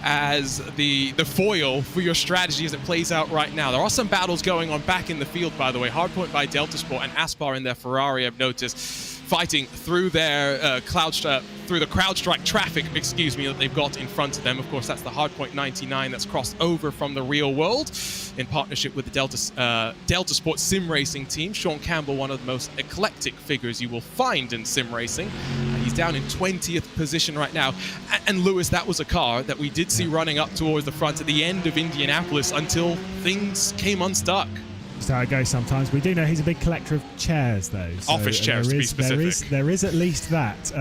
as the foil for your strategy as it plays out right now. There are some battles going on back in the field, by the way. Hardpoint by Delta Sport and Aspar in their Ferrari, I've noticed, fighting through their through the CrowdStrike traffic, that they've got in front of them. Of course, that's the Hardpoint 99 that's crossed over from the real world in partnership with the Delta Sport sim racing team. Sean Campbell, one of the most eclectic figures you will find in sim racing. He's down in 20th position right now. And Lewis, that was a car that we did see running up towards the front at the end of Indianapolis until things came unstuck. That's how it goes sometimes. We do know he's a big collector of chairs, though. So office chairs, to be specific. There is at least that.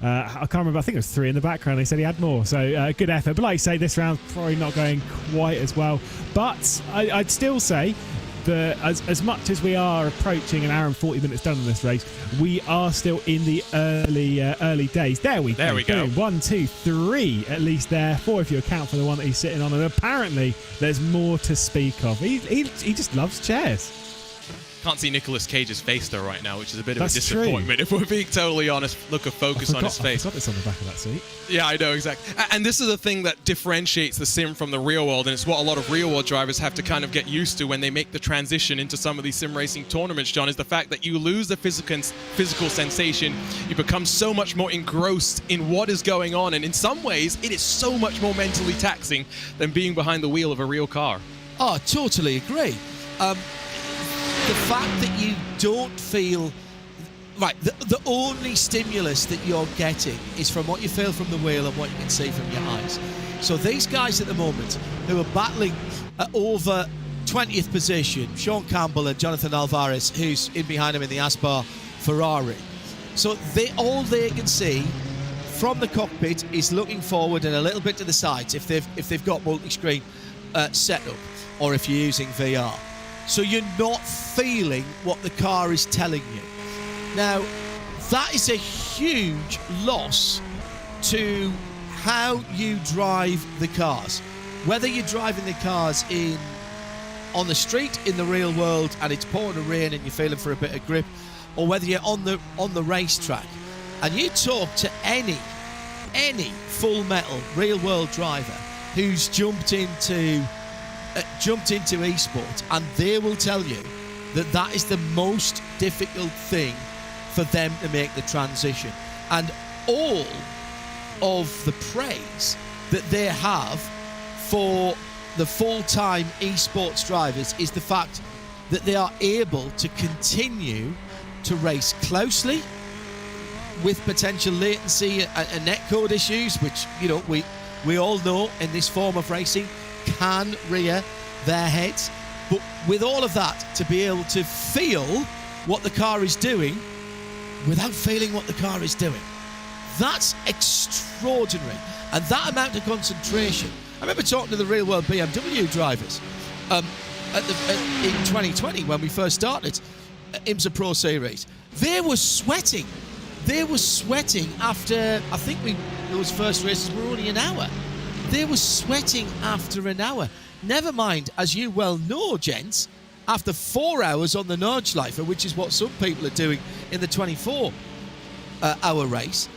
I can't remember. I think it was 3 in the background. They said he had more. So good effort. But like you say, this round probably not going quite as well. But I'd still say that as much as we are approaching an hour and 40 minutes done in this race, we are still in the early days. There we go. 1, 2, 3 at least there. 4 if you account for the one that he's sitting on. And apparently there's more to speak of. He just loves chairs. Can't see Nicolas Cage's face though right now, which is a bit That's of a disappointment. If we're being totally honest, look of focus on his face. I forgot it's on the back of that seat. Yeah, I know, exactly. And this is the thing that differentiates the sim from the real world, and it's what a lot of real world drivers have to kind of get used to when they make the transition into some of these sim racing tournaments, John, is the fact that you lose the physical sensation. You become so much more engrossed in what is going on, and in some ways, it is so much more mentally taxing than being behind the wheel of a real car. Oh, totally agree. The fact that you don't feel... Right, the only stimulus that you're getting is from what you feel from the wheel and what you can see from your eyes. So these guys at the moment who are battling over 20th position, Sean Campbell and Jonathan Alvarez, who's in behind him in the Aspar Ferrari. So all they can see from the cockpit is looking forward and a little bit to the sides if they've got multi-screen set up, or if you're using VR. So you're not feeling what the car is telling you. Now, that is a huge loss to how you drive the cars. Whether you're driving the cars on the street in the real world and it's pouring rain and you're feeling for a bit of grip, or whether you're on the racetrack and you talk to any full metal real world driver who's jumped into esports, and they will tell you that is the most difficult thing for them to make the transition. And all of the praise that they have for the full-time esports drivers is the fact that they are able to continue to race closely with potential latency and netcode issues, which, you know, we all know in this form of racing can rear their heads. But with all of that, to be able to feel what the car is doing without feeling what the ar is doing, that's extraordinary. And that amount of concentration. I remember talking to the real world BMW drivers in 2020 when we first started IMSA Pro Series. They were sweating. They were sweating after, I think those first races were only an hour. They were sweating after an hour. Never mind, as you well know, gents, after 4 hours on the Nordschleife, which is what some people are doing in the 24-hour race,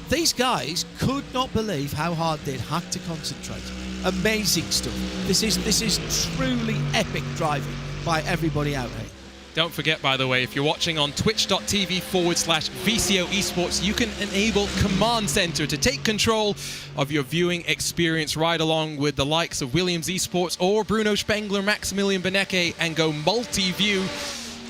these guys could not believe how hard they'd had to concentrate. Amazing stuff. This is truly epic driving by everybody out here. Don't forget, by the way, if you're watching on twitch.tv/VCO Esports, you can enable Command Center to take control of your viewing experience right along with the likes of Williams Esports or Bruno Spengler, Maximilian Benecke, and go multi-view.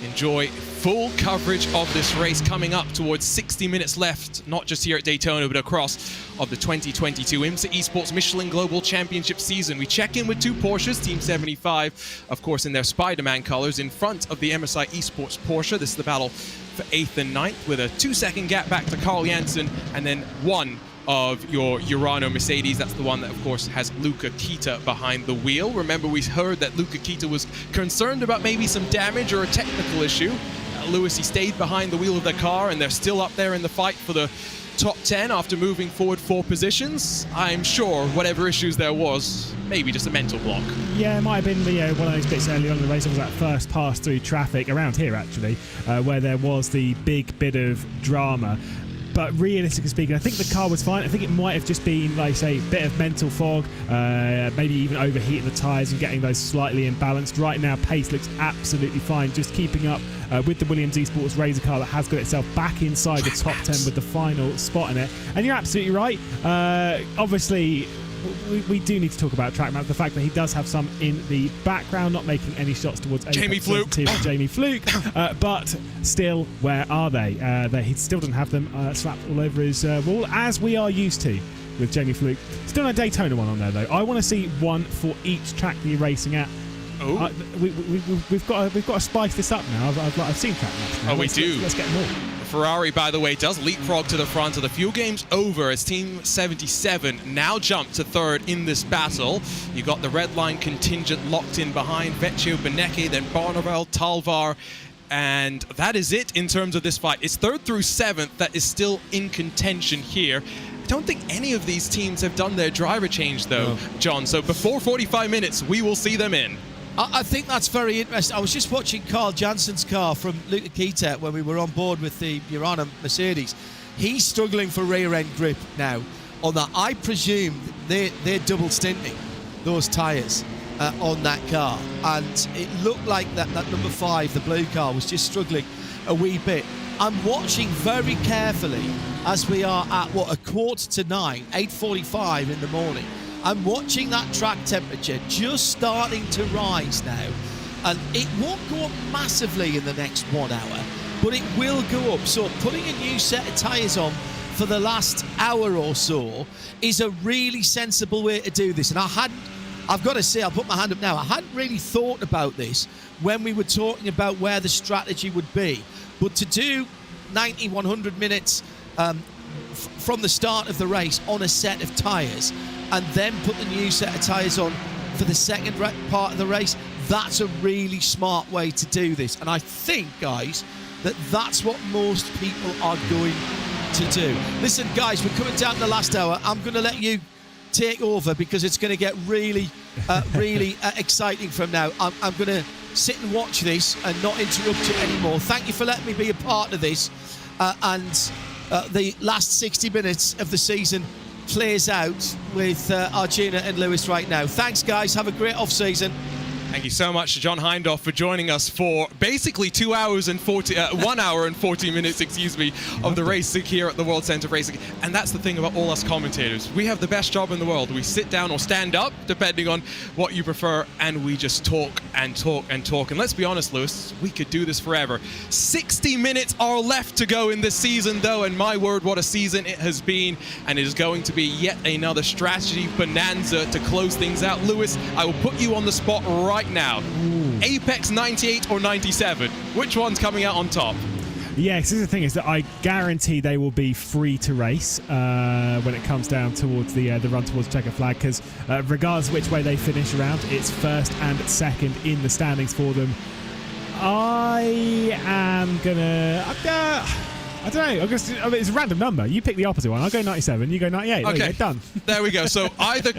Enjoy full coverage of this race coming up towards 60 minutes left, not just here at Daytona, but across of the 2022 IMSA Esports Michelin Global Championship season. We check in with two Porsches, Team 75, of course, in their Spider-Man colors, in front of the MSI Esports Porsche. This is the battle for 8th and 9th, with a 2-second gap back to Carl Janssen, and then one of your Urano Mercedes. That's the one that, of course, has Luca Kita behind the wheel. Remember, we heard that Luca Kita was concerned about maybe some damage or a technical issue. Lewis, he stayed behind the wheel of the car, and they're still up there in the fight for the top 10 after moving forward 4 positions. I'm sure whatever issues there was, maybe just a mental block. Yeah, it might have been one of those bits early on in the race. It was that first pass through traffic around here, actually, where there was the big bit of drama. But realistically speaking, I think the car was fine. I think it might have just been, like I say, a bit of mental fog, maybe even overheating the tyres and getting those slightly imbalanced. Right now, pace looks absolutely fine, just keeping up with the Williams Esports Razor car that has got itself back inside the top 10 with the final spot in it. And you're absolutely right. Obviously, we do need to talk about track maps. The fact that he does have some in the background, not making any shots towards Jamie Fluke. Jamie Fluke. But still, where are they? He still doesn't have them slapped all over his wall, as we are used to with Jamie Fluke. Still no Daytona one on there, though. I want to see one for each track that you're racing at. Oh. We've got to spice this up now. I've seen track maps now. Oh, we do. Let's get more. Ferrari, by the way, does leapfrog to the front of the fuel game's over as Team 77 now jump to 3rd in this battle. You got the red line contingent locked in behind Vecchio, Benecke, then Barnavel, Talvar, and that is it in terms of this fight. It's 3rd through 7th that is still in contention here. I don't think any of these teams have done their driver change, though, John. So before 45 minutes, we will see them in. I think that's very interesting. I was just watching Carl Jansen's car from Luca Kita when we were on board with the Urana Mercedes. He's struggling for rear-end grip now on that. I presume they're double stinting those tyres on that car, and it looked like that number 5, the blue car, was just struggling a wee bit. I'm watching very carefully as we are at 8:45, 8:45 in the morning. I'm watching that track temperature just starting to rise now, and it won't go up massively in the next 1 hour, but it will go up. So putting a new set of tyres on for the last hour or so is a really sensible way to do this. And I've got to say, I'll put my hand up now, I hadn't really thought about this when we were talking about where the strategy would be. But to do 90, 100 minutes from the start of the race on a set of tyres, and then put the new set of tyres on for the second part of the race, that's a really smart way to do this. And I think, guys, that's what most people are going to do. Listen, guys, we're coming down to the last hour. I'm going to let you take over because it's going to get really, really exciting from now. I'm going to sit and watch this and not interrupt you anymore. Thank you for letting me be a part of this. And the last 60 minutes of the season plays out with Arjuna and Lewis right now. Thanks, guys. Have a great off-season. Thank you so much to John Hindhaugh for joining us for basically 1 hour and 40 minutes, of the racing here at the World Centre of Racing. And that's the thing about all us commentators. We have the best job in the world. We sit down or stand up, depending on what you prefer, and we just talk and talk and talk. And let's be honest, Lewis, we could do this forever. 60 minutes are left to go in this season, though, and my word, what a season it has been. And it is going to be yet another strategy bonanza to close things out. Lewis, I will put you on the spot right now. Ooh. Apex 98 or 97? Which one's coming out on top? Yeah, because the thing is that I guarantee they will be free to race when it comes down towards the run towards checker flag, because regardless of which way they finish around, it's first and second in the standings for them. I am gonna... I don't know. It's a random number. You pick the opposite one. I'll go 97. You go 98. Okay, there you go, done. There we go. So either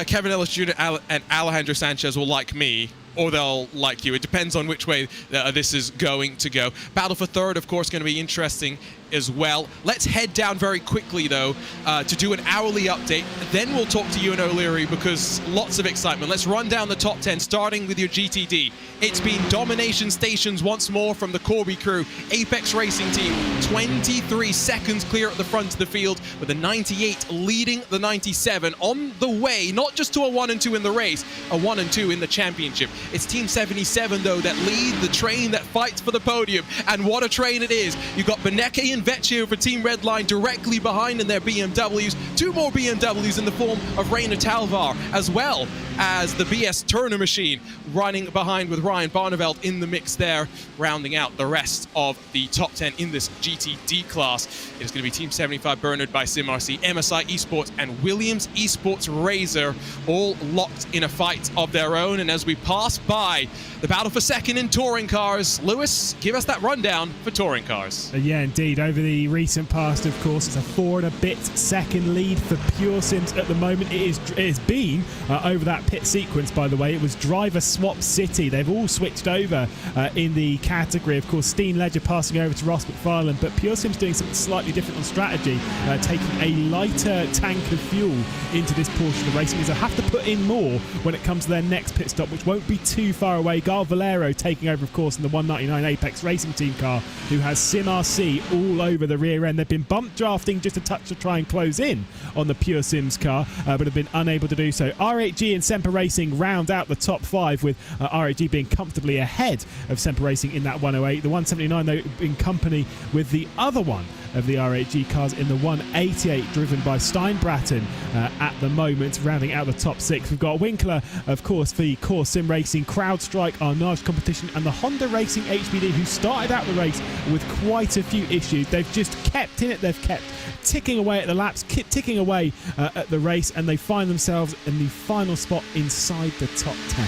Kevin Ellis Jr. and Alejandro Sanchez will like me, or they'll like you. It depends on which way this is going to go. Battle for third, of course, going to be interesting as well. Let's head down very quickly, though, to do an hourly update. Then we'll talk to Ewan O'Leary because lots of excitement. Let's run down the top 10, starting with your GTD. It's been domination stations once more from the Corby crew. Apex Racing Team, 23 seconds clear at the front of the field, with the 98 leading the 97 on the way, not just to a 1 and 2 in the race, a 1 and 2 in the championship. It's Team 77, though, that lead the train that fights for the podium. And what a train it is. You've got Benecke and Vecchio for Team Redline directly behind in their BMWs. 2 more BMWs in the form of Rainer Talvar, as well as the BS Turner machine running behind with Ryan Barneveld in the mix there, rounding out the rest of the top 10 in this GTD class. It is going to be Team 75 Bernard by SimRC, MSI Esports and Williams Esports Razor, all locked in a fight of their own. And as we pass by the battle for second in touring cars, Lewis, give us that rundown for touring cars. Yeah, indeed. Over the recent past, of course, it's a 4 and a bit second lead for Pure Sims at the moment. It has been over that pit sequence, by the way. It was driver swap city. They've all switched over in the category. Of course, Steen Ledger passing over to Ross McFarlane, but Pure Sims doing something slightly different on strategy, taking a lighter tank of fuel into this portion of the race, because they'll have to put in more when it comes to their next pit stop, which won't be too far away. Gal Valero taking over, of course, in the 199 Apex Racing Team car, who has SimRC all over the rear end. They've been bump drafting just a touch to try and close in on the Pure Sims car, but have been unable to do so. R8G and Semper Racing round out the top 5, with R8G being comfortably ahead of Semper Racing in that 108. The 179, though, in company with the other one of the R8G cars in the 188, driven by Steinbratton at the moment, rounding out the top 6. We've got Winkler, of course, for the Core Sim Racing, CrowdStrike, Arnage Competition, and the Honda Racing HBD, who started out the race with quite a few issues. They've just kept in it. They've kept ticking away at the laps, ticking away at the race, and they find themselves in the final spot inside the top 10.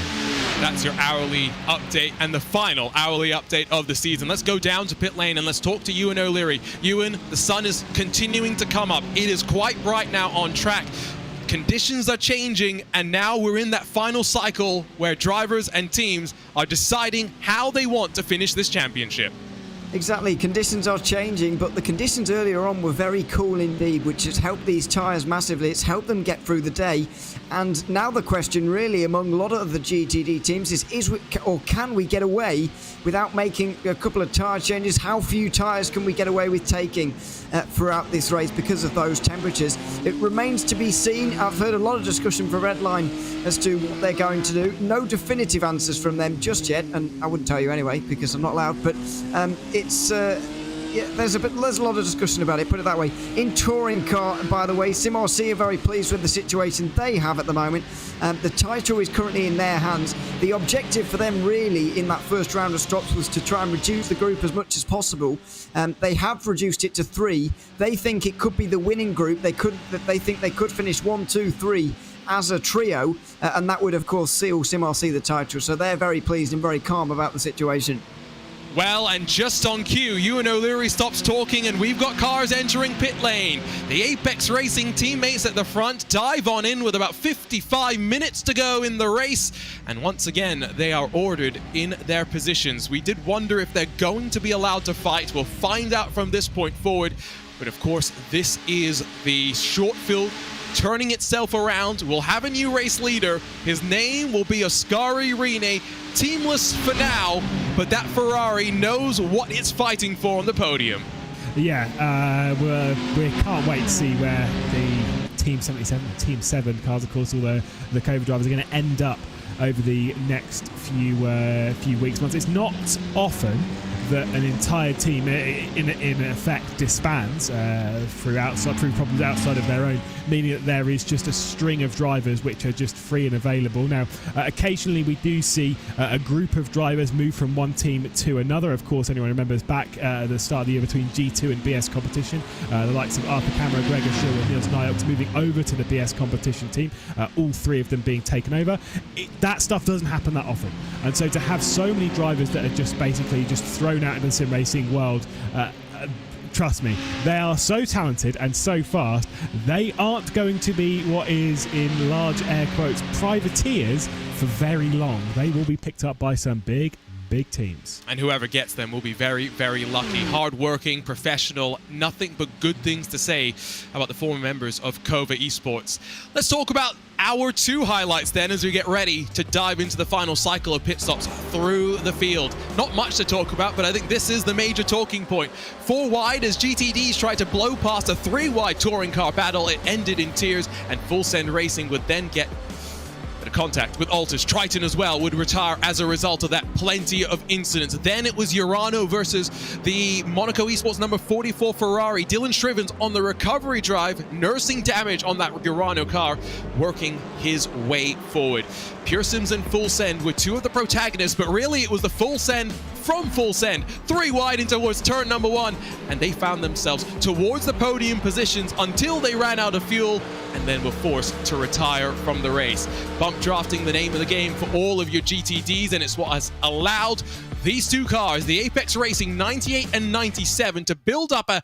That's your hourly update and the final hourly update of the season. Let's go down to pit lane and let's talk to Ewan O'Leary. Ewan, the sun is continuing to come up. It is quite bright now on track. Conditions are changing, and now we're in that final cycle where drivers and teams are deciding how they want to finish this championship. Exactly, conditions are changing, but the conditions earlier on were very cool indeed, which has helped these tyres massively. It's helped them get through the day. And now the question really among a lot of the GTD teams is or can we get away without making a couple of tyre changes? How few tyres can we get away with taking throughout this race because of those temperatures? It remains to be seen. I've heard a lot of discussion for Redline as to what they're going to do. No definitive answers from them just yet, and I wouldn't tell you anyway because I'm not allowed, but it's there's a lot of discussion about it, put it that way. In touring car, by the way, Sim RC are very pleased with the situation they have at the moment. The title is currently in their hands. The objective for them really in that first round of stops was to try and reduce the group as much as possible. They have reduced it to 3. They think it could be the winning group. They think they could finish 1, 2, 3 as a trio, and that would of course seal Sim RC the title. So they're very pleased and very calm about the situation. Well, and just on cue, Ewan O'Leary stops talking and we've got cars entering pit lane. The Apex Racing teammates at the front dive on in with about 55 minutes to go in the race. And once again, they are ordered in their positions. We did wonder if they're going to be allowed to fight. We'll find out from this point forward. But of course, this is the short field turning itself around. We'll have a new race leader. His name will be Ascari Rene. Teamless for now, but that Ferrari knows what it's fighting for on the podium. Yeah, we can't wait to see where the Team 77, Team 7 cars, of course, all the COVID drivers are going to end up over the next few weeks, months. It's not often that an entire team in effect disbands through problems outside of their own, meaning that there is just a string of drivers which are just free and available. Now, occasionally we do see a group of drivers move from one team to another. Of course, anyone remembers back at the start of the year between G2 and BS competition, the likes of Arthur Cameron, Gregor Schill and Niels Nyox moving over to the BS competition team, all 3 of them being taken over. That stuff doesn't happen that often. And so to have so many drivers that are just basically just thrown out into the sim racing world, trust me, they are so talented and so fast, they aren't going to be what is in large air quotes privateers for very long. They will be picked up by some big teams. And whoever gets them will be very, very lucky. Hard-working, professional, nothing but good things to say about the former members of Kova Esports. Let's talk about our 2 highlights then as we get ready to dive into the final cycle of pit stops through the field. Not much to talk about, but I think this is the major talking point. 4 wide as GTDs tried to blow past a 3 wide touring car battle. It ended in tears, and Full Send Racing would then get contact with Altus. Triton as well would retire as a result of that. Plenty of incidents. Then it was Urano versus the Monaco Esports number 44 Ferrari. Dylan Shrivens on the recovery drive, nursing damage on that Urano car, working his way forward. Pure Sims and Full Send were 2 of the protagonists, but really it was the Full Send from Full Send, 3 wide in towards turn number 1, and they found themselves towards the podium positions until they ran out of fuel and then were forced to retire from the race. Bump drafting, the name of the game for all of your GTDs, and it's what has allowed these 2 cars, the Apex Racing 98 and 97, to build up a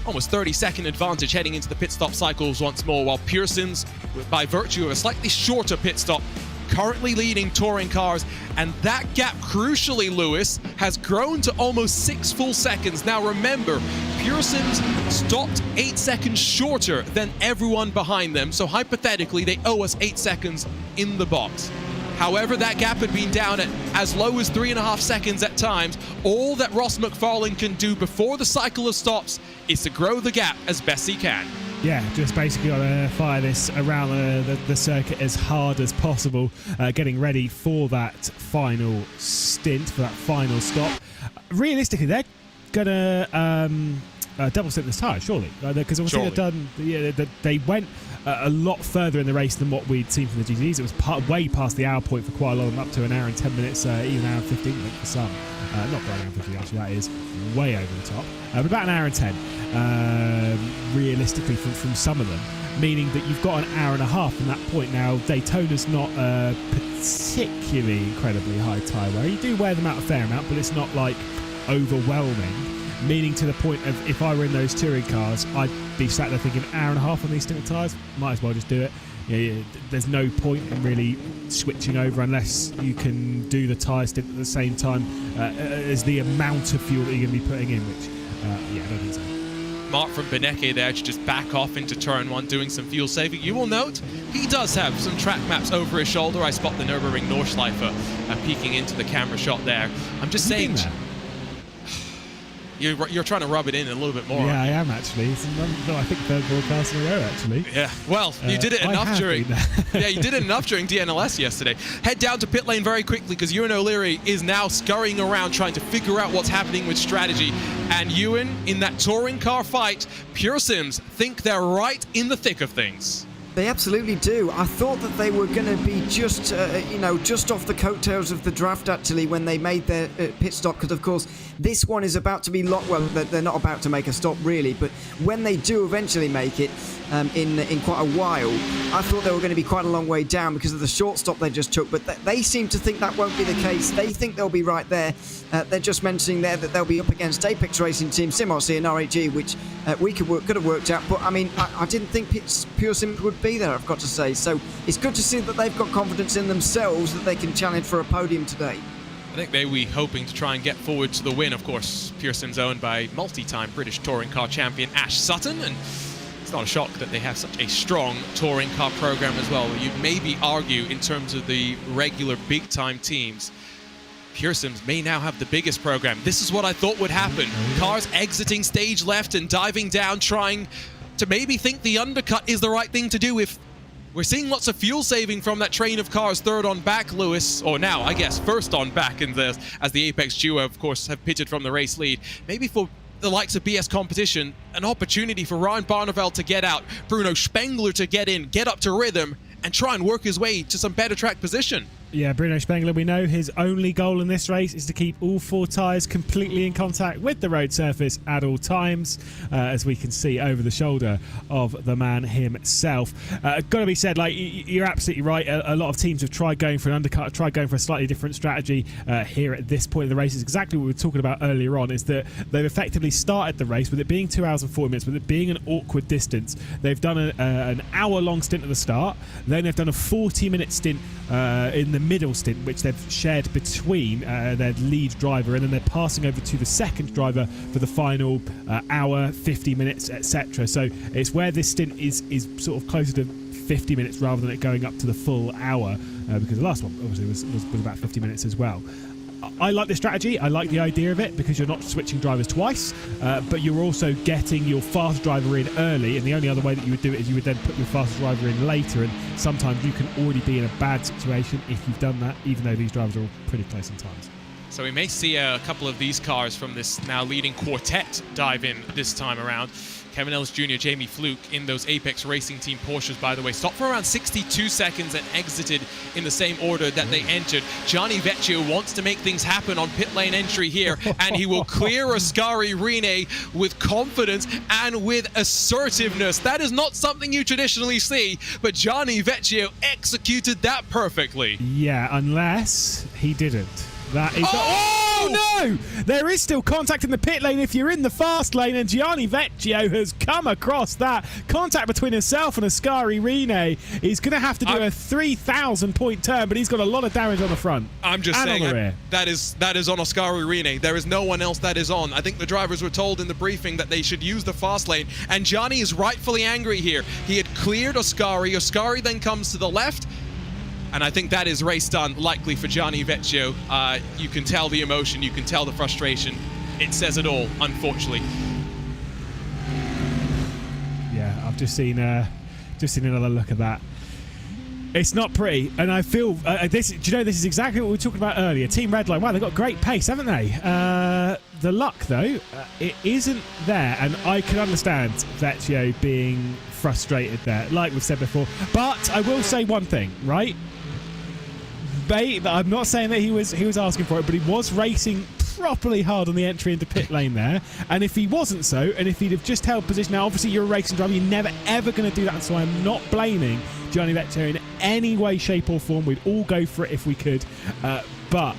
almost 30-second advantage heading into the pit stop cycles once more, while Pearson's, by virtue of a slightly shorter pit stop, currently leading touring cars, and that gap, crucially, Lewis, has grown to almost 6 full seconds. Now remember, Pearson's stopped 8 seconds shorter than everyone behind them, so hypothetically they owe us 8 seconds in the box. However, that gap had been down at as low as 3.5 seconds at times. All that Ross McFarlane can do before the cycle of stops is to grow the gap as best he can. Yeah, just basically got to fire this around the circuit as hard as possible, getting ready for that final stint, for that final stop. Realistically, they're going to double stint this tire, surely, because obviously they've done. Yeah, they went a lot further in the race than what we'd seen from the GTDs. It was way past the hour point for quite a lot of them, up to an hour and 10 minutes, even an hour and 15 I think for some. Not quite an hour and 15 actually, that is way over the top. But about an hour and 10, realistically from some of them, meaning that you've got an hour and a half from that point. Now, Daytona's not a particularly incredibly high tyre wear. You do wear them out a fair amount, but it's not like overwhelming. Meaning to the point of, if I were in those touring cars, I'd be sat there thinking, hour and a half on these stint tyres, might as well just do it. there's no point in really switching over unless you can do the tyre stint at the same time as the amount of fuel that you're going to be putting in, which, I don't think so. Mark from Beneke there to just back off into turn 1, doing some fuel saving. You will note he does have some track maps over his shoulder. I spot the Nürburgring Nordschleife peeking into the camera shot there. I'm just saying, you're trying to rub it in a little bit more. Yeah, I am actually. No, I think third broadcast in a row actually. Yeah, well, you did it enough during. Yeah, you did it enough during DNLS yesterday. Head down to pit lane very quickly because Ewan O'Leary is now scurrying around trying to figure out what's happening with strategy. And Ewan, in that touring car fight, Pure Sims think they're right in the thick of things. They absolutely do. I thought that they were going to be just, just off the coattails of the draft, actually, when they made their pit stop, because, of course, this one is about to be locked. Well, they're not about to make a stop, really, but when they do eventually make it in quite a while, I thought they were going to be quite a long way down because of the short stop they just took, but they seem to think that won't be the case. They think they'll be right there. They're just mentioning there that they'll be up against Apex Racing Team SimRC and RAG, which we could have worked out, but, I mean, I didn't think Pure Sims would be there, I've got to say. So it's good to see that they've got confidence in themselves that they can challenge for a podium today. I think they will be hoping to try and get forward to the win. Of course, Pure Sims owned by multi-time British touring car champion Ash Sutton, and it's not a shock that they have such a strong touring car program as well. You'd maybe argue in terms of the regular big-time teams, Pure Sims may now have the biggest program. This is what I thought would happen. Cars exiting stage left and diving down, trying to maybe think the undercut is the right thing to do. If we're seeing lots of fuel saving from that train of cars, third on back, Lewis, or now, I guess, first on back in this, as the Apex duo, of course, have pitted from the race lead. Maybe for the likes of BS Competition, an opportunity for Ryan Barneveld to get out, Bruno Spengler to get in, get up to rhythm, and try and work his way to some better track position. Yeah, Bruno Spengler, we know his only goal in this race is to keep all 4 tyres completely in contact with the road surface at all times, as we can see over the shoulder of the man himself. Got to be said, like, you're absolutely right. A lot of teams have tried going for an undercut, tried going for a slightly different strategy here at this point of the race. It's exactly what we were talking about earlier on, is that they've effectively started the race with it being 2 hours and 40 minutes, with it being an awkward distance. They've done an hour-long stint at the start, then they've done a 40-minute stint in the middle stint, which they've shared between their lead driver, and then they're passing over to the second driver for the final hour, 50 minutes, etc. So it's where this stint is sort of closer to 50 minutes rather than it going up to the full hour, because the last one obviously was about 50 minutes as well. I like the strategy. I like the idea of it because you're not switching drivers twice, but you're also getting your fast driver in early, and the only other way that you would do it is you would then put your fast driver in later, and sometimes you can already be in a bad situation if you've done that, even though these drivers are all pretty close in times. So we may see a couple of these cars from this now leading quartet dive in this time around. Kevin Ellis Jr., Jamie Fluke in those Apex Racing Team Porsches, by the way, stopped for around 62 seconds and exited in the same order that they entered. Gianni Vecchio wants to make things happen on pit lane entry here, and he will clear Ascari Rene with confidence and with assertiveness. That is not something you traditionally see, but Gianni Vecchio executed that perfectly. Yeah, unless he didn't. That is no! There is still contact in the pit lane if you're in the fast lane, and Gianni Vecchio has come across that. Contact between himself and Ascari Rene. He's going to have to do a 3,000-point turn, but he's got a lot of damage on the front. I'm just saying that is on Ascari Rene. There is no one else that is on. I think the drivers were told in the briefing that they should use the fast lane, and Gianni is rightfully angry here. He had cleared Ascari. Ascari then comes to the left, and I think that is race done, likely for Gianni Vecchio. You can tell the emotion, you can tell the frustration. It says it all, unfortunately. Yeah, I've just seen another look at that. It's not pretty, and I feel this. Do you know, this is exactly what we were talking about earlier. Team Redline, wow, they've got great pace, haven't they? The luck, though, it isn't there, and I can understand Vecchio being frustrated there, like we've said before. But I will say one thing, right? I'm not saying that he was asking for it, but he was racing properly hard on the entry into pit lane there. And if he wasn't so, and if he'd have just held position, now obviously you're a racing driver, you're never ever going to do that, so I'm not blaming Gianni Vecchio in any way, shape or form. We'd all go for it if we could, but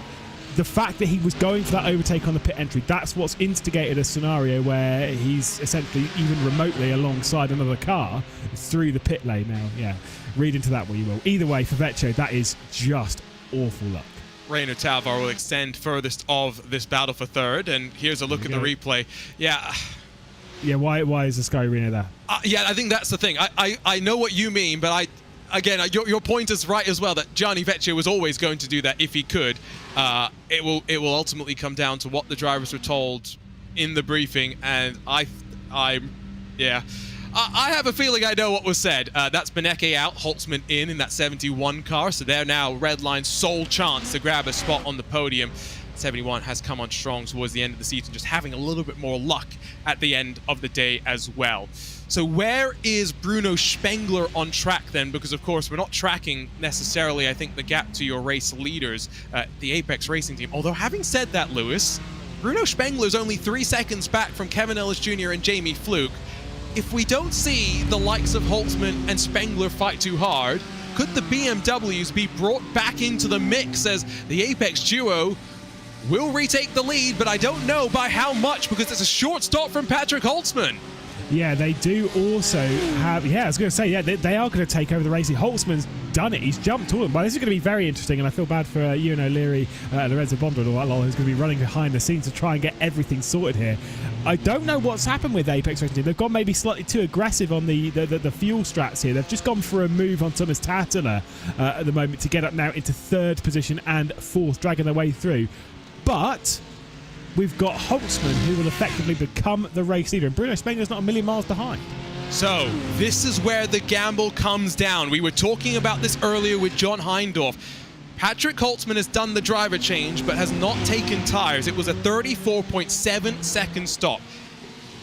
the fact that he was going for that overtake on the pit entry, that's what's instigated a scenario where he's essentially even remotely alongside another car through the pit lane. Now, yeah, read into that what you will. Either way, for Vecchio, that is just awful luck. Reynard Talvar will extend furthest of this battle for third, and here's a look at the replay. Yeah. Yeah, why is the Sky Arena there? Yeah, I think that's the thing. I know what you mean, but again, your point is right as well, that Gianni Vecchio was always going to do that if he could. It will ultimately come down to what the drivers were told in the briefing, and I have a feeling I know what was said. That's Beneke out, Holtzman in that 71 car, so they're now Redline's sole chance to grab a spot on the podium. 71 has come on strong towards the end of the season, just having a little bit more luck at the end of the day as well. So where is Bruno Spengler on track then? Because of course we're not tracking necessarily, I think, the gap to your race leaders, the Apex Racing team. Although having said that, Lewis, Bruno Spengler's only 3 seconds back from Kevin Ellis Jr. and Jamie Fluke. If we don't see the likes of Holtzman and Spengler fight too hard, could the BMWs be brought back into the mix as the Apex duo will retake the lead, but I don't know by how much, because it's a short stop from Patrick Holtzman. Yeah, they do also have... Yeah, I was going to say, yeah, they are going to take over the racing. Holtzman's done it. He's jumped all of them. Well, this is going to be very interesting, and I feel bad for Ewan O'Leary, Lorenzo Bonda, and all that lot, who's going to be running behind the scenes to try and get everything sorted here. I don't know what's happened with Apex Racing Team. They've gone maybe slightly too aggressive on the fuel strats here. They've just gone for a move on Thomas Tattler at the moment to get up now into 3rd position and 4th, dragging their way through. But we've got Holtzman, who will effectively become the race leader, and Bruno Spengler's not a million miles behind. So this is where the gamble comes down. We were talking about this earlier with John Heindorf. Patrick Holtzman has done the driver change, but has not taken tires. It was a 34.7 second stop.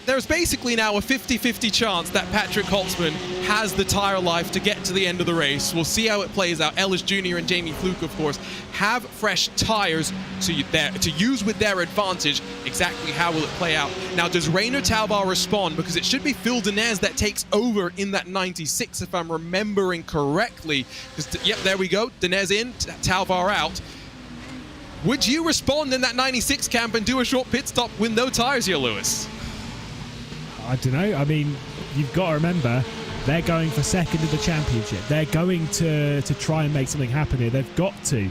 There's basically now a 50-50 chance that Patrick Holtzman has the tire life to get to the end of the race. We'll see how it plays out. Ellis Jr. and Jamie Fluke, of course, have fresh tires to use with their advantage. Exactly how will it play out? Now, does Reynard Talvar respond? Because it should be Phil Denez that takes over in that 96, if I'm remembering correctly. Yep, there we go. Denez in, Talvar out. Would you respond in that 96 camp and do a short pit stop with no tires here, Lewis? I don't know. I mean, you've got to remember, they're going for 2nd of the championship. They're going to try and make something happen here. They've got to,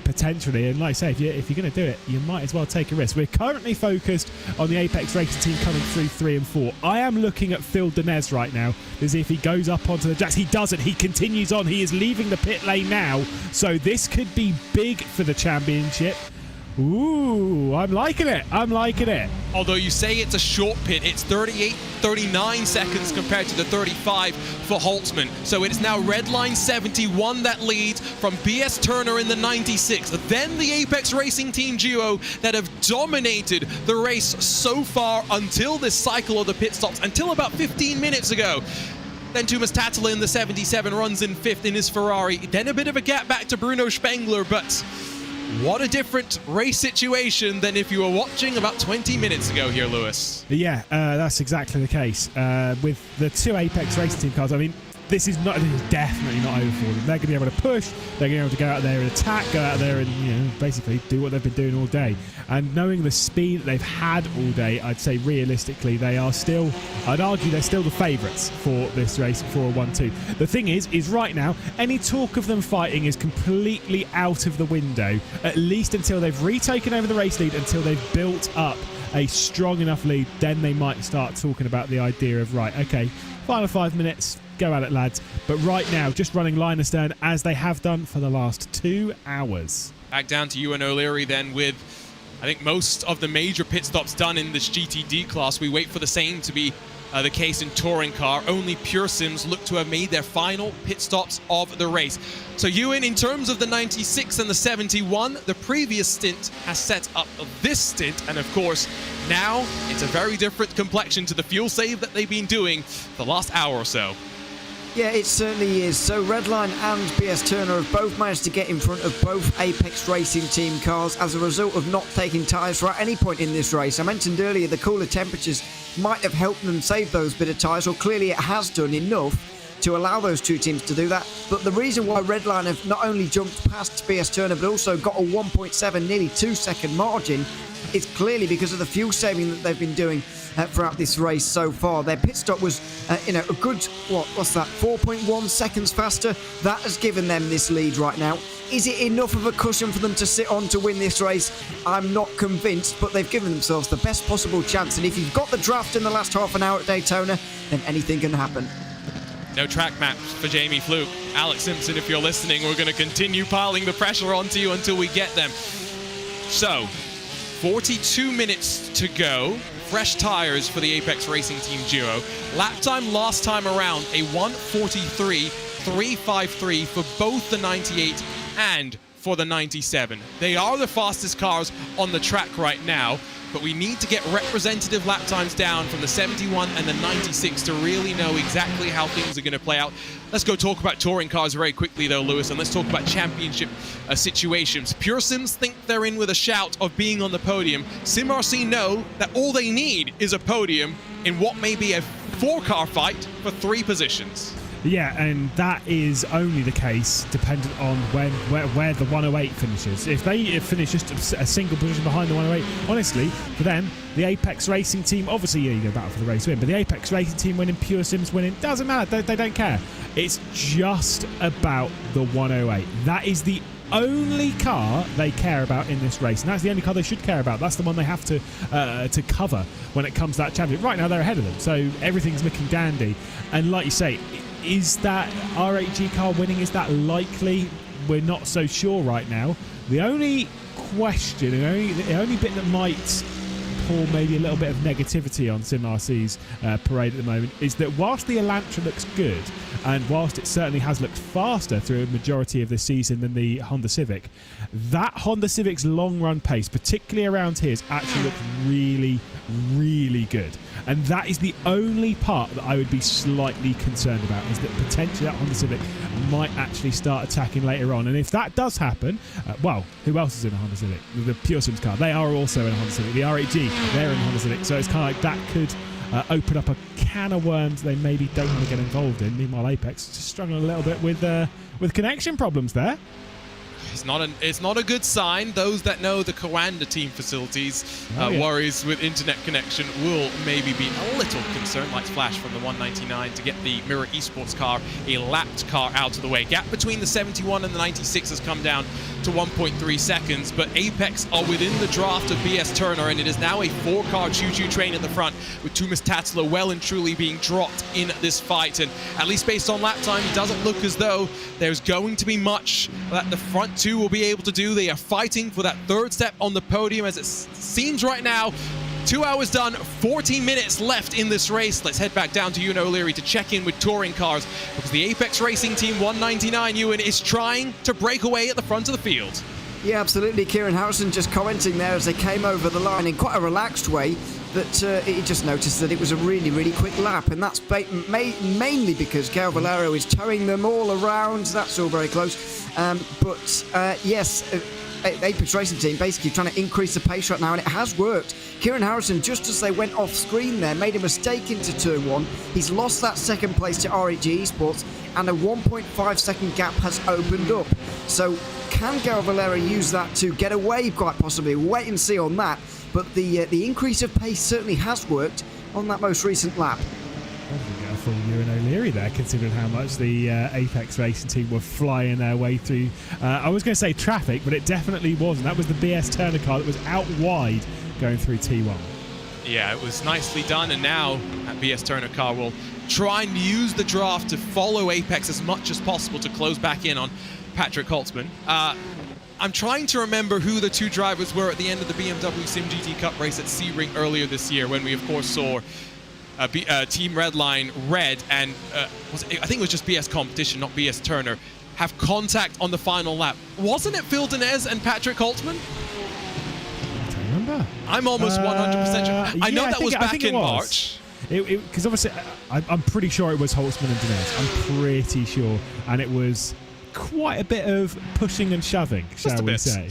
potentially. And like I say, if you're going to do it, you might as well take a risk. We're currently focused on the Apex Racing team coming through 3 and 4. I am looking at Phil Denez right now to see if he goes up onto the jacks. He doesn't. He continues on. He is leaving the pit lane now. So this could be big for the championship. Ooh, I'm liking it. I'm liking it. Although you say it's a short pit, it's 39 seconds compared to the 35 for Holtzman. So it is now Redline 71 that leads from BS Turner in the 96. Then the Apex Racing Team duo that have dominated the race so far until this cycle of the pit stops, until about 15 minutes ago. Then Thomas Tattler in the 77 runs in 5th in his Ferrari. Then a bit of a gap back to Bruno Spengler, but what a different race situation than if you were watching about 20 minutes ago here, Lewis. Yeah, that's exactly the case. With the 2 Apex Racing Team cars, I mean, this is definitely not over for them. They're going to be able to push, they're going to be able to go out there and attack, go out there and basically do what they've been doing all day. And knowing the speed that they've had all day, I'd say realistically they are still, I'd argue they're still the favourites for this race for a 1-2. The thing is right now, any talk of them fighting is completely out of the window, at least until they've retaken over the race lead, until they've built up a strong enough lead. Then they might start talking about the idea of, right, okay, final 5 minutes, go at it, lads. But right now, just running line astern as they have done for the last 2 hours. Back down to Ewan O'Leary then, with I think most of the major pit stops done in this GTD class. We wait for the same to be the case in touring car. Only Pure Sims look to have made their final pit stops of the race. So Ewan, in terms of the 96 and the 71, the previous stint has set up this stint, and of course now it's a very different complexion to the fuel save that they've been doing the last hour or so. Yeah, it certainly is. So Redline and BS Turner have both managed to get in front of both Apex Racing Team cars as a result of not taking tyres for at any point in this race. I mentioned earlier the cooler temperatures might have helped them save those bit of tyres, or clearly it has done enough. to allow those two teams to do that. But the reason why Redline have not only jumped past BS Turner, but also got a 1.7, nearly 2-second margin, is clearly because of the fuel saving that they've been doing throughout this race so far. Their pit stop was, a good, what's that, 4.1 seconds faster. That has given them this lead right now. Is it enough of a cushion for them to sit on to win this race? I'm not convinced, but they've given themselves the best possible chance. And if you've got the draft in the last half an hour at Daytona, then anything can happen. No track maps for Jamie Fluke. Alex Simpson, if you're listening, we're going to continue piling the pressure onto you until we get them. So, 42 minutes to go. Fresh tires for the Apex Racing Team duo. Lap time last time around, a 1:43.353 for both the 98 and for the 97. They are the fastest cars on the track right now, but we need to get representative lap times down from the 71 and the 96 to really know exactly how things are going to play out. Let's go talk about touring cars very quickly though, Lewis, and let's talk about championship situations. Pure Sims think they're in with a shout of being on the podium. SimRC know that all they need is a podium in what may be a 4-car fight for 3 positions. Yeah, and that is only the case dependent on where the 108 finishes. If they finish just a single position behind the 108, honestly, for them, the Apex Racing Team, obviously, yeah, you go battle for the race win, but the Apex Racing Team winning, Pure Sims winning, doesn't matter. They don't care. It's just about the 108. That is the only car they care about in this race, and that's the only car they should care about. That's the one they have to cover when it comes to that championship. Right now, they're ahead of them, so everything's looking dandy. And like you say, is that R8G car winning? Is that likely? We're not so sure right now. The only question, the only bit that might pour maybe a little bit of negativity on SimRC's parade at the moment is that whilst the Elantra looks good, and whilst it certainly has looked faster through a majority of the season than the Honda Civic, that Honda Civic's long run pace, particularly around here, has actually looked really, really good. And that is the only part that I would be slightly concerned about, is that potentially that Honda Civic might actually start attacking later on. And if that does happen, well, who else is in a Honda Civic? The Pure Sims car, they are also in a Honda Civic. The R8G, they're in a Honda Civic. So it's kind of like that could open up a can of worms they maybe don't want to get involved in. Meanwhile, Apex is just struggling a little bit with connection problems there. It's not a good sign. Those that know the Coanda team facilities worries with internet connection will maybe be a little concerned. Lights flash from the 199 to get the Mirror Esports car, a lapped car, out of the way. Gap between the 71 and the 96 has come down to 1.3 seconds, but Apex are within the draft of BS Turner, and it is now a 4-car choo-choo train at the front, with Tumas Tatsler well and truly being dropped in this fight. And at least based on lap time, it doesn't look as though there's going to be much that the front two will be able to do. They are fighting for that 3rd step on the podium, as it seems right now. 2 hours done, 14 minutes left in this race. Let's head back down to Ewan O'Leary to check in with touring cars, because the Apex Racing Team 199, Ewan, is trying to break away at the front of the field. Yeah, absolutely. Kieran Harrison just commenting there as they came over the line in quite a relaxed way, that he just noticed that it was a really, really quick lap, and that's mainly because Gal Valero is towing them all around. That's all very close. Yes, Apex Racing Team basically trying to increase the pace right now, and it has worked. Kieran Harrison, just as they went off screen there, made a mistake into turn 1. He's lost that 2nd place to R8G Esports, and a 1.5 second gap has opened up. So can Gal Valero use that to get away, quite possibly? Wait and see on that. But the increase of pace certainly has worked on that most recent lap. I thought Ewan O'Leary there, considering how much the Apex Racing Team were flying their way through. I was going to say traffic, but it definitely wasn't. That was the BS Turner car that was out wide going through T1. Yeah, it was nicely done, and now that BS Turner car will try and use the draft to follow Apex as much as possible to close back in on Patrick Holtzman. I'm trying to remember who the 2 drivers were at the end of the BMW Sim GT Cup race at Sebring earlier this year, when we of course saw Team Redline Red and I think it was just BS Competition, not BS Turner, have contact on the final lap. Wasn't it Phil Dinez and Patrick Holtzman? I don't remember. I'm almost 100% sure. I know that was back in March. Because obviously, I'm pretty sure it was Holtzman and Dinez. I'm pretty sure. And it was quite a bit of pushing and shoving, shall we say.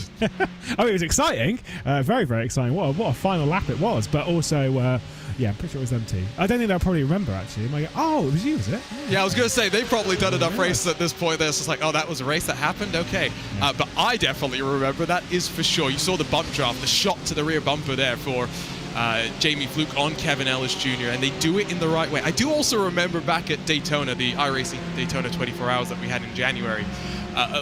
Oh, it was exciting. Very, very exciting. What a final lap it was. But also, Yeah, I'm pretty sure it was them too. I don't think they'll probably remember, actually. Like, oh, it was you, was it? Yeah, I was going to say, they've probably done enough races at this point. They're just like, oh, that was a race that happened? Okay. But I definitely remember, that is for sure. You saw the bump draft, the shot to the rear bumper there for Jamie Fluke on Kevin Ellis Jr., and they do it in the right way. I do also remember back at Daytona, the iRacing Daytona 24 Hours that we had in January,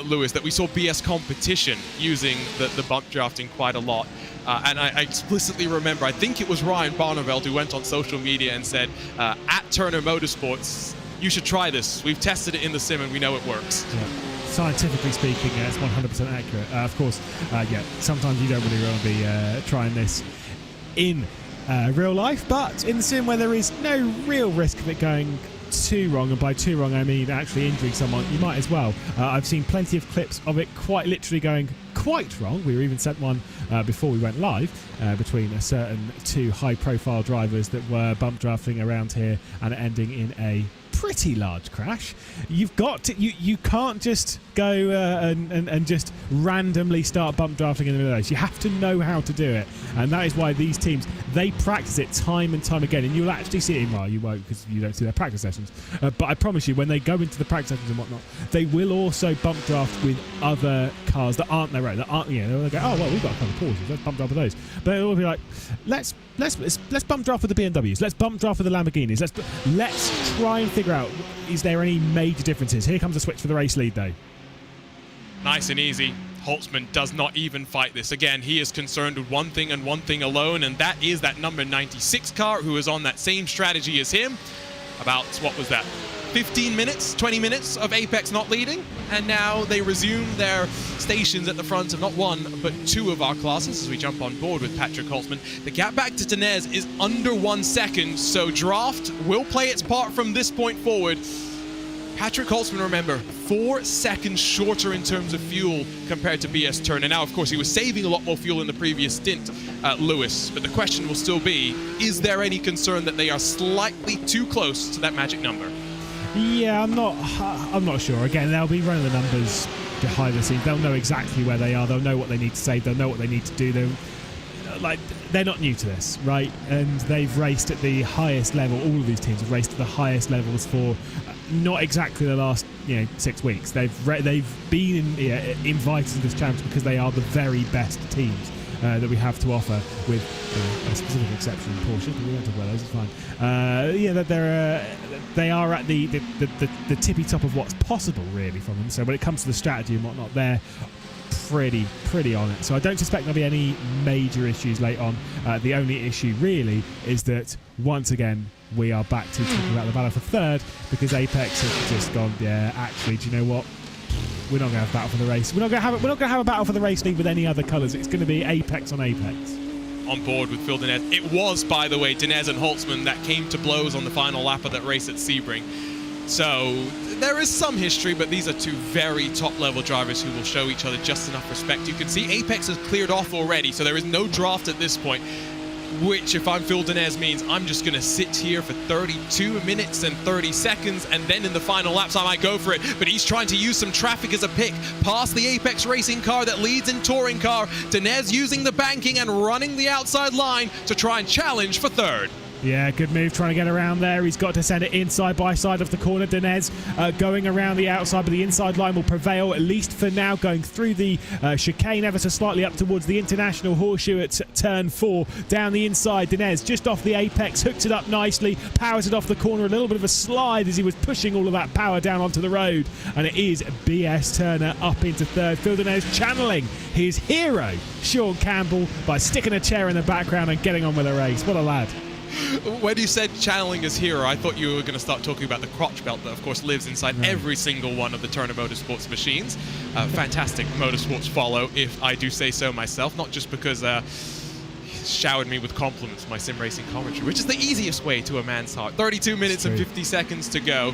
Lewis, that we saw BS Competition using the bump drafting quite a lot. And I explicitly remember, I think it was Ryan Barneveld who went on social media and said, at Turner Motorsports, you should try this. We've tested it in the sim and we know it works. Yeah. Scientifically speaking, it's 100% accurate. Of course, sometimes you don't really want to be trying this in real life, but in the sim where there is no real risk of it going too wrong, and by too wrong I mean actually injuring someone, you might as well. I've seen plenty of clips of it quite literally going quite wrong. We were even sent one before we went live between a certain two high-profile drivers that were bump drafting around here and ending in a pretty large crash. You've got to, you can't just go and just randomly start bump drafting in the middle of those. You have to know how to do it, and that is why these teams, they practice it time and time again, and you'll actually see it. Well, you won't because you don't see their practice sessions, but I promise you, when they go into the practice sessions and whatnot, they will also bump draft with other cars that aren't their own, that aren't, they'll go, oh well, we've got a couple of Porsches, let's bump draft with those. But it'll be like, let's bump draft with the BMWs, let's bump draft with the Lamborghinis, let's try and figure out, is there any major differences? Here comes a switch for the race lead though. Nice and easy. Holtzman does not even fight this. Again, he is concerned with one thing and one thing alone, and that is that number 96 car who is on that same strategy as him. About, what was that, 15 minutes, 20 minutes of Apex not leading, and now they resume their stations at the front of not one, but two of our classes as we jump on board with Patrick Holtzman. The gap back to Denez is under 1 second, so draft will play its part from this point forward. Patrick Holtzman, remember, 4 seconds shorter in terms of fuel compared to BS Turner. Now, of course, he was saving a lot more fuel in the previous stint, Lewis, but the question will still be, is there any concern that they are slightly too close to that magic number? Yeah, I'm not sure. Again, they'll be running the numbers behind the scenes. They'll know exactly where they are. They'll know what they need to save. They'll know what they need to do. They're not new to this, right? And they've raced at the highest level. All of these teams have raced at the highest levels for not exactly the last 6 weeks. They've been invited to this championship because they are the very best teams that we have to offer, with a specific exception in Porsche, but we won't talk about those, it's fine. They are at the tippy top of what's possible, really, from them. So when it comes to the strategy and whatnot, they're pretty on it. So I don't suspect there'll be any major issues late on. The only issue, really, is that, once again, we are back to talking about the battle for third, because Apex has just gone, actually, do you know what? We're not going to have a battle for the race. We're not going to have a battle for the race league with any other colours. It's going to be Apex on Apex. On board with Phil Denez. It was, by the way, Denez and Holtzman that came to blows on the final lap of that race at Sebring. So there is some history, but these are two very top-level drivers who will show each other just enough respect. You can see Apex has cleared off already, so there is no draft at this point, which, if I'm Phil Denez, means I'm just going to sit here for 32 minutes and 30 seconds, and then in the final laps I might go for it. But he's trying to use some traffic as a pick past the Apex racing car that leads in touring car. Denez using the banking and running the outside line to try and challenge for third. Yeah, good move trying to get around there. He's got to send it inside by side of the corner. Denez going around the outside, but the inside line will prevail, at least for now, going through the chicane ever so slightly up towards the International Horseshoe at turn 4. Down the inside, Denez just off the Apex, hooks it up nicely, powers it off the corner. A little bit of a slide as he was pushing all of that power down onto the road. And it is BS Turner up into third. Phil Denez channeling his hero, Sean Campbell, by sticking a chair in the background and getting on with the race. What a lad. When you said channeling his hero, I thought you were going to start talking about the crotch belt that, of course, lives inside every single one of the Turner Motorsports machines. Fantastic motorsports follow, if I do say so myself, not just because he showered me with compliments for my sim racing commentary, which is the easiest way to a man's heart. 32 minutes and 50 seconds to go.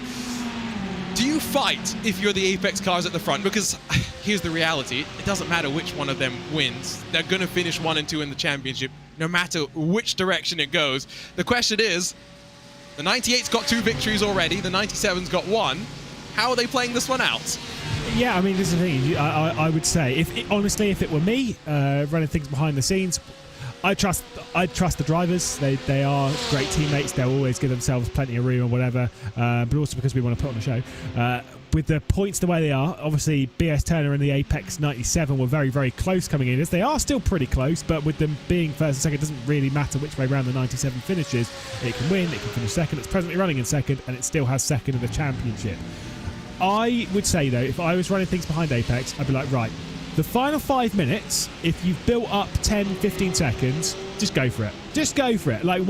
Do you fight if you're the Apex cars at the front? Because here's the reality. It doesn't matter which one of them wins. They're going to finish 1 and 2 in the championship, no matter which direction it goes. The question is, the 98's got 2 victories already. The 97's got 1. How are they playing this one out? Yeah, I mean, this is the thing. I would say, honestly, if it were me running things behind the scenes, I trust the drivers. They are great teammates. They'll always give themselves plenty of room or whatever. But also because we want to put on a show. With the points the way they are, obviously BS Turner and the Apex 97 were very, very close coming in. As they are still pretty close, but with them being first and second, it doesn't really matter which way round the 97 finishes. It can win, it can finish second. It's presently running in second, and it still has second in the championship. I would say, though, if I was running things behind Apex, I'd be like, right, the final 5 minutes, if you've built up 10, 15 seconds, just go for it. Just go for it. Like,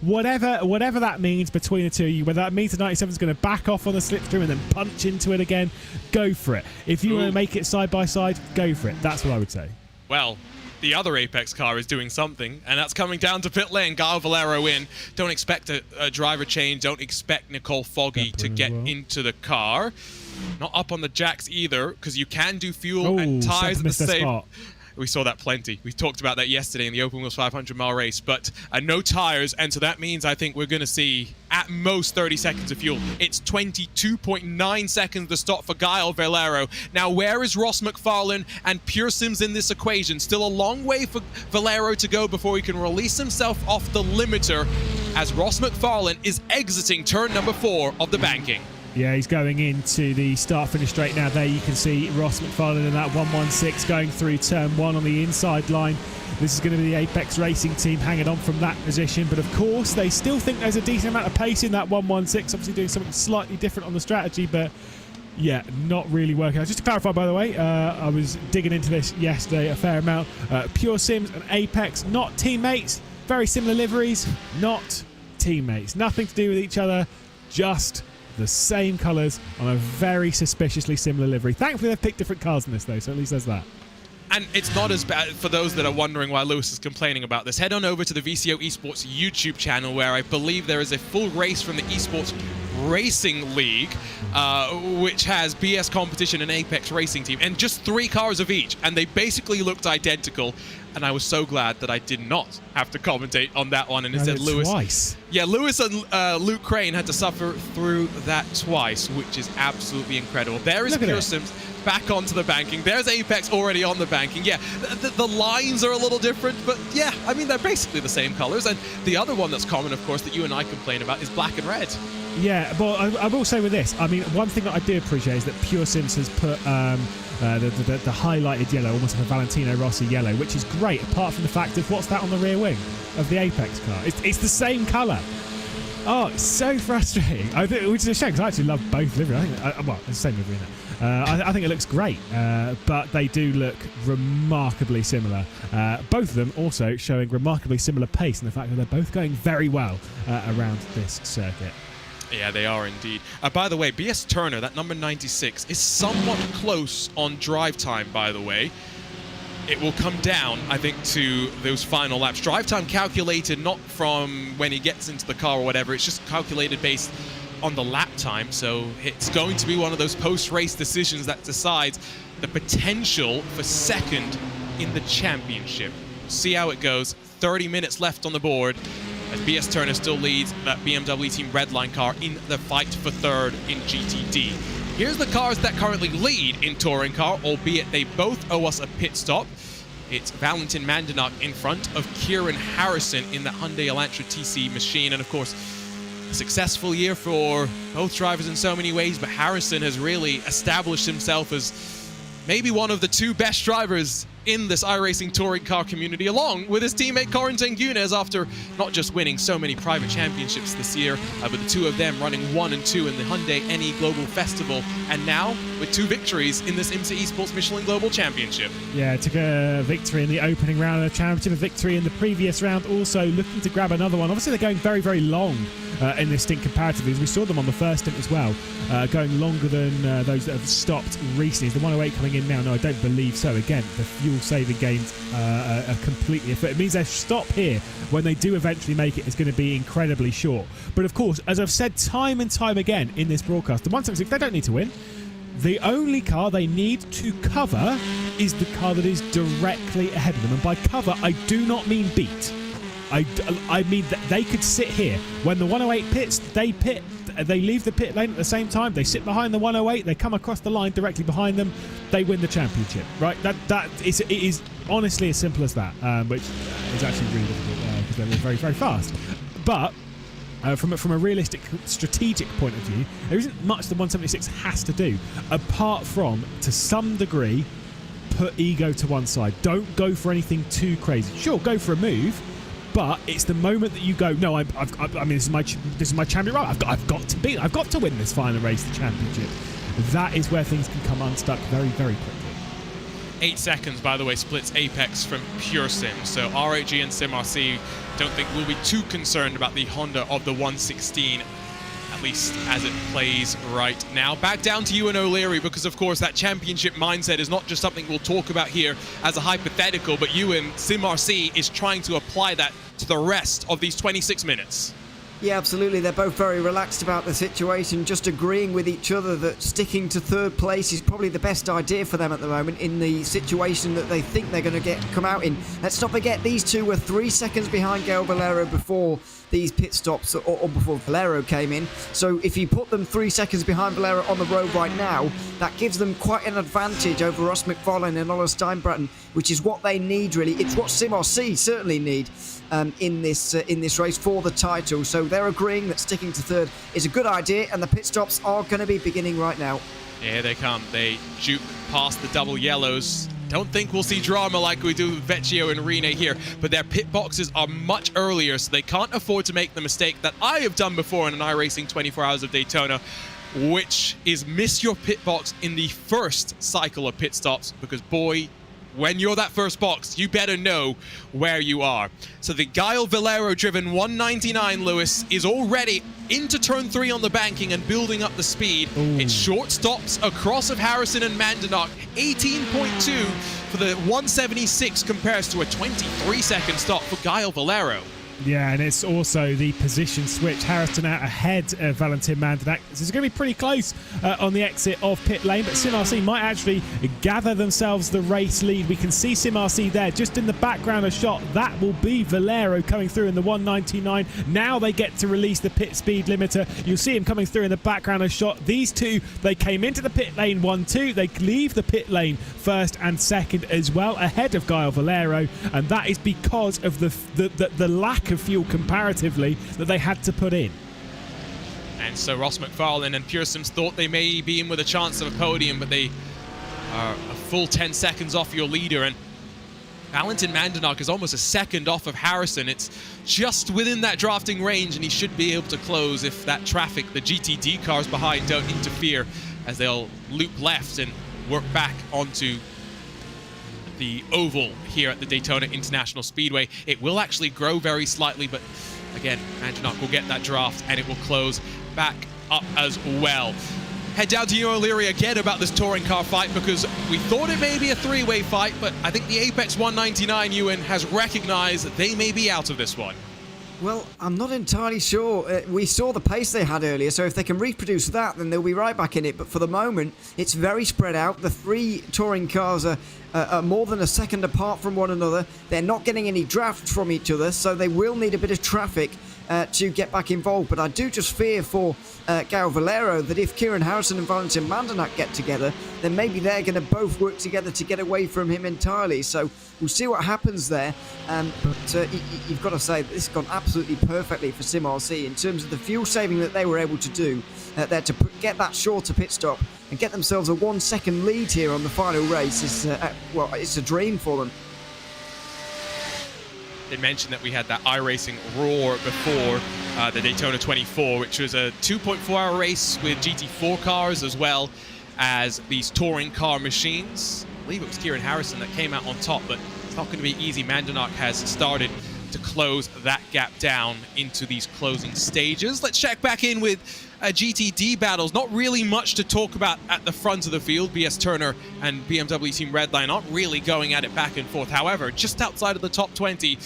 whatever that means between the two of you, whether that means the 97 is going to back off on the slipstream and then punch into it again, go for it. If you want to make it side by side, go for it. That's what I would say. Well, the other Apex car is doing something, and that's coming down to pit lane. Guile Valero in. Don't expect a driver change. Don't expect Nicole Foggy to get into the car. Not up on the jacks either, because you can do fuel and tires at the same. Spot. We saw that plenty. We talked about that yesterday in the Open Wheels 500-mile race, but no tires, and so that means I think we're going to see at most 30 seconds of fuel. It's 22.9 seconds to stop for Guile Valero. Now, where is Ross McFarlane and Pure Sims in this equation? Still a long way for Valero to go before he can release himself off the limiter, as Ross McFarlane is exiting turn number 4 of the banking. Yeah, he's going into the start-finish straight now. There you can see Ross McFarlane in that 116 going through turn 1 on the inside line. This is going to be the Apex Racing team hanging on from that position. But, of course, they still think there's a decent amount of pace in that 116. Obviously doing something slightly different on the strategy, but, yeah, not really working out. Just to clarify, by the way, I was digging into this yesterday a fair amount. Pure Sims and Apex, not teammates. Very similar liveries, not teammates. Nothing to do with each other, just the same colours on a very suspiciously similar livery. Thankfully, they've picked different cars in this, though, so at least there's that. And it's not as bad for those that are wondering why Lewis is complaining about this. Head on over to the VCO Esports YouTube channel, where I believe there is a full race from the Esports Racing League, which has BS Competition and Apex Racing Team, and just 3 cars of each, and they basically looked identical. And I was so glad that I did not have to commentate on that one, and instead Lewis. Twice. Yeah, Lewis and Luke Crane had to suffer through that twice, which is absolutely incredible. There is Pure Sims back onto the banking. There's Apex already on the banking. Yeah, the lines are a little different, but yeah, I mean, they're basically the same colors. And the other one that's common, of course, that you and I complain about is black and red. Yeah, but I will say with this, I mean, one thing that I do appreciate is that Pure Sims has put the highlighted yellow, almost like a Valentino Rossi yellow, which is great, apart from the fact of what's that on the rear wing of the Apex car. It's the same colour. Oh, it's so frustrating. Which is a shame, because I actually love both livery. Well, it's the same livery, isn't it? I think it looks great, but they do look remarkably similar. Both of them also showing remarkably similar pace, and the fact that they're both going very well around this circuit. Yeah, they are indeed. By the way, BS Turner, that number 96, is somewhat close on drive time, by the way. It will come down, I think, to those final laps. Drive time calculated not from when he gets into the car or whatever. It's just calculated based on the lap time. So it's going to be one of those post-race decisions that decides the potential for second in the championship. See how it goes. 30 minutes left on the board, as BS Turner still leads that BMW Team Redline car in the fight for third in GTD. Here's the cars that currently lead in Touring Car, albeit they both owe us a pit stop. It's Valentin Mandanuk in front of Kieran Harrison in the Hyundai Elantra TC machine. And of course, a successful year for both drivers in so many ways, but Harrison has really established himself as maybe one of the 2 best drivers in this iRacing touring car community, along with his teammate Corin Tengunes, after not just winning so many private championships this year, but the 2 of them running 1 and 2 in the Hyundai NE Global Festival, and now with 2 victories in this IMSA Esports Michelin Global Championship. Yeah, took a victory in the opening round of the championship, a victory in the previous round, also looking to grab another one. Obviously, they're going very, very long in this stint comparatively, as we saw them on the first stint as well, going longer than those that have stopped recently. Is the 108 coming in now? No, I don't believe so. Again, the fuel saving gains are completely afoot. It means their stop here, when they do eventually make it, is going to be incredibly short. But of course, as I've said time and time again in this broadcast, the 176, they don't need to win. The only car they need to cover is the car that is directly ahead of them. And by cover, I do not mean beat. I mean that they could sit here. When the 108 pits, they pit. they leave the pit lane at the same time. They sit behind the 108. They come across the line directly behind them. They win the championship, right? It is honestly as simple as that, which is actually really difficult because they're very, very fast. But from a realistic, strategic point of view, there isn't much the 176 has to do, apart from, to some degree, put ego to one side. Don't go for anything too crazy. Sure, go for a move, but it's the moment that you go, no, I mean, this is my champion run. I've got to win this final race, the championship. That is where things can come unstuck very, very quickly. 8 seconds, by the way, splits Apex from Pure Sim. So RAG and SimRC don't think we'll be too concerned about the Honda of the 116, at least as it plays right now. Back down to Ewan O'Leary, because of course that championship mindset is not just something we'll talk about here as a hypothetical, but Ewan, SimRC is trying to apply that to the rest of these 26 minutes. Yeah, absolutely. They're both very relaxed about the situation, just agreeing with each other that sticking to third place is probably the best idea for them at the moment in the situation that they think they're going to come out in. Let's not forget, these two were 3 seconds behind Gale Valero before these pit stops, or before Valero came in. So if you put them 3 seconds behind Valero on the road right now, that gives them quite an advantage over Ross McFarlane and Ola Steinbratton, which is what they need, really. It's what SimRC certainly need in this race for the title. So they're agreeing that sticking to third is a good idea, and the pit stops are going to be beginning right now. Here they come. They juke past the double yellows. Don't think we'll see drama like we do with Vecchio and Rene here, but their pit boxes are much earlier, so they can't afford to make the mistake that I have done before in an iRacing 24 Hours of Daytona, which is miss your pit box in the first cycle of pit stops, because boy, when you're that first box, you better know where you are. So the Gale Valero driven 199, Lewis, is already into turn 3 on the banking and building up the speed. Ooh. It's short stops across of Harrison and Mandanok. 18.2 for the 176 compares to a 23-second stop for Gale Valero. Yeah, and it's also the position switch. Harrison out ahead of Valentin Mandanak. This is going to be pretty close on the exit of pit lane, but SimRC might actually gather themselves the race lead. We can see SimRC there, just in the background a shot. That will be Valero coming through in the 199. Now they get to release the pit speed limiter. You'll see him coming through in the background a shot. These two, they came into the pit lane 1-2. They leave the pit lane first and second as well, ahead of Gale Valero, and that is because of the lack of fuel comparatively that they had to put in. And so Ross McFarlane and Pearsons thought they may be in with a chance of a podium, but they are a full 10 seconds off your leader, and Valentin Mandanok is almost a second off of Harrison. It's just within that drafting range, and he should be able to close if that traffic, the GTD cars behind, don't interfere, as they'll loop left and work back onto the oval here at the Daytona International Speedway. It will actually grow very slightly, but again, Mandanok will get that draft and it will close back up as well. Head down to Ewan O'Leary again about this touring car fight, because we thought it may be a three-way fight, but I think the Apex 199 Ewan has recognized that they may be out of this one. Well, I'm not entirely sure. We saw the pace they had earlier, so if they can reproduce that, then they'll be right back in it. But for the moment, it's very spread out. The three touring cars are more than a second apart from one another. They're not getting any draft from each other, so they will need a bit of traffic to get back involved. But I do just fear for Gale Valero that if Kieran Harrison and Valentin Mandanok get together, then maybe they're going to both work together to get away from him entirely. So we'll see what happens there. But you've got to say that this has gone absolutely perfectly for SimRC in terms of the fuel saving that they were able to do there to get that shorter pit stop and get themselves a 1 second lead here on the final race. Well, it's a dream for them. They mentioned that we had that iRacing roar before the Daytona 24, which was a 2.4-hour race with GT4 cars as well as these touring car machines. I believe it was Kieran Harrison that came out on top, but it's not going to be easy. Mandanok has started to close that gap down into these closing stages. Let's check back in with GTD battles. Not really much to talk about at the front of the field. BS Turner and BMW Team Redline aren't really going at it back and forth. However, just outside of the top 20,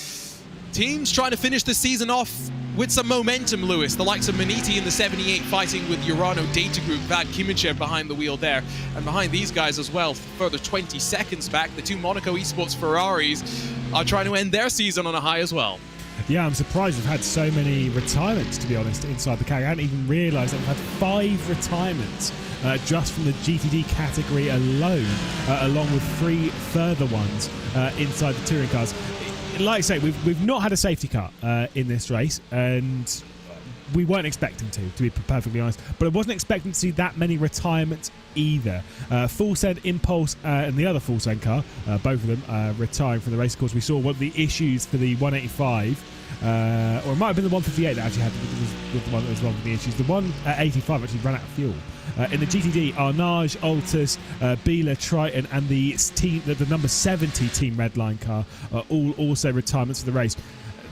teams trying to finish the season off with some momentum, Lewis. The likes of Maniti in the 78 fighting with Urano Data Group, Vad Kimmich behind the wheel there. And behind these guys as well, further 20 seconds back, the two Monaco Esports Ferraris are trying to end their season on a high as well. Yeah, I'm surprised we've had so many retirements, to be honest, inside the category. I hadn't even realised that we've had 5 retirements just from the GTD category alone, along with 3 further ones inside the touring cars. Like I say, we've not had a safety car in this race, and we weren't expecting to be perfectly honest. But I wasn't expecting to see that many retirements either. Full Send, Impulse, and the other Full Send car, both of them retiring from the race. Of course, we saw what the issues for the 185. Or it might have been the 158 that actually had with the one that was wrong with the issues. The 185 actually ran out of fuel. In the GTD, Arnage, Altus, Biela, Triton, and the number 70 Team Redline car are all also retirements for the race.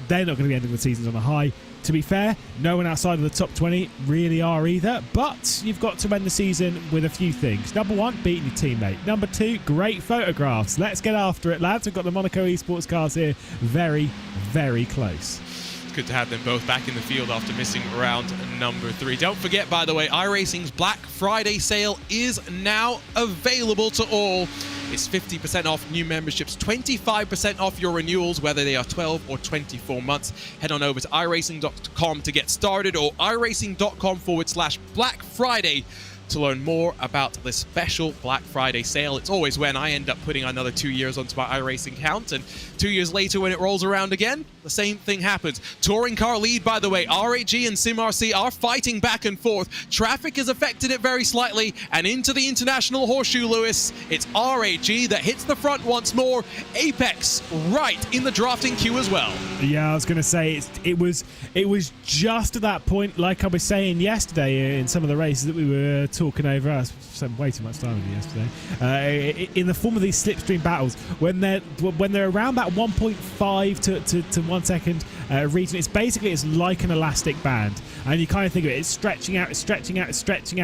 They're not going to be ending the seasons on a high. To be fair, no one outside of the top 20 really are either, but you've got to end the season with a few things. Number 1, beating your teammate. Number 2, great photographs. Let's get after it, lads. We've got the Monaco Esports cars here very, very close. Good to have them both back in the field after missing round number 3. Don't forget, by the way, iRacing's Black Friday sale is now available to all. It's 50% off new memberships, 25% off your renewals, whether they are 12 or 24 months. Head on over to iRacing.com to get started, or iRacing.com/Black Friday to learn more about this special Black Friday sale. It's always when I end up putting another 2 years onto my iRacing count, and 2 years later when it rolls around again, the same thing happens. Touring car lead, by the way, RAG and SimRC are fighting back and forth. Traffic has affected it very slightly, and into the International Horseshoe, Lewis. It's RAG that hits the front once more. Apex right in the drafting queue as well. Yeah, I was going to say it was just at that point, like I was saying yesterday in some of the races that we were talking over. I spent way too much time with you yesterday. In the form of these slipstream battles, when they're around that 1.5 to 1 second region, it's like an elastic band, and you kind of think of it, it's stretching out,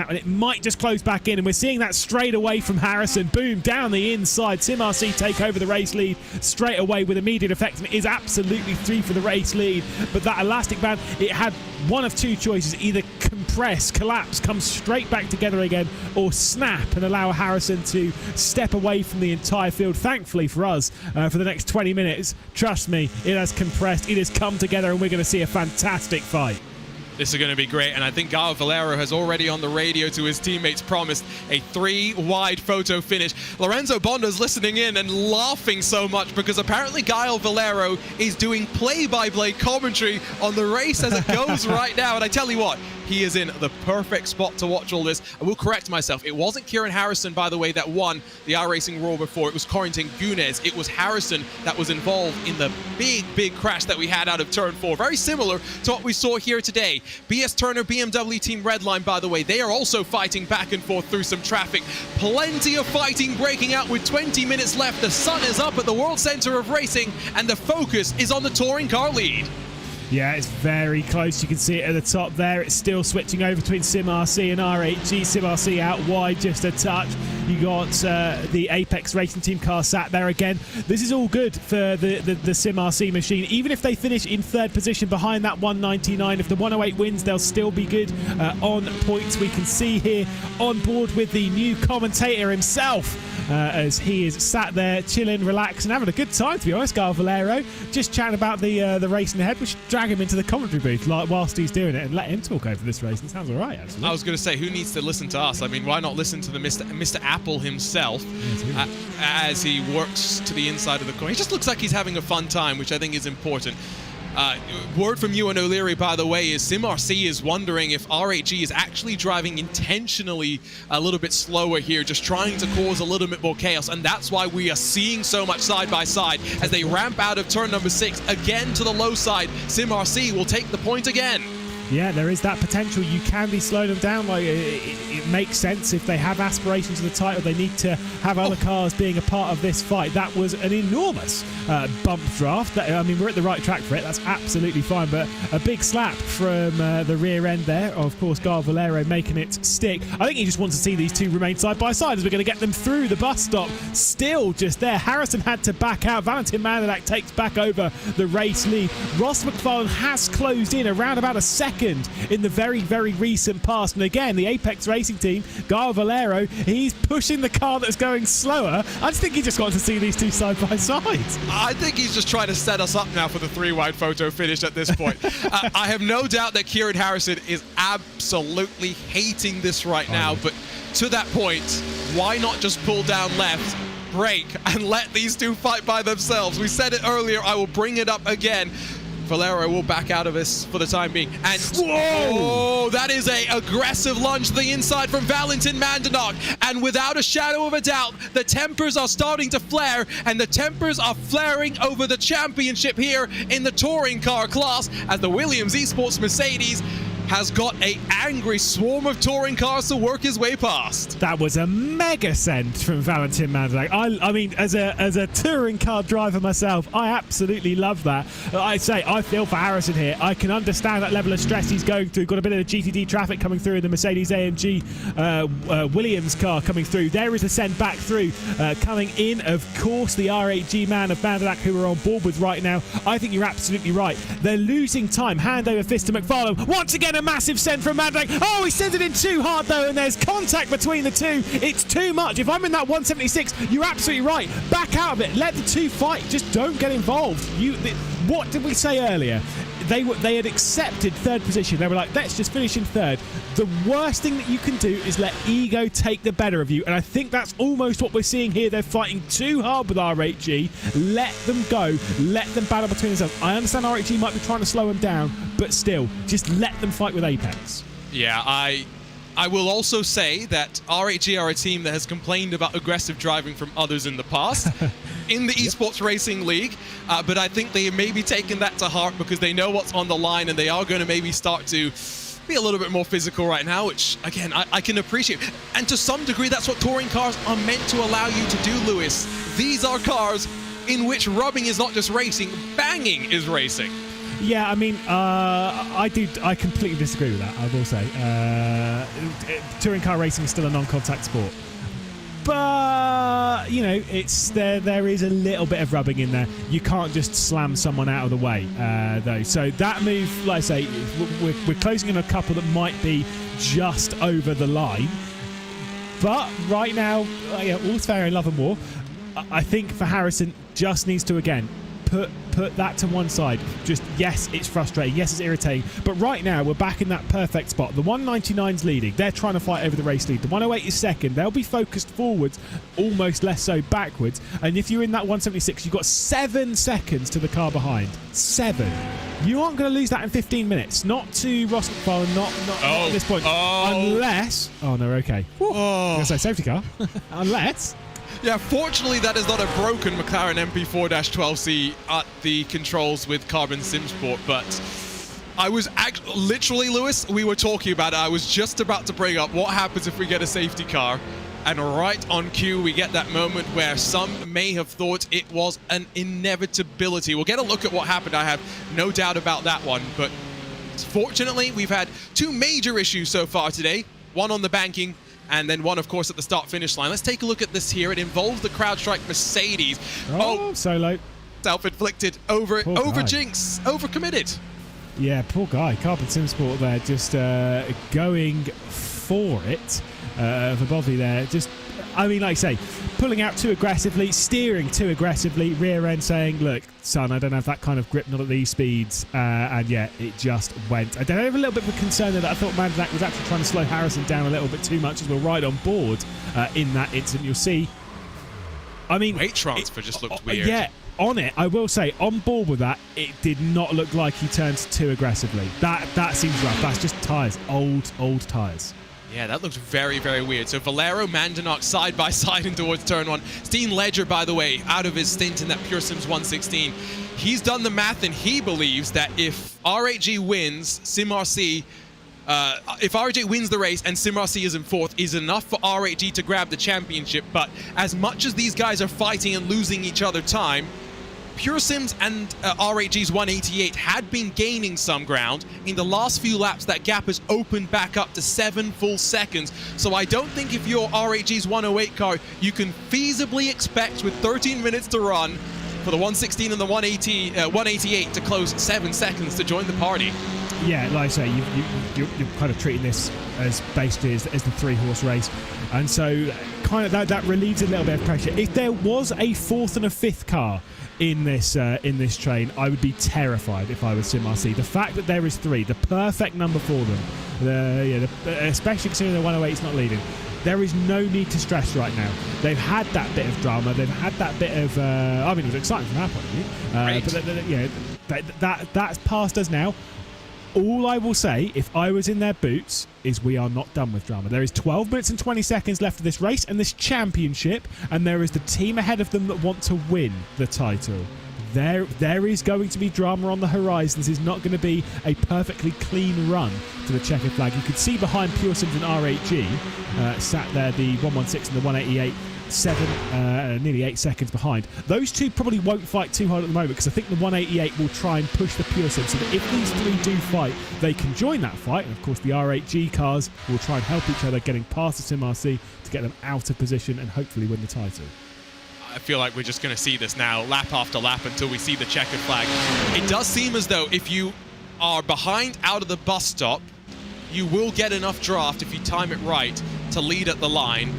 and it might just close back in, and we're seeing that straight away from Harrison. Boom, down the inside. SimRC take over the race lead straight away with immediate effect, and it is absolutely 3 for the race lead. But that elastic band, it had one of 2 choices: either compress, collapse, come straight back together again, or snap and allow Harrison to step away from the entire field. Thankfully for us, for the next 20 minutes, trust me, it has compressed, it has come together, and we're going to see a fantastic fight. This is going to be great, and I think Gael Valero has already on the radio to his teammates promised a 3-wide photo finish. Lorenzo Bonda's listening in and laughing so much because apparently Gael Valero is doing play-by-play commentary on the race as it goes right now, and I tell you what, he is in the perfect spot to watch all this. I will correct myself. It wasn't Kieran Harrison, by the way, that won the iRacing Roar before. It was Corentin Gunes. It was Harrison that was involved in the big crash that we had out of Turn 4. Very similar to what we saw here today. BS Turner, BMW Team Redline, by the way, they are also fighting back and forth through some traffic. Plenty of fighting breaking out with 20 minutes left. The sun is up at the World Center of Racing, and the focus is on the touring car lead. Yeah, it's very close. You can see it at the top there. It's still switching over between SimRC and RAG. SimRC out wide just a touch. You got the Apex Racing Team car sat there again. This is all good for the SimRC machine. Even if they finish in 3rd position behind that 199, if the 108 wins, they'll still be good on points. We can see here on board with the new commentator himself, as he is sat there chilling, relaxing, having a good time, to be honest. Gael Valero just chatting about the racing ahead. We should drag him into the commentary booth whilst he's doing it and let him talk over this race. It sounds all right, actually. I was going to say, who needs to listen to us? I mean, why not listen to the Mr. Apple himself as he works to the inside of the corner? He just looks like he's having a fun time, which I think is important. Word from Ewan O'Leary, by the way, is SimRC is wondering if RAG is actually driving intentionally a little bit slower here, just trying to cause a little bit more chaos, and that's why we are seeing so much side by side as they ramp out of turn number 6 again to the low side. SimRC will take the point again. Yeah, there is that potential. You can be slowing them down. Like it makes sense if they have aspirations of the title. They need to have other cars being a part of this fight. That was an enormous bump draft. I mean, we're at the right track for it. That's absolutely fine. But a big slap from the rear end there. Of course, Gael Valero making it stick. I think he just wants to see these two remain side by side as we're going to get them through the bus stop. Still just there. Harrison had to back out. Valentin Mandalak takes back over the race lead. Ross McFarlane has closed in around about a second second in the very, very recent past. And again, the Apex Racing team, Guy Valero, he's pushing the car that's going slower. I just think he just wants to see these two side by side. I think he's just trying to set us up now for the 3-wide photo finish at this point. I have no doubt that Kieran Harrison is absolutely hating this right now, but to that point, why not just pull down left, brake, and let these two fight by themselves? We said it earlier, I will bring it up again. Valero will back out of this for the time being. And whoa, that is a aggressive lunge to the inside from Valentin Mandernach. And without a shadow of a doubt, the tempers are starting to flare, and the tempers are flaring over the championship here in the touring car class, as the Williams Esports Mercedes has got an angry swarm of touring cars to work his way past. That was a mega send from Valentin Mandernach. I mean, as a touring car driver myself, I absolutely love that. I feel for Harrison here. I can understand that level of stress he's going through. Got a bit of the GTD traffic coming through in the Mercedes-AMG Williams car coming through. There is a send back through. Coming in, of course, the R8G man of Mandernach, who we're on board with right now. I think you're absolutely right. They're losing time. Hand over fist to McFarlane. Once again, a massive send from Mandernach. Oh, he sends it in too hard though, and there's contact between the two. It's too much. If I'm in that 176, you're absolutely right. Back out of it. Let the two fight. Just don't get involved. What did we say earlier? They had accepted third position. They were like, let's just finish in third. The worst thing that you can do is let ego take the better of you, and I think that's almost what we're seeing here. They're fighting too hard with R8G. Let them go. Let them battle between themselves. I understand R8G might be trying to slow them down, but still, just let them fight with Apex. Yeah, I will also say that R8G are a team that has complained about aggressive driving from others in the past in the Esports Racing League, but I think they may be taking that to heart because they know what's on the line, and they are going to maybe start to be a little bit more physical right now, which, again, I can appreciate. And to some degree, that's what touring cars are meant to allow you to do, Lewis. These are cars in which rubbing is not just racing, banging is racing. Yeah, I mean, I completely disagree with that, I will say. Touring car racing is still a non-contact sport. But, you know, there is a little bit of rubbing in there. You can't just slam someone out of the way, though. So that move, like I say, we're closing in a couple that might be just over the line. But right now, all's fair in love and war. I think for Harrison, just needs to, again, put that to one side. Just, yes, it's frustrating. Yes, it's irritating. But right now, we're back in that perfect spot. The 199's leading. They're trying to fight over the race lead. The 108 is second. They'll be focused forwards, almost less so backwards. And if you're in that 176, you've got 7 seconds to the car behind. 7. You aren't going to lose that in 15 minutes. Not to Ross McFarlane, not at this point. Unless... Oh, no, okay. I was going to say safety car. Unless... Yeah, fortunately that is not a broken McLaren MP4-12C at the controls with Carbon SimSport, but I was literally, Lewis, we were talking about it. I was just about to bring up what happens if we get a safety car, and right on cue we get that moment where some may have thought it was an inevitability. We'll get a look at what happened, I have no doubt about that one, but fortunately we've had 2 major issues so far today, one on the banking, and then one, of course, at the start-finish line. Let's take a look at this here. It involves the CrowdStrike Mercedes. Oh, solo. Self-inflicted, over-jinx, over-committed. Yeah, poor guy. Carbon SimSport there, just going for it. For Bobby there. Just, I mean, like I say, pulling out too aggressively, steering too aggressively, rear end saying, look, son, I don't have that kind of grip, not at these speeds. And yeah, it just went. I don't have a little bit of a concern that I thought Mandernach was actually trying to slow Harrison down a little bit too much, as we're right on board in that instant. You'll see. I mean, weight transfer just looked weird. Yeah, on it, I will say, on board with that, it did not look like he turned too aggressively. That seems rough. That's just tyres, old tyres. Yeah, that looks very, very weird. So Valero, Mandernach side by side in towards turn 1. Steen Ledger, by the way, out of his stint in that Pure Sims 116. He's done the math, and he believes that if R8G wins, SimRC, if R8G wins the race and SimRC is in 4th, is enough for R8G to grab the championship. But as much as these guys are fighting and losing each other time, Pure Sims and R8G's 188 had been gaining some ground. In the last few laps, that gap has opened back up to 7 full seconds. So I don't think if you're R8G's 108 car, you can feasibly expect with 13 minutes to run for the 116 and the 188 to close 7 seconds to join the party. Yeah, like I say, you're kind of treating this as basically as the 3-horse race, and so kind of that relieves a little bit of pressure. If there was a 4th and a 5th car in this train, I would be terrified if I was SimRC. The fact that there is 3, the perfect number for them, especially considering the 108 is not leading, there is no need to stress right now. They've had that bit of drama. They've had that bit of. I mean, it was exciting from our point of view. But that's past us now. All I will say, if I was in their boots, is we are not done with drama. There is 12 minutes and 20 seconds left of this race and this championship, and there is the team ahead of them that want to win the title. There is going to be drama on the horizon. This is not going to be a perfectly clean run to the checkered flag. You could see behind Pure Sims and RHG, sat there the 116 and the 188, nearly 8 seconds behind. Those two probably won't fight too hard at the moment, because I think the 188 will try and push the Pure Sims, so that if these 3 do fight, they can join that fight. And of course the RHG cars will try and help each other, getting past the SimRC to get them out of position and hopefully win the title. I feel like we're just going to see this now, lap after lap, until we see the checkered flag. It does seem as though if you are behind out of the bus stop, you will get enough draft if you time it right to lead at the line.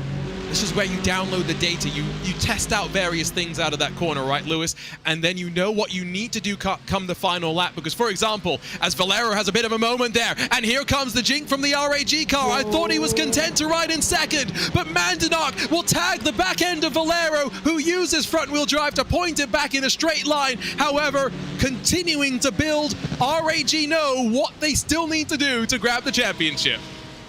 This is where you download the data. You test out various things out of that corner, right, Lewis? And then you know what you need to do come the final lap. Because, for example, as Valero has a bit of a moment there, and here comes the jink from the RAG car. Whoa. I thought he was content to ride in second, but Mandanok will tag the back end of Valero, who uses front-wheel drive to point it back in a straight line. However, continuing to build, RAG know what they still need to do to grab the championship.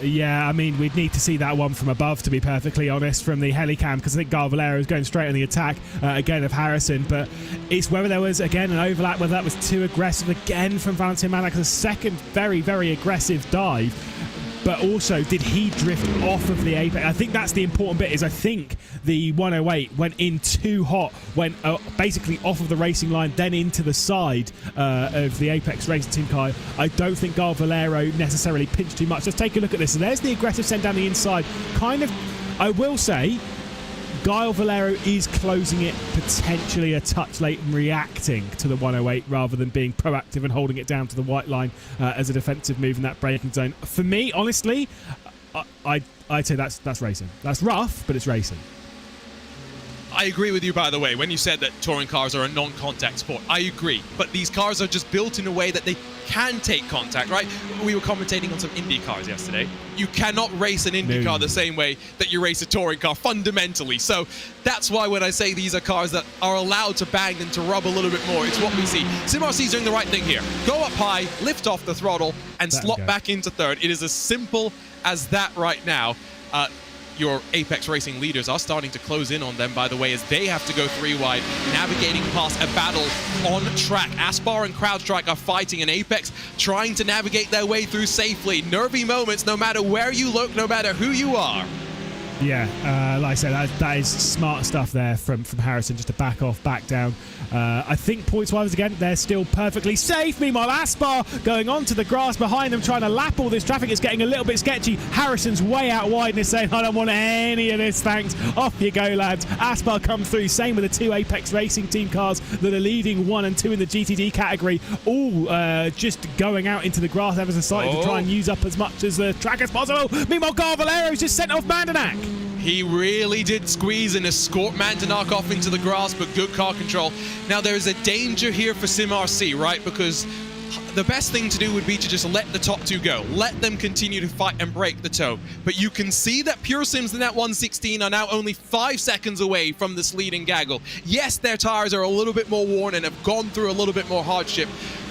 Yeah, I mean, we'd need to see that one from above, to be perfectly honest, from the helicam, because I think Gar Valero is going straight on the attack again of Harrison. But it's whether there was, again, an overlap, whether that was too aggressive again from Valentin Manak's a second very, very aggressive dive. But also, did he drift off of the apex? I think that's the important bit, is I think the 108 went in too hot, went basically off of the racing line, then into the side of the Apex Racing Team car. I don't think Gar Valero necessarily pinched too much. Let's take a look at this. So there's the aggressive send down the inside. Kind of, I will say, Guile Valero is closing it potentially a touch late and reacting to the 108 rather than being proactive and holding it down to the white line as a defensive move in that braking zone. For me, honestly, I'd say that's racing. That's rough, but it's racing. I agree with you, by the way, when you said that touring cars are a non-contact sport. I agree, but these cars are just built in a way that they can take contact, right? We were commentating on some Indy cars yesterday. You cannot race an Indy car the same way that you race a touring car, fundamentally. So that's why when I say these are cars that are allowed to bang and to rub a little bit more, it's what we see. SimRC's doing the right thing here. Go up high, lift off the throttle, and slot back into third. It is as simple as that right now. Your Apex Racing leaders are starting to close in on them, by the way, as they have to go 3 wide, navigating past a battle on track. Aspar and CrowdStrike are fighting, and Apex trying to navigate their way through safely. Nervy moments, no matter where you look, no matter who you are. Yeah, like I said, that is smart stuff there from Harrison, just to back off, back down. I think points-wise, again, they're still perfectly safe. Meanwhile, Aspar going onto the grass behind them, trying to lap all this traffic. It's getting a little bit sketchy. Harrison's way out wide and is saying, I don't want any of this, thanks. Off you go, lads. Aspar comes through. Same with the 2 Apex Racing Team cars that are leading 1 and 2 in the GTD category. All just going out into the grass ever so slightly to try and use up as much as the track as possible. Meanwhile, Gar Valero's just sent off Mandanak. He really did squeeze and escort Mandanak off into the grass, but good car control. Now, there is a danger here for SimRC, right? Because the best thing to do would be to just let the top 2 go. Let them continue to fight and break the toe. But you can see that Pure Sims in that 116 are now only 5 seconds away from this leading gaggle. Yes, their tires are a little bit more worn and have gone through a little bit more hardship.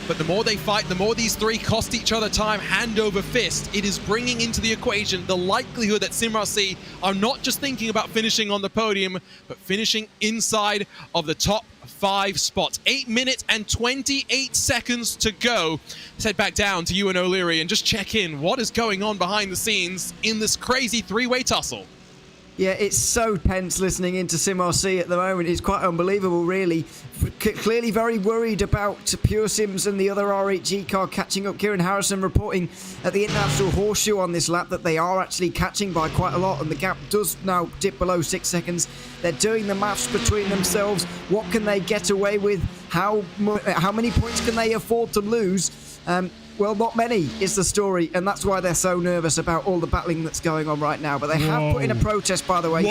But the more they fight, the more these 3 cost each other time hand over fist. It is bringing into the equation the likelihood that SimRC are not just thinking about finishing on the podium, but finishing inside of the top 5 spots. 8 minutes and 28 seconds to go. Let's head back down to Ewan O'Leary and just check in what is going on behind the scenes in this crazy 3-way tussle. Yeah, it's so tense listening into SimRC at the moment. It's quite unbelievable, really. Clearly very worried about Pure Sims and the other R8G car catching up. Kieran Harrison reporting at the International Horseshoe on this lap that they are actually catching by quite a lot, and the gap does now dip below 6 seconds. They're doing the maths between themselves. What can they get away with? How many points can they afford to lose? Well, not many is the story, and that's why they're so nervous about all the battling that's going on right now. But they have put in a protest, by the way,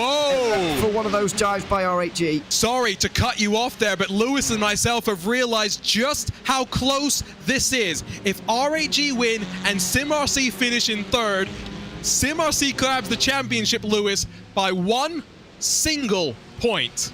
for one of those dives by R8G. Sorry to cut you off there, but Lewis and myself have realized just how close this is. If R8G win and SimRC finish in third, SimRC grabs the championship, Lewis, by 1 single point.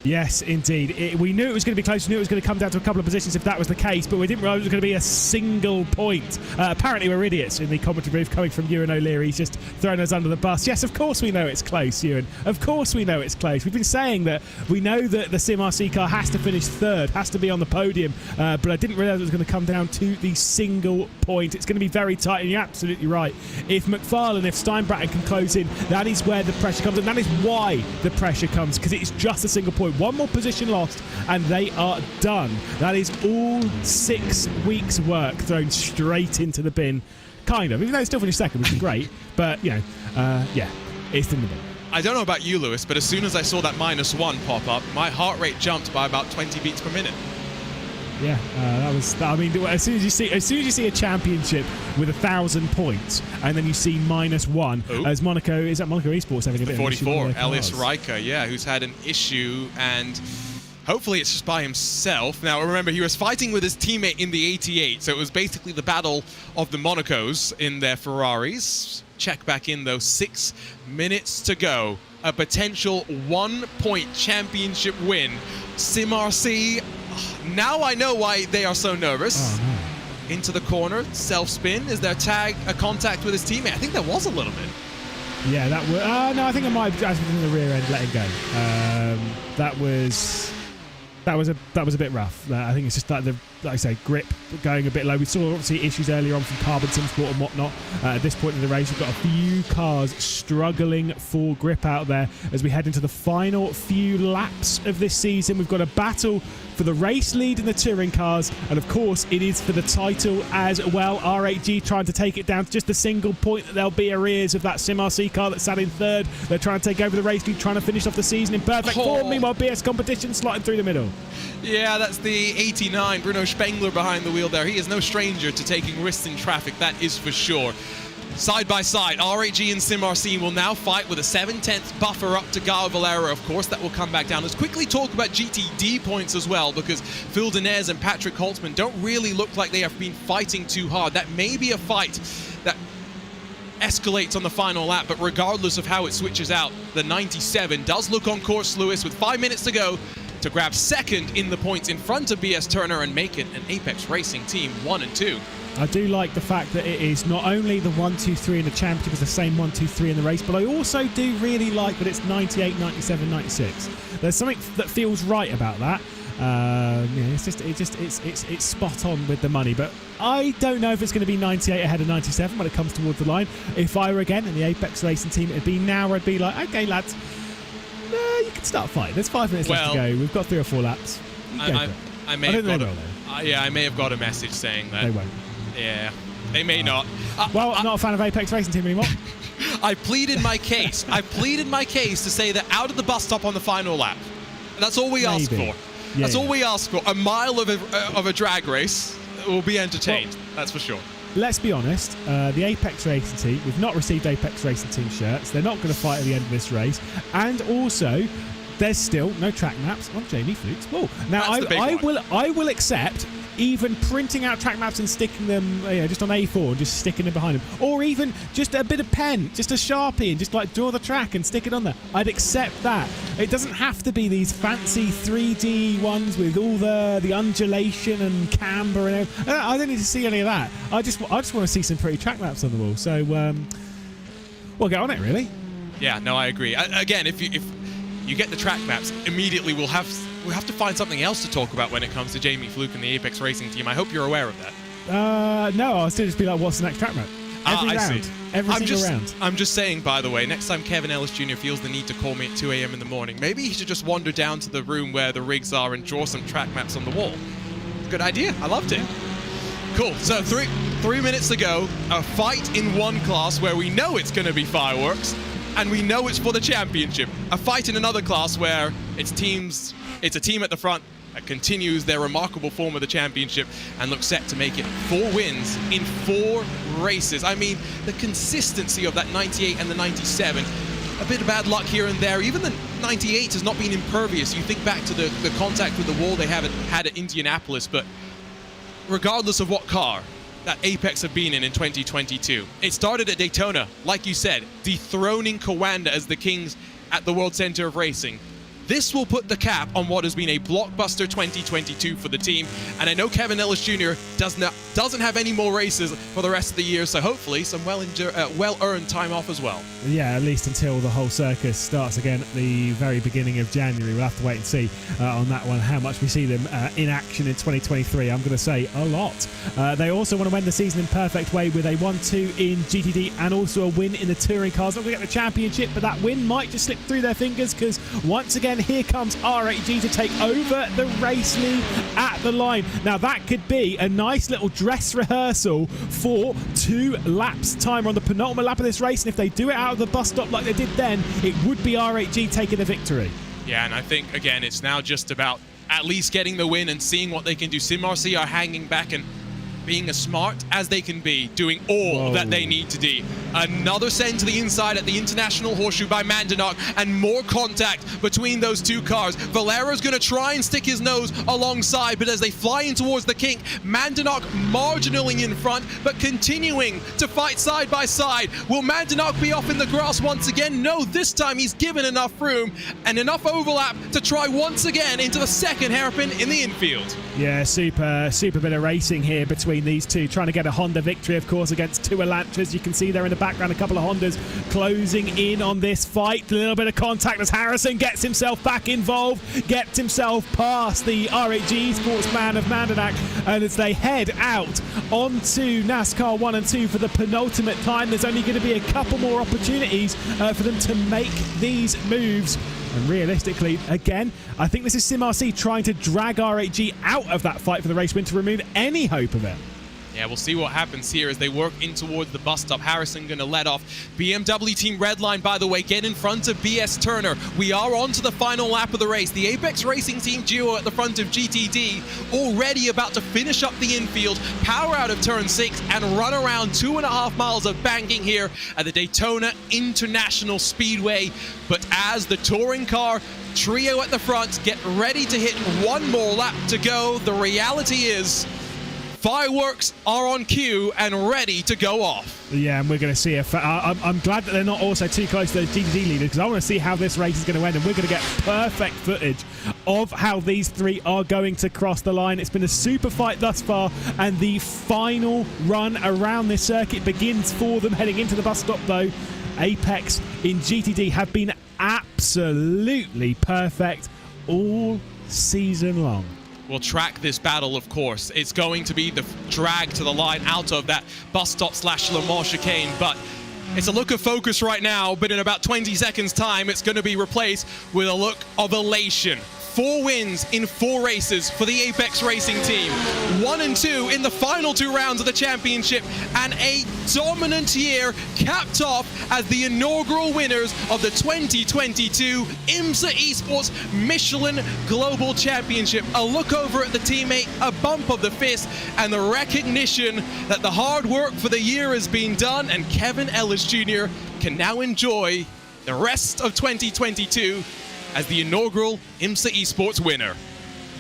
Yes, indeed. We knew it was going to be close. We knew it was going to come down to a couple of positions if that was the case, but we didn't realize it was going to be a single point. Apparently, we're idiots in the commentary booth coming from Ewan O'Leary. He's just throwing us under the bus. Yes, of course we know it's close, Ewan. Of course we know it's close. We've been saying that we know that the SimRC car has to finish third, has to be on the podium, but I didn't realize it was going to come down to the single point. It's going to be very tight, and you're absolutely right. If McFarlane, if Steinbratton can close in, that is where the pressure comes, and that is why the pressure comes, because it is just a single point. One more position lost and they are done. That is all 6 weeks work thrown straight into the bin, kind of, even though they still finished second, which is great, but yeah, it's in the bin. I don't know about you, Lewis, but as soon as I saw that -1 pop up, my heart rate jumped by about 20 beats per minute. Yeah, that was. I mean, as soon as you see a championship with 1,000 points, and then you see -1 as Monaco. Is that Monaco Esports having a bit 44, of an issue? Elias Riker, yeah, who's had an issue, and hopefully it's just by himself. Now, remember, he was fighting with his teammate in the 88, so it was basically the battle of the Monacos in their Ferraris. Check back in, though. 6 minutes to go. A potential 1-point championship win. SimRC. Now I know why they are so nervous. Oh, no. Into the corner, self-spin. Is there a contact with his teammate? I think there was a little bit. Yeah, that was. No, I think it might have actually been in the rear end, letting go. That was a bit rough. I think it's just like like I say, grip going a bit low. We saw obviously issues earlier on from Carbon Simsport and whatnot. At this point in the race, we've got a few cars struggling for grip out there as we head into the final few laps of this season. We've got a battle for the race lead in the touring cars, and of course it is for the title as well. R8G trying to take it down to just a single point. That they'll be arrears of that SimRC car that sat in third. They're trying to take over the race lead, trying to finish off the season in perfect form. Meanwhile, BS Competition slotting through the middle. Yeah, that's the 89, Bruno Spengler behind the wheel there. He is no stranger to taking risks in traffic, that is for sure. Side by side, R8G and SimRC will now fight with a 7/10 buffer up to Gao Valera, of course. That will come back down. Let's quickly talk about GTD points as well, because Phil Denez and Patrick Holtzman don't really look like they have been fighting too hard. That may be a fight that escalates on the final lap, but regardless of how it switches out, the 97 does look on course, Lewis, with 5 minutes to go, to grab second in the points in front of BS Turner and make it an Apex Racing team 1 and 2. I do like the fact that it is not only the 1, 2, 3 in the championship, it's the same 1, 2, 3 in the race, but I also do really like that it's 98, 97, 96. There's something that feels right about that. It's spot on with the money, but I don't know if it's going to be 98 ahead of 97 when it comes towards the line. If I were again in the Apex Racing team, it'd be now. I'd be like, okay, lads, you can start fighting. There's 5 minutes left to go. We've got 3 or 4 laps. I may have got a message saying that. They won't. Yeah, they may not. Well, I'm not a fan of Apex Racing team anymore. I pleaded my case. I pleaded my case to say that out of the bus stop on the final lap. That's all we ask for. That's all we ask for. A mile of a drag race will be entertained. That's for sure. Let's be honest, the Apex Racing team, we've not received Apex Racing team shirts. They're not going to fight at the end of this race. And also, there's still no track maps on Jamie Fluke's wall. Now, I will accept even printing out track maps and sticking them just on A4 and just sticking them behind them. Or even just a bit of pen, just a Sharpie, and just like draw the track and stick it on there. I'd accept that. It doesn't have to be these fancy 3D ones with all the undulation and camber and everything. I don't need to see any of that. I just want to see some pretty track maps on the wall. So we'll get on it, really. Yeah, no, I agree. Again, if you get the track maps, immediately we'll have to find something else to talk about when it comes to Jamie Fluke and the Apex Racing team. I hope you're aware of that. No, I'll still just be like, what's the next track map? Every I round. see. Every single round. I'm just saying, by the way, next time Kevin Ellis Jr. feels the need to call me at 2 a.m. in the morning, maybe he should just wander down to the room where the rigs are and draw some track maps on the wall. Good idea. I loved it. Cool. So 3 minutes to go. A fight in one class where we know it's going to be fireworks, and we know it's for the championship. A fight in another class where it's a team at the front that continues their remarkable form of the championship and looks set to make it 4 wins in 4 races. I mean, the consistency of that 98 and the 97. A bit of bad luck here and there. Even the 98 has not been impervious. You think back to the contact with the wall they haven't had at Indianapolis, but regardless of what car that Apex have been in 2022, it started at Daytona, like you said, dethroning Coanda as the kings at the World Center of Racing. This will put the cap on what has been a blockbuster 2022 for the team, and I know Kevin Ellis Jr. doesn't have any more races for the rest of the year, so hopefully some well-earned time off as well. Yeah, at least until the whole circus starts again at the very beginning of January. We'll have to wait and see on that one how much we see them in action in 2023. I'm going to say a lot. They also want to end the season in perfect way with a 1-2 in GTD and also a win in the touring cars. Not going to get the championship, but that win might just slip through their fingers because once again, here comes R8G to take over the race lead at the line. Now that could be a nice little dress rehearsal for 2 laps time on the penultimate lap of this race, and if they do it out of the bus stop like they did then, it would be R8G taking the victory. Yeah, and I think again it's now just about at least getting the win and seeing what they can do. SimRC are hanging back and being as smart as they can be, doing all that they need to do. Another send to the inside at the International Horseshoe by Mandenok, and more contact between those 2 cars. Valera's going to try and stick his nose alongside, but as they fly in towards the kink, Mandenok marginally in front, but continuing to fight side by side. Will Mandenok be off in the grass once again? No, this time he's given enough room and enough overlap to try once again into the second hairpin in the infield. Yeah, super bit of racing here between these 2, trying to get a Honda victory, of course, against 2 Elantras. You can see there in the background a couple of Hondas closing in on this fight. A little bit of contact as Harrison gets himself back involved, gets himself past the R8G Esports man of Mandanak, and as they head out onto NASCAR 1 and 2 for the penultimate time, there's only going to be a couple more opportunities for them to make these moves. And realistically, again, I think this is SimRC trying to drag R8G out of that fight for the race win to remove any hope of it. Yeah, we'll see what happens here as they work in towards the bus stop. Harrison going to let off. BMW Team Redline, by the way, get in front of BS Turner. We are on to the final lap of the race. The Apex Racing Team duo at the front of GTD already about to finish up the infield, power out of turn 6, and run around 2.5 miles of banking here at the Daytona International Speedway. But as the touring car trio at the front get ready to hit one more lap to go, the reality is fireworks are on cue and ready to go off. Yeah, and we're going to see I'm glad that they're not also too close to those GTD leaders, because I want to see how this race is going to end, and we're going to get perfect footage of how these 3 are going to cross the line. It's been a super fight thus far, and the final run around this circuit begins for them heading into the bus stop, though. Apex in GTD have been absolutely perfect all season long. We'll track this battle, of course. It's going to be the drag to the line out of that bus stop / Le Mans chicane, but it's a look of focus right now, but in about 20 seconds time, it's going to be replaced with a look of elation. 4 wins in 4 races for the Apex Racing team. 1 and 2 in the final 2 rounds of the championship, and a dominant year capped off as the inaugural winners of the 2022 IMSA Esports Michelin Global Championship. A look over at the teammate, a bump of the fist, and the recognition that the hard work for the year has been done, and Kevin Ellis Jr. can now enjoy the rest of 2022 as the inaugural IMSA Esports winner.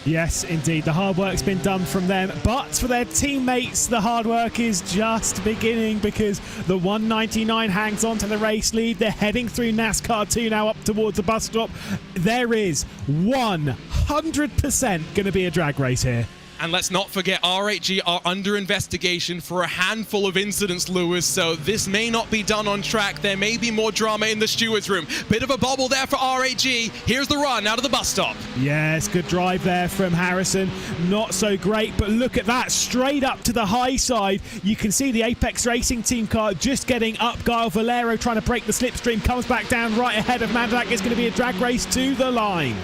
Yes, indeed. The hard work's been done from them, but for their teammates, the hard work is just beginning, because the 199 hangs on to the race lead. They're heading through NASCAR 2 now up towards the bus stop. There is 100% going to be a drag race here. And let's not forget, RHG are under investigation for a handful of incidents, Lewis, so this may not be done on track. There may be more drama in the steward's room. Bit of a bobble there for RHG. Here's the run out of the bus stop. Yes, good drive there from Harrison. Not so great, but look at that. Straight up to the high side. You can see the Apex Racing team car just getting up. Guile Valero trying to break the slipstream, comes back down right ahead of Mandak. It's going to be a drag race to the line.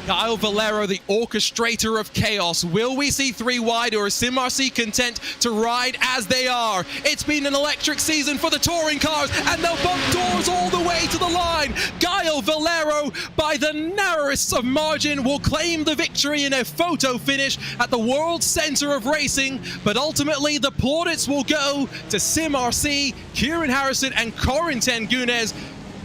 Guile Valero, the orchestrator of chaos. Will we see 3 wide, or is SimRC content to ride as they are? It's been an electric season for the touring cars, and they'll bump doors all the way to the line. Guile Valero, by the narrowest of margin, will claim the victory in a photo finish at the World Center of Racing, but ultimately the plaudits will go to SimRC, Kieran Harrison, and Corentin Gunes,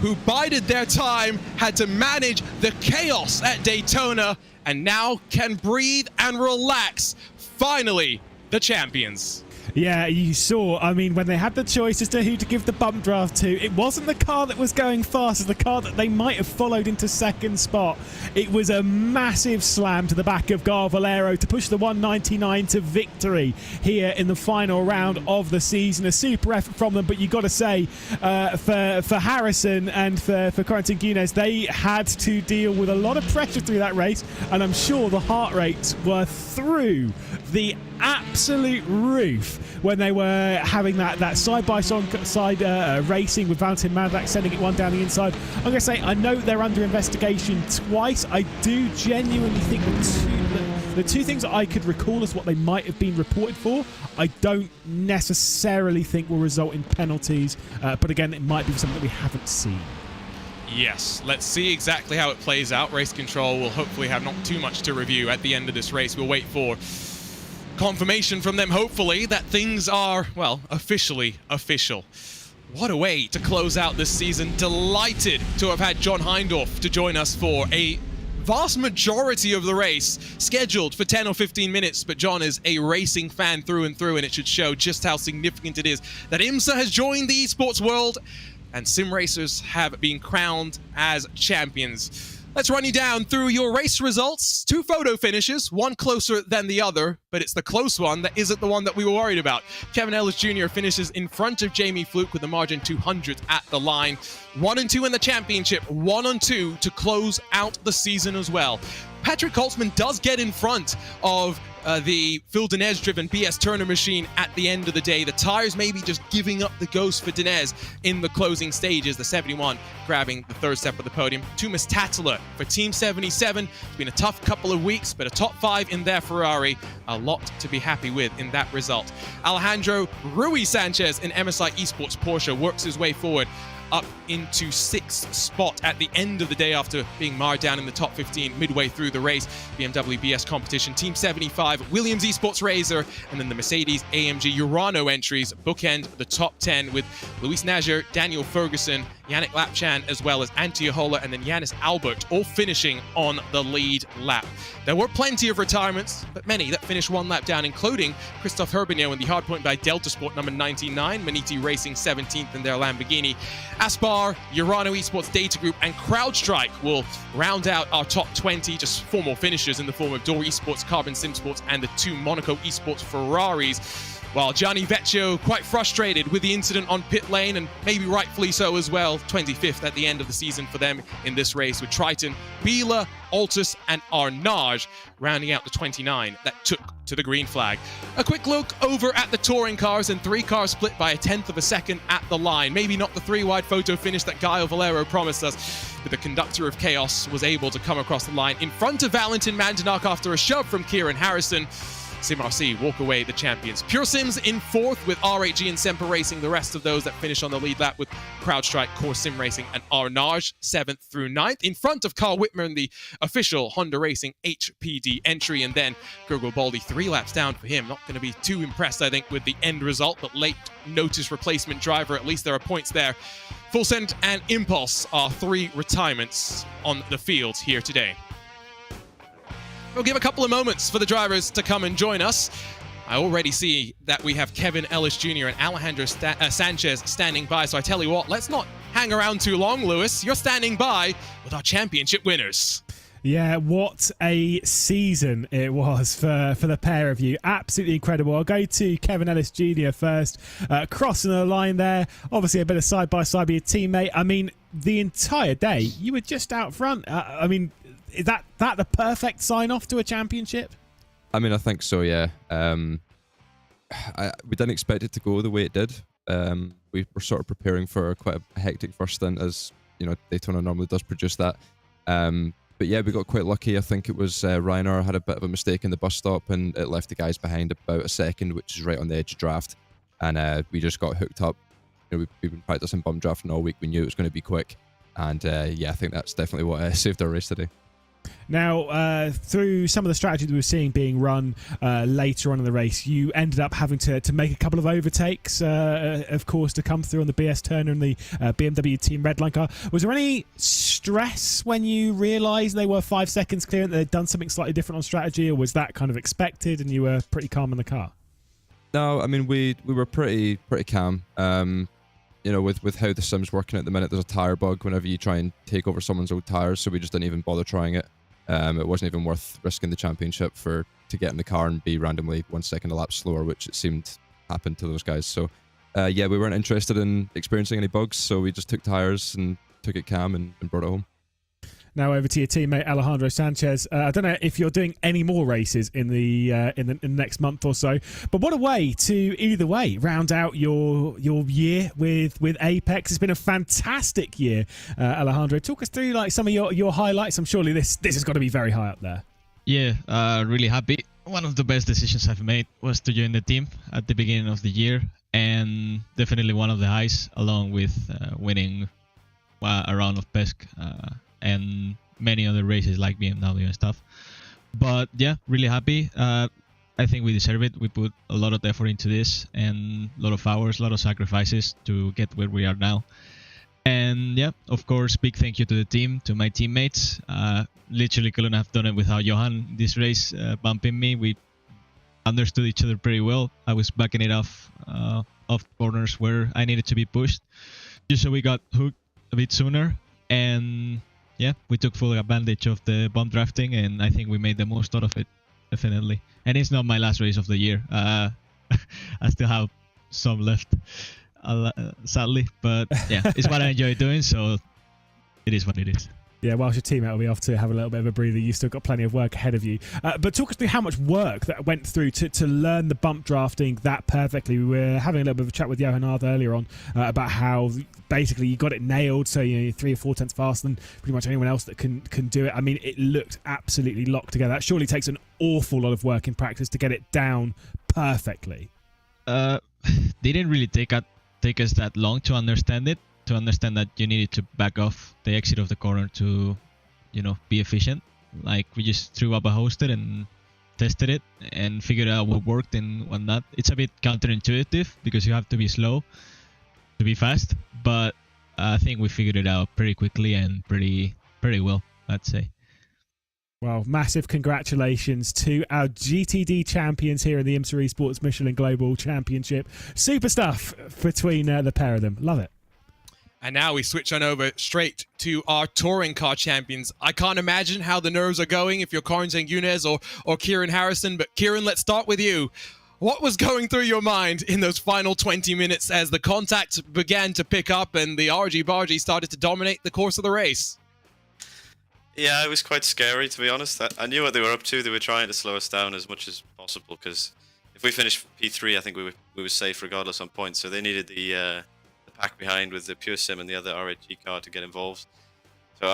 who bided their time, had to manage the chaos at Daytona, and now can breathe and relax. Finally, the champions. Yeah, you saw, I mean, when they had the choice as to who to give the bump draft to, it wasn't the car that was going fast, it's the car that they might have followed into second spot. It was a massive slam to the back of Guile Valero to push the 199 to victory here in the final round of the season. A super effort from them, but you got to say, for Harrison and for Corentin Gunes, they had to deal with a lot of pressure through that race, and I'm sure the heart rates were through the absolute roof when they were having that side-by-side racing with Valentin Mandak sending it one down the inside. I'm going to say, I know they're under investigation twice. I do genuinely think the two things that I could recall as what they might have been reported for, I don't necessarily think will result in penalties. But again, it might be something that we haven't seen. Yes, let's see exactly how it plays out. Race control will hopefully have not too much to review at the end of this race. We'll wait for confirmation from them, hopefully, that things are, well, officially official. What a way to close out this season. Delighted to have had John Hindorf to join us for a vast majority of the race, scheduled for 10 or 15 minutes, but John is a racing fan through and through, and it should show just how significant it is that IMSA has joined the esports world and sim racers have been crowned as champions. Let's run you down through your race results. 2 photo finishes, one closer than the other, but it's the close one that isn't the one that we were worried about. Kevin Ellis Jr. finishes in front of Jamie Fluke with a margin 200 at the line. 1 and 2 in the championship, 1 and 2 to close out the season as well. Patrick Holtzman does get in front of the Phil Dinez-driven BS Turner machine at the end of the day. The tires maybe just giving up the ghost for Dinez in the closing stages. The 71 grabbing the 3rd step of the podium. Tumas Tattler for Team 77. It's been a tough couple of weeks, but a top 5 in their Ferrari. A lot to be happy with in that result. Alejandro Rui Sanchez in MSI Esports Porsche works his way forward up into 6th spot at the end of the day after being marred down in the top 15 midway through the race. BMW BS competition, Team 75, Williams Esports Razor, and then the Mercedes-AMG Urano entries bookend the top 10 with Luis Nager, Daniel Ferguson, Yannick Lapchan, as well as Antje Holler, and then Yanis Albert, all finishing on the lead lap. There were plenty of retirements, but many that finished 1 lap down, including Christophe Herbigno in the hardpoint by Delta Sport number 99, Maniti Racing 17th in their Lamborghini. Aspar, Urano Esports Data Group, and CrowdStrike will round out our top 20. Just 4 more finishers in the form of Door Esports, Carbon Sim Sports, and the 2 Monaco Esports Ferraris. While Gianni Vecchio quite frustrated with the incident on pit lane, and maybe rightfully so as well. 25th at the end of the season for them in this race, with Triton, Biela, Altus, and Arnage rounding out the 29 that took to the green flag. A quick look over at the touring cars, and 3 cars split by 1/10 of a second at the line. Maybe not the 3-wide photo finish that Guile Valero promised us, but the conductor of chaos was able to come across the line in front of Valentin Mandak after a shove from Kieran Harrison. SimRC walk away the champions. Pure Sims in 4th with RHG and Semper Racing. The rest of those that finish on the lead lap with CrowdStrike, Core Sim Racing, and Arnage 7th through 9th. In front of Carl Whitmer in the official Honda Racing HPD entry. And then Gergo Baldi 3 laps down for him. Not going to be too impressed, I think, with the end result, but late notice replacement driver. At least there are points there. Full Send and Impulse are 3 retirements on the field here today. We'll give a couple of moments for the drivers to come and join us. I already see that we have Kevin Ellis Jr. and Alejandro Sanchez standing by, so I tell you what, let's not hang around too long, Lewis. You're standing by with our championship winners. Yeah, what a season it was for the pair of you. Absolutely incredible. I'll go to Kevin Ellis Jr. first. Crossing the line there. Obviously a bit of side-by-side with your teammate. I mean, the entire day, you were just out front. I mean, is that the perfect sign-off to a championship? I mean, I think so, yeah. We didn't expect it to go the way it did. We were sort of preparing for quite a hectic first stint, as you know, Daytona normally does produce that. But yeah, we got quite lucky. I think it was Reiner had a bit of a mistake in the bus stop, and it left the guys behind about a second, which is right on the edge of draft. And we just got hooked up. You know, we've been practicing bum drafting all week. We knew it was going to be quick, and yeah, I think that's definitely what saved our race today. Now, through some of the strategy that we were seeing being run later on in the race, you ended up having to make a couple of overtakes, of course, to come through on the BS Turner and the BMW Team Redline car. Was there any stress when you realised they were 5 seconds clear and they'd done something slightly different on strategy, or was that kind of expected and you were pretty calm in the car? No, I mean, we were pretty calm. You know, with how the sim's working at the minute, there's a tyre bug whenever you try and take over someone's old tyres, so we just didn't even bother trying it. It wasn't even worth risking the championship to get in the car and be randomly 1 second a lap slower, which it seemed happened to those guys. So yeah, we weren't interested in experiencing any bugs, so we just took tyres and took it calm and brought it home. Now over to your teammate Alejandro Sanchez. I don't know if you're doing any more races in the next month or so, but what a way to either way round out your year with Apex. It's been a fantastic year, Alejandro. Talk us through like some of your highlights. I'm surely this has got to be very high up there. Yeah, really happy. One of the best decisions I've made was to join the team at the beginning of the year, and definitely one of the highs, along with winning a round of PESC. And many other races like BMW and stuff. But yeah, really happy. I think we deserve it. We put a lot of effort into this and a lot of hours, a lot of sacrifices to get where we are now. And yeah, of course, big thank you to the team, to my teammates. Literally couldn't have done it without Johan this race bumping me. We understood each other pretty well. I was backing it off corners where I needed to be pushed, just so we got hooked a bit sooner. And yeah, we took full advantage of the bump drafting, and I think we made the most out of it, definitely. And it's not my last race of the year. I still have some left, sadly. But yeah, it's what I enjoy doing, so it is what it is. Yeah, whilst your teammate will be off to have a little bit of a breather, you've still got plenty of work ahead of you. But talk us through how much work that went through to learn the bump drafting that perfectly. We were having a little bit of a chat with Johan Arth earlier on about how basically you got it nailed, so you're 3 or 4 tenths faster than pretty much anyone else that can do it. I mean, it looked absolutely locked together. That surely takes an awful lot of work in practice to get it down perfectly. Didn't really take us that long to understand it. To understand that you needed to back off the exit of the corner to, be efficient. Like, we just threw up a hoster and tested it and figured out what worked and what not. It's a bit counterintuitive because you have to be slow to be fast, but I think we figured it out pretty quickly and pretty well, I'd say. Well, massive congratulations to our GTD champions here in the IMSA Esports Michelin Global Championship. Super stuff between the pair of them. Love it. And now we switch on over straight to our touring car champions. I can't imagine how the nerves are going if you're Corentin Younes or Kieran Harrison. But Kieran, let's start with you. What was going through your mind in those final 20 minutes as the contact began to pick up and the argy-bargy started to dominate the course of the race? Yeah, it was quite scary, to be honest. I knew what they were up to. They were trying to slow us down as much as possible because if we finished P3, I think we were safe regardless on points. So they needed the pack behind with the Pure Sim and the other RAG car to get involved. So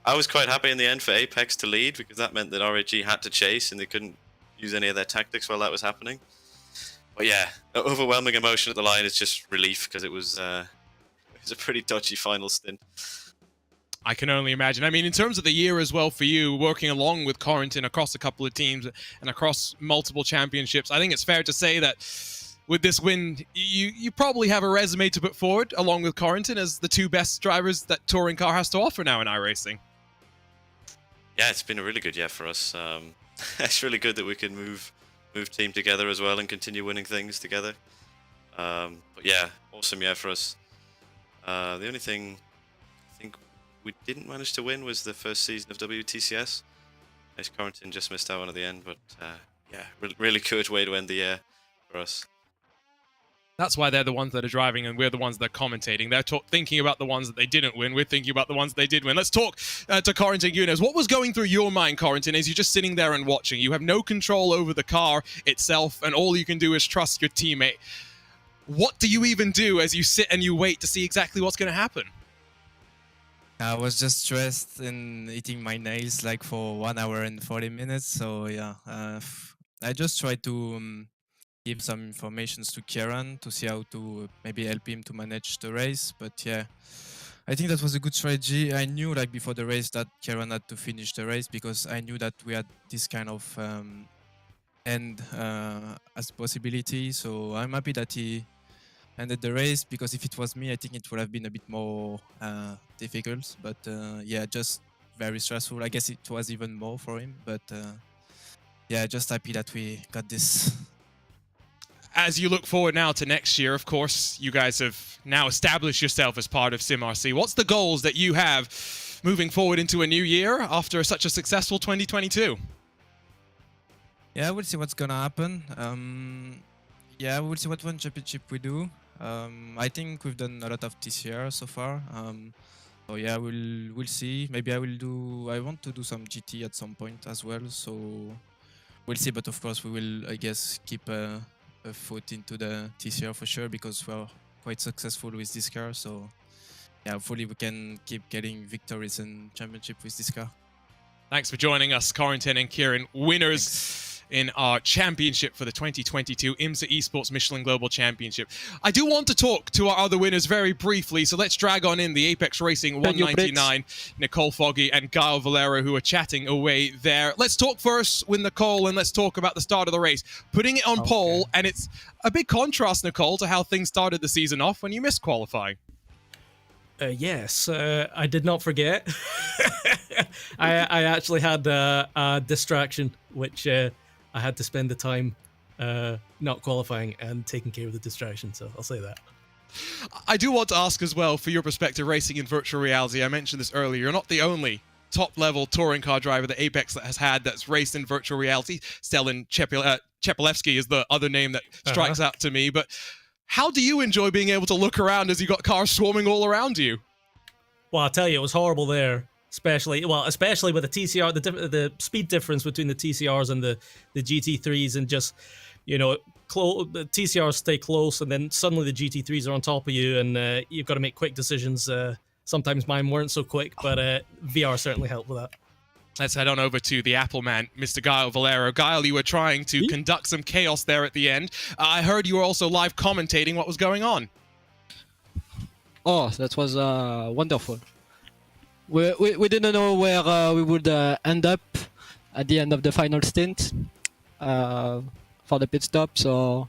I was quite happy in the end for Apex to lead because that meant that RAG had to chase and they couldn't use any of their tactics while that was happening. But yeah, overwhelming emotion at the line is just relief because it was a pretty dodgy final stint. I can only imagine. I mean, in terms of the year as well for you, working along with Corentin across a couple of teams and across multiple championships, I think it's fair to say that with this win, you probably have a resume to put forward along with Corentin as the two best drivers that touring car has to offer now in iRacing. Yeah, it's been a really good year for us. It's really good that we can move team together as well and continue winning things together. But yeah, awesome year for us. The only thing I think we didn't manage to win was the first season of WTCS. Nice Corentin just missed that one at the end, but yeah, really good way to end the year for us. That's why they're the ones that are driving and we're the ones that are commentating. They're thinking about the ones that they didn't win. We're thinking about the ones that they did win. Let's talk to Corentin Gunes. What was going through your mind, Corentin, as you're just sitting there and watching? You have no control over the car itself, and all you can do is trust your teammate. What do you even do as you sit and you wait to see exactly what's going to happen? I was just stressed and eating my nails like for 1 hour and 40 minutes. So yeah, I just tried to give some information to Kieran to see how to maybe help him to manage the race. But yeah, I think that was a good strategy. I knew like before the race that Kieran had to finish the race because I knew that we had this kind of end as possibility. So I'm happy that he ended the race, because if it was me, I think it would have been a bit more difficult. But yeah, just very stressful. I guess it was even more for him. But yeah, just happy that we got this. As you look forward now to next year, of course, you guys have now established yourself as part of SimRC. What's the goals that you have moving forward into a new year after such a successful 2022? Yeah, we'll see what's gonna happen. Yeah, we'll see what one championship we do. I think we've done a lot of TCR so far. So yeah, we'll see. Maybe I want to do some GT at some point as well. So we'll see. But of course, we will, I guess, keep a foot into the TCR for sure, because we're quite successful with this car. So yeah, hopefully we can keep getting victories and championship with this car. Thanks for joining us, Corentin and Kieran, winners in our championship for the 2022 IMSA Esports Michelin Global Championship. I do want to talk to our other winners very briefly, so let's drag on in the Apex Racing 199, Nicole Foggy and Gael Valero, who are chatting away there. Let's talk first with Nicole, and let's talk about the start of the race. Putting it on pole, and it's a big contrast, Nicole, to how things started the season off when you missed qualifying. Yes, I did not forget. I actually had a distraction, which I had to spend the time not qualifying and taking care of the distraction, so I'll say that. I do want to ask as well, for your perspective racing in virtual reality, I mentioned this earlier, you're not the only top-level touring car driver that Apex has had that's raced in virtual reality. Stelin Chepelevsky is the other name that strikes out to me, but how do you enjoy being able to look around as you got cars swarming all around you? Well, I'll tell you, it was horrible there. Especially with the TCR, the speed difference between the TCRs and the GT3s, and just, you know, the TCRs stay close, and then suddenly the GT3s are on top of you, and you've got to make quick decisions. Sometimes mine weren't so quick, but VR certainly helped with that. Let's head on over to the Apple man, Mr. Gael Valero. Gael, you were trying to conduct some chaos there at the end. I heard you were also live commentating what was going on. Oh, that was wonderful. We didn't know where we would end up at the end of the final stint for the pit stop, so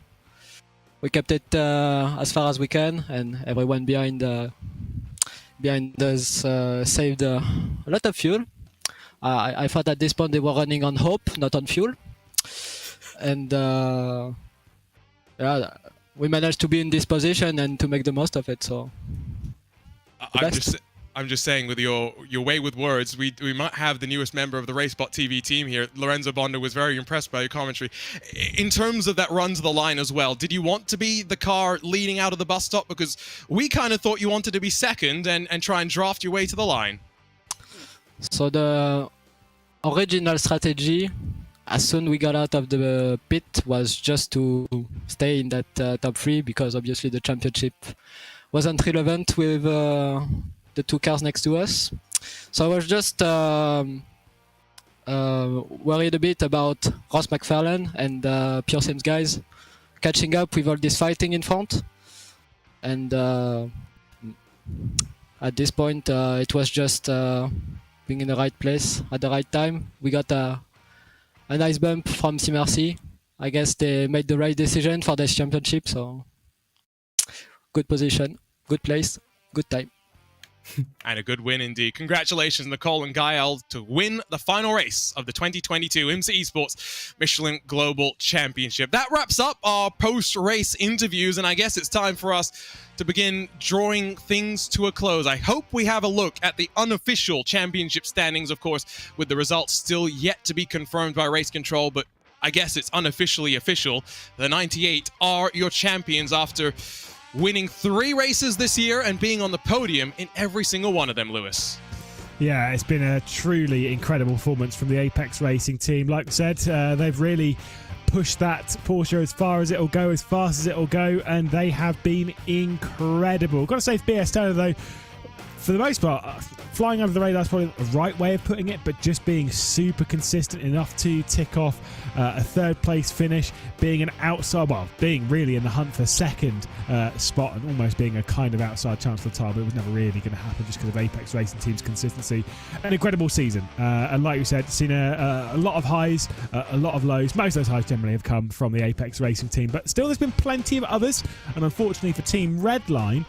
we kept it as far as we can, and everyone behind us saved a lot of fuel. I thought at this point they were running on hope, not on fuel, and yeah, we managed to be in this position and to make the most of it. So I'm just saying, with your way with words, we might have the newest member of the RaceSpot TV team here. Lorenzo Bonda was very impressed by your commentary. In terms of that run to the line as well, did you want to be the car leading out of the bus stop? Because we kind of thought you wanted to be second and try and draft your way to the line. So the original strategy, as soon we got out of the pit, was just to stay in that top three, because obviously the championship wasn't relevant with the two cars next to us. So I was just worried a bit about Ross McFarlane and Pure Sims guys catching up with all this fighting in front. And at this point, it was just being in the right place at the right time. We got a nice bump from SimRC. I guess they made the right decision for this championship, so good position, good place, good time. And a good win indeed. Congratulations, Nicole and Gael, to win the final race of the 2022 IMSA Esports Michelin Global Championship. That wraps up our post-race interviews, and I guess it's time for us to begin drawing things to a close. I hope we have a look at the unofficial championship standings, of course, with the results still yet to be confirmed by Race Control, but I guess it's unofficially official. The 98 are your champions after winning 3 races this year and being on the podium in every single one of them, Lewis. Yeah, it's been a truly incredible performance from the Apex Racing team. Like I said, they've really pushed that Porsche as far as it'll go, as fast as it'll go, and they have been incredible. Got to say, for BS though, for the most part, flying under the radar is probably the right way of putting it, but just being super consistent enough to tick off a third place finish, being an outside, well, being really in the hunt for second spot and almost being a kind of outside chance for the title, but it was never really going to happen just because of Apex Racing team's consistency. An incredible season. And like you said, seen a lot of highs, a lot of lows. Most of those highs generally have come from the Apex Racing team, but still there's been plenty of others. And unfortunately for Team Redline,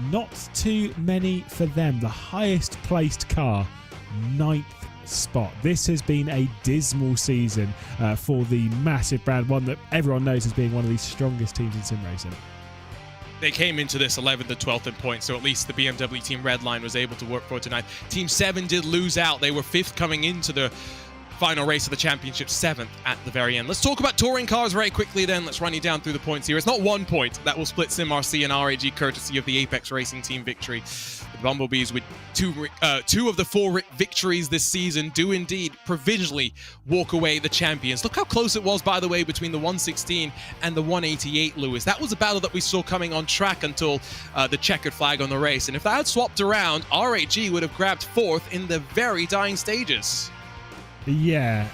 not too many for them. The highest placed car, 9th spot. This has been a dismal season for the massive brand, one that everyone knows as being one of the strongest teams in sim racing. They came into this 11th and 12th in points, so at least the BMW Team Redline was able to work for it tonight. Team 7 did lose out. They were 5th coming into the final race of the championship, 7th at the very end. Let's talk about touring cars very quickly then. Let's run you down through the points here. It's not 1 point that will split SimRC and RAG courtesy of the Apex Racing team victory. The Bumblebees with two of the 4 victories this season do indeed provisionally walk away the champions. Look how close it was, by the way, between the 116 and the 188, Lewis. That was a battle that we saw coming on track until the checkered flag on the race. And if that had swapped around, RAG would have grabbed 4th in the very dying stages. Yeah,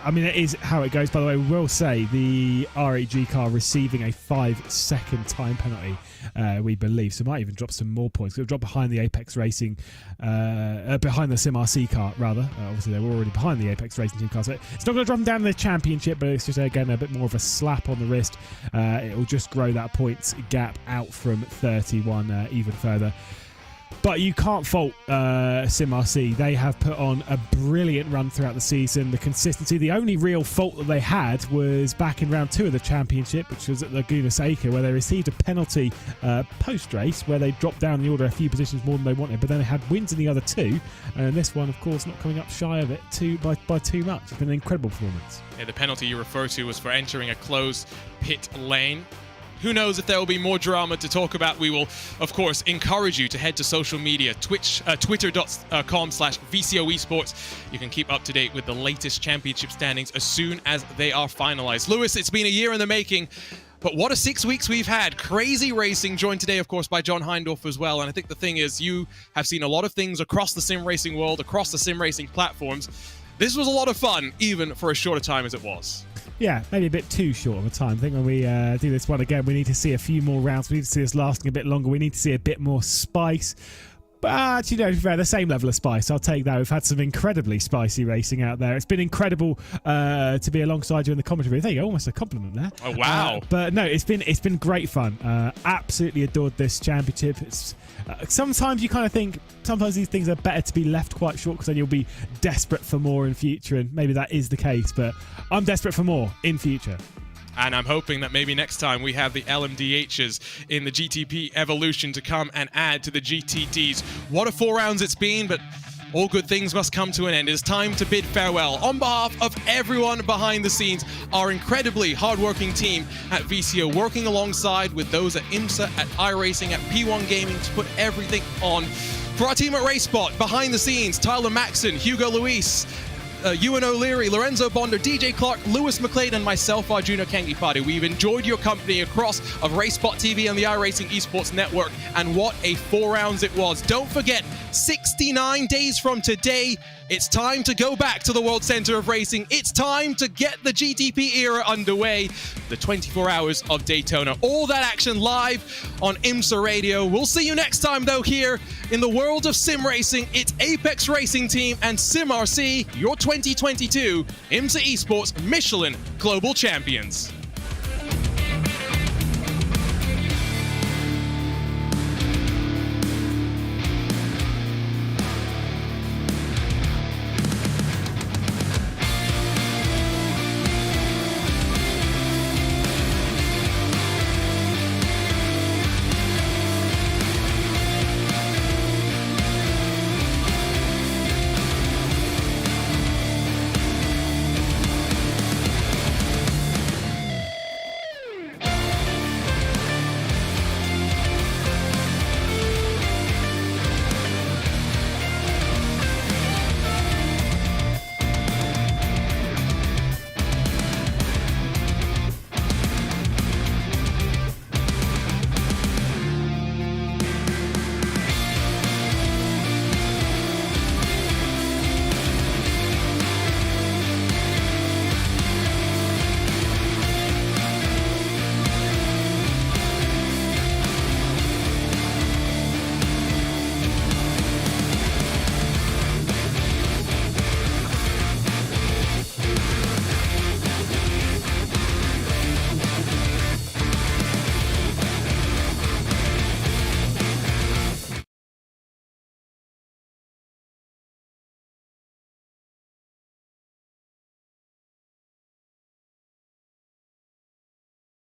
I mean, it is how it goes. By the way, we will say the RAG car receiving a 5-second time penalty, we believe. So it might even drop some more points. It'll drop behind the Apex Racing, behind the SimRC car, rather. Obviously, they were already behind the Apex Racing team car. So it's not going to drop them down in the championship, but it's just, again, a bit more of a slap on the wrist. It will just grow that points gap out from 31 even further. But you can't fault SimRC. They have put on a brilliant run throughout the season. The consistency, the only real fault that they had was back in round 2 of the championship, which was at Laguna Seca, where they received a penalty post-race, where they dropped down the order a few positions more than they wanted, but then they had wins in the other 2. And this one, of course, not coming up shy of it by too much. It's been an incredible performance. Yeah, the penalty you refer to was for entering a closed pit lane. Who knows if there will be more drama to talk about. We will, of course, encourage you to head to social media, twitter.com/VCO Esports. You can keep up to date with the latest championship standings as soon as they are finalized. Lewis, it's been a year in the making, but what a 6 weeks we've had. Crazy racing, joined today, of course, by John Heindorf as well. And I think the thing is, you have seen a lot of things across the sim racing world, across the sim racing platforms. This was a lot of fun, even for as short a time as it was. Yeah, maybe a bit too short of a time. I think when we do this one again, we need to see a few more rounds. We need to see this lasting a bit longer. We need to see a bit more spice. But, you know, to be fair, the same level of spice. I'll take that. We've had some incredibly spicy racing out there. It's been incredible to be alongside you in the commentary. There you go, almost a compliment there. Oh, wow. But no, it's been great fun. Absolutely adored this championship. It's sometimes you kind of think sometimes these things are better to be left quite short because then you'll be desperate for more in future, and maybe that is the case, but I'm desperate for more in future. And I'm hoping that maybe next time we have the LMDHs in the GTP Evolution to come and add to the GTDs. What a 4 rounds it's been, but all good things must come to an end. It's time to bid farewell. On behalf of everyone behind the scenes, our incredibly hardworking team at VCO, working alongside with those at IMSA, at iRacing, at P1 Gaming to put everything on. For our team at RaceSpot, behind the scenes, Tyler Maxon, Hugo Luis, Ewan O'Leary, Lorenzo Bonder, DJ Clark, Lewis McLean, and myself, Arjuna Kangipati. We've enjoyed your company across of RaceSpot TV and the iRacing Esports Network, and what a 4 rounds it was. Don't forget, 69 days from today, it's time to go back to the World Center of Racing. It's time to get the GTP era underway. The 24 hours of Daytona. All that action live on IMSA Radio. We'll see you next time, though, here in the world of sim racing. It's Apex Racing Team and SimRC, your 2022 IMSA Esports Michelin Global Champions.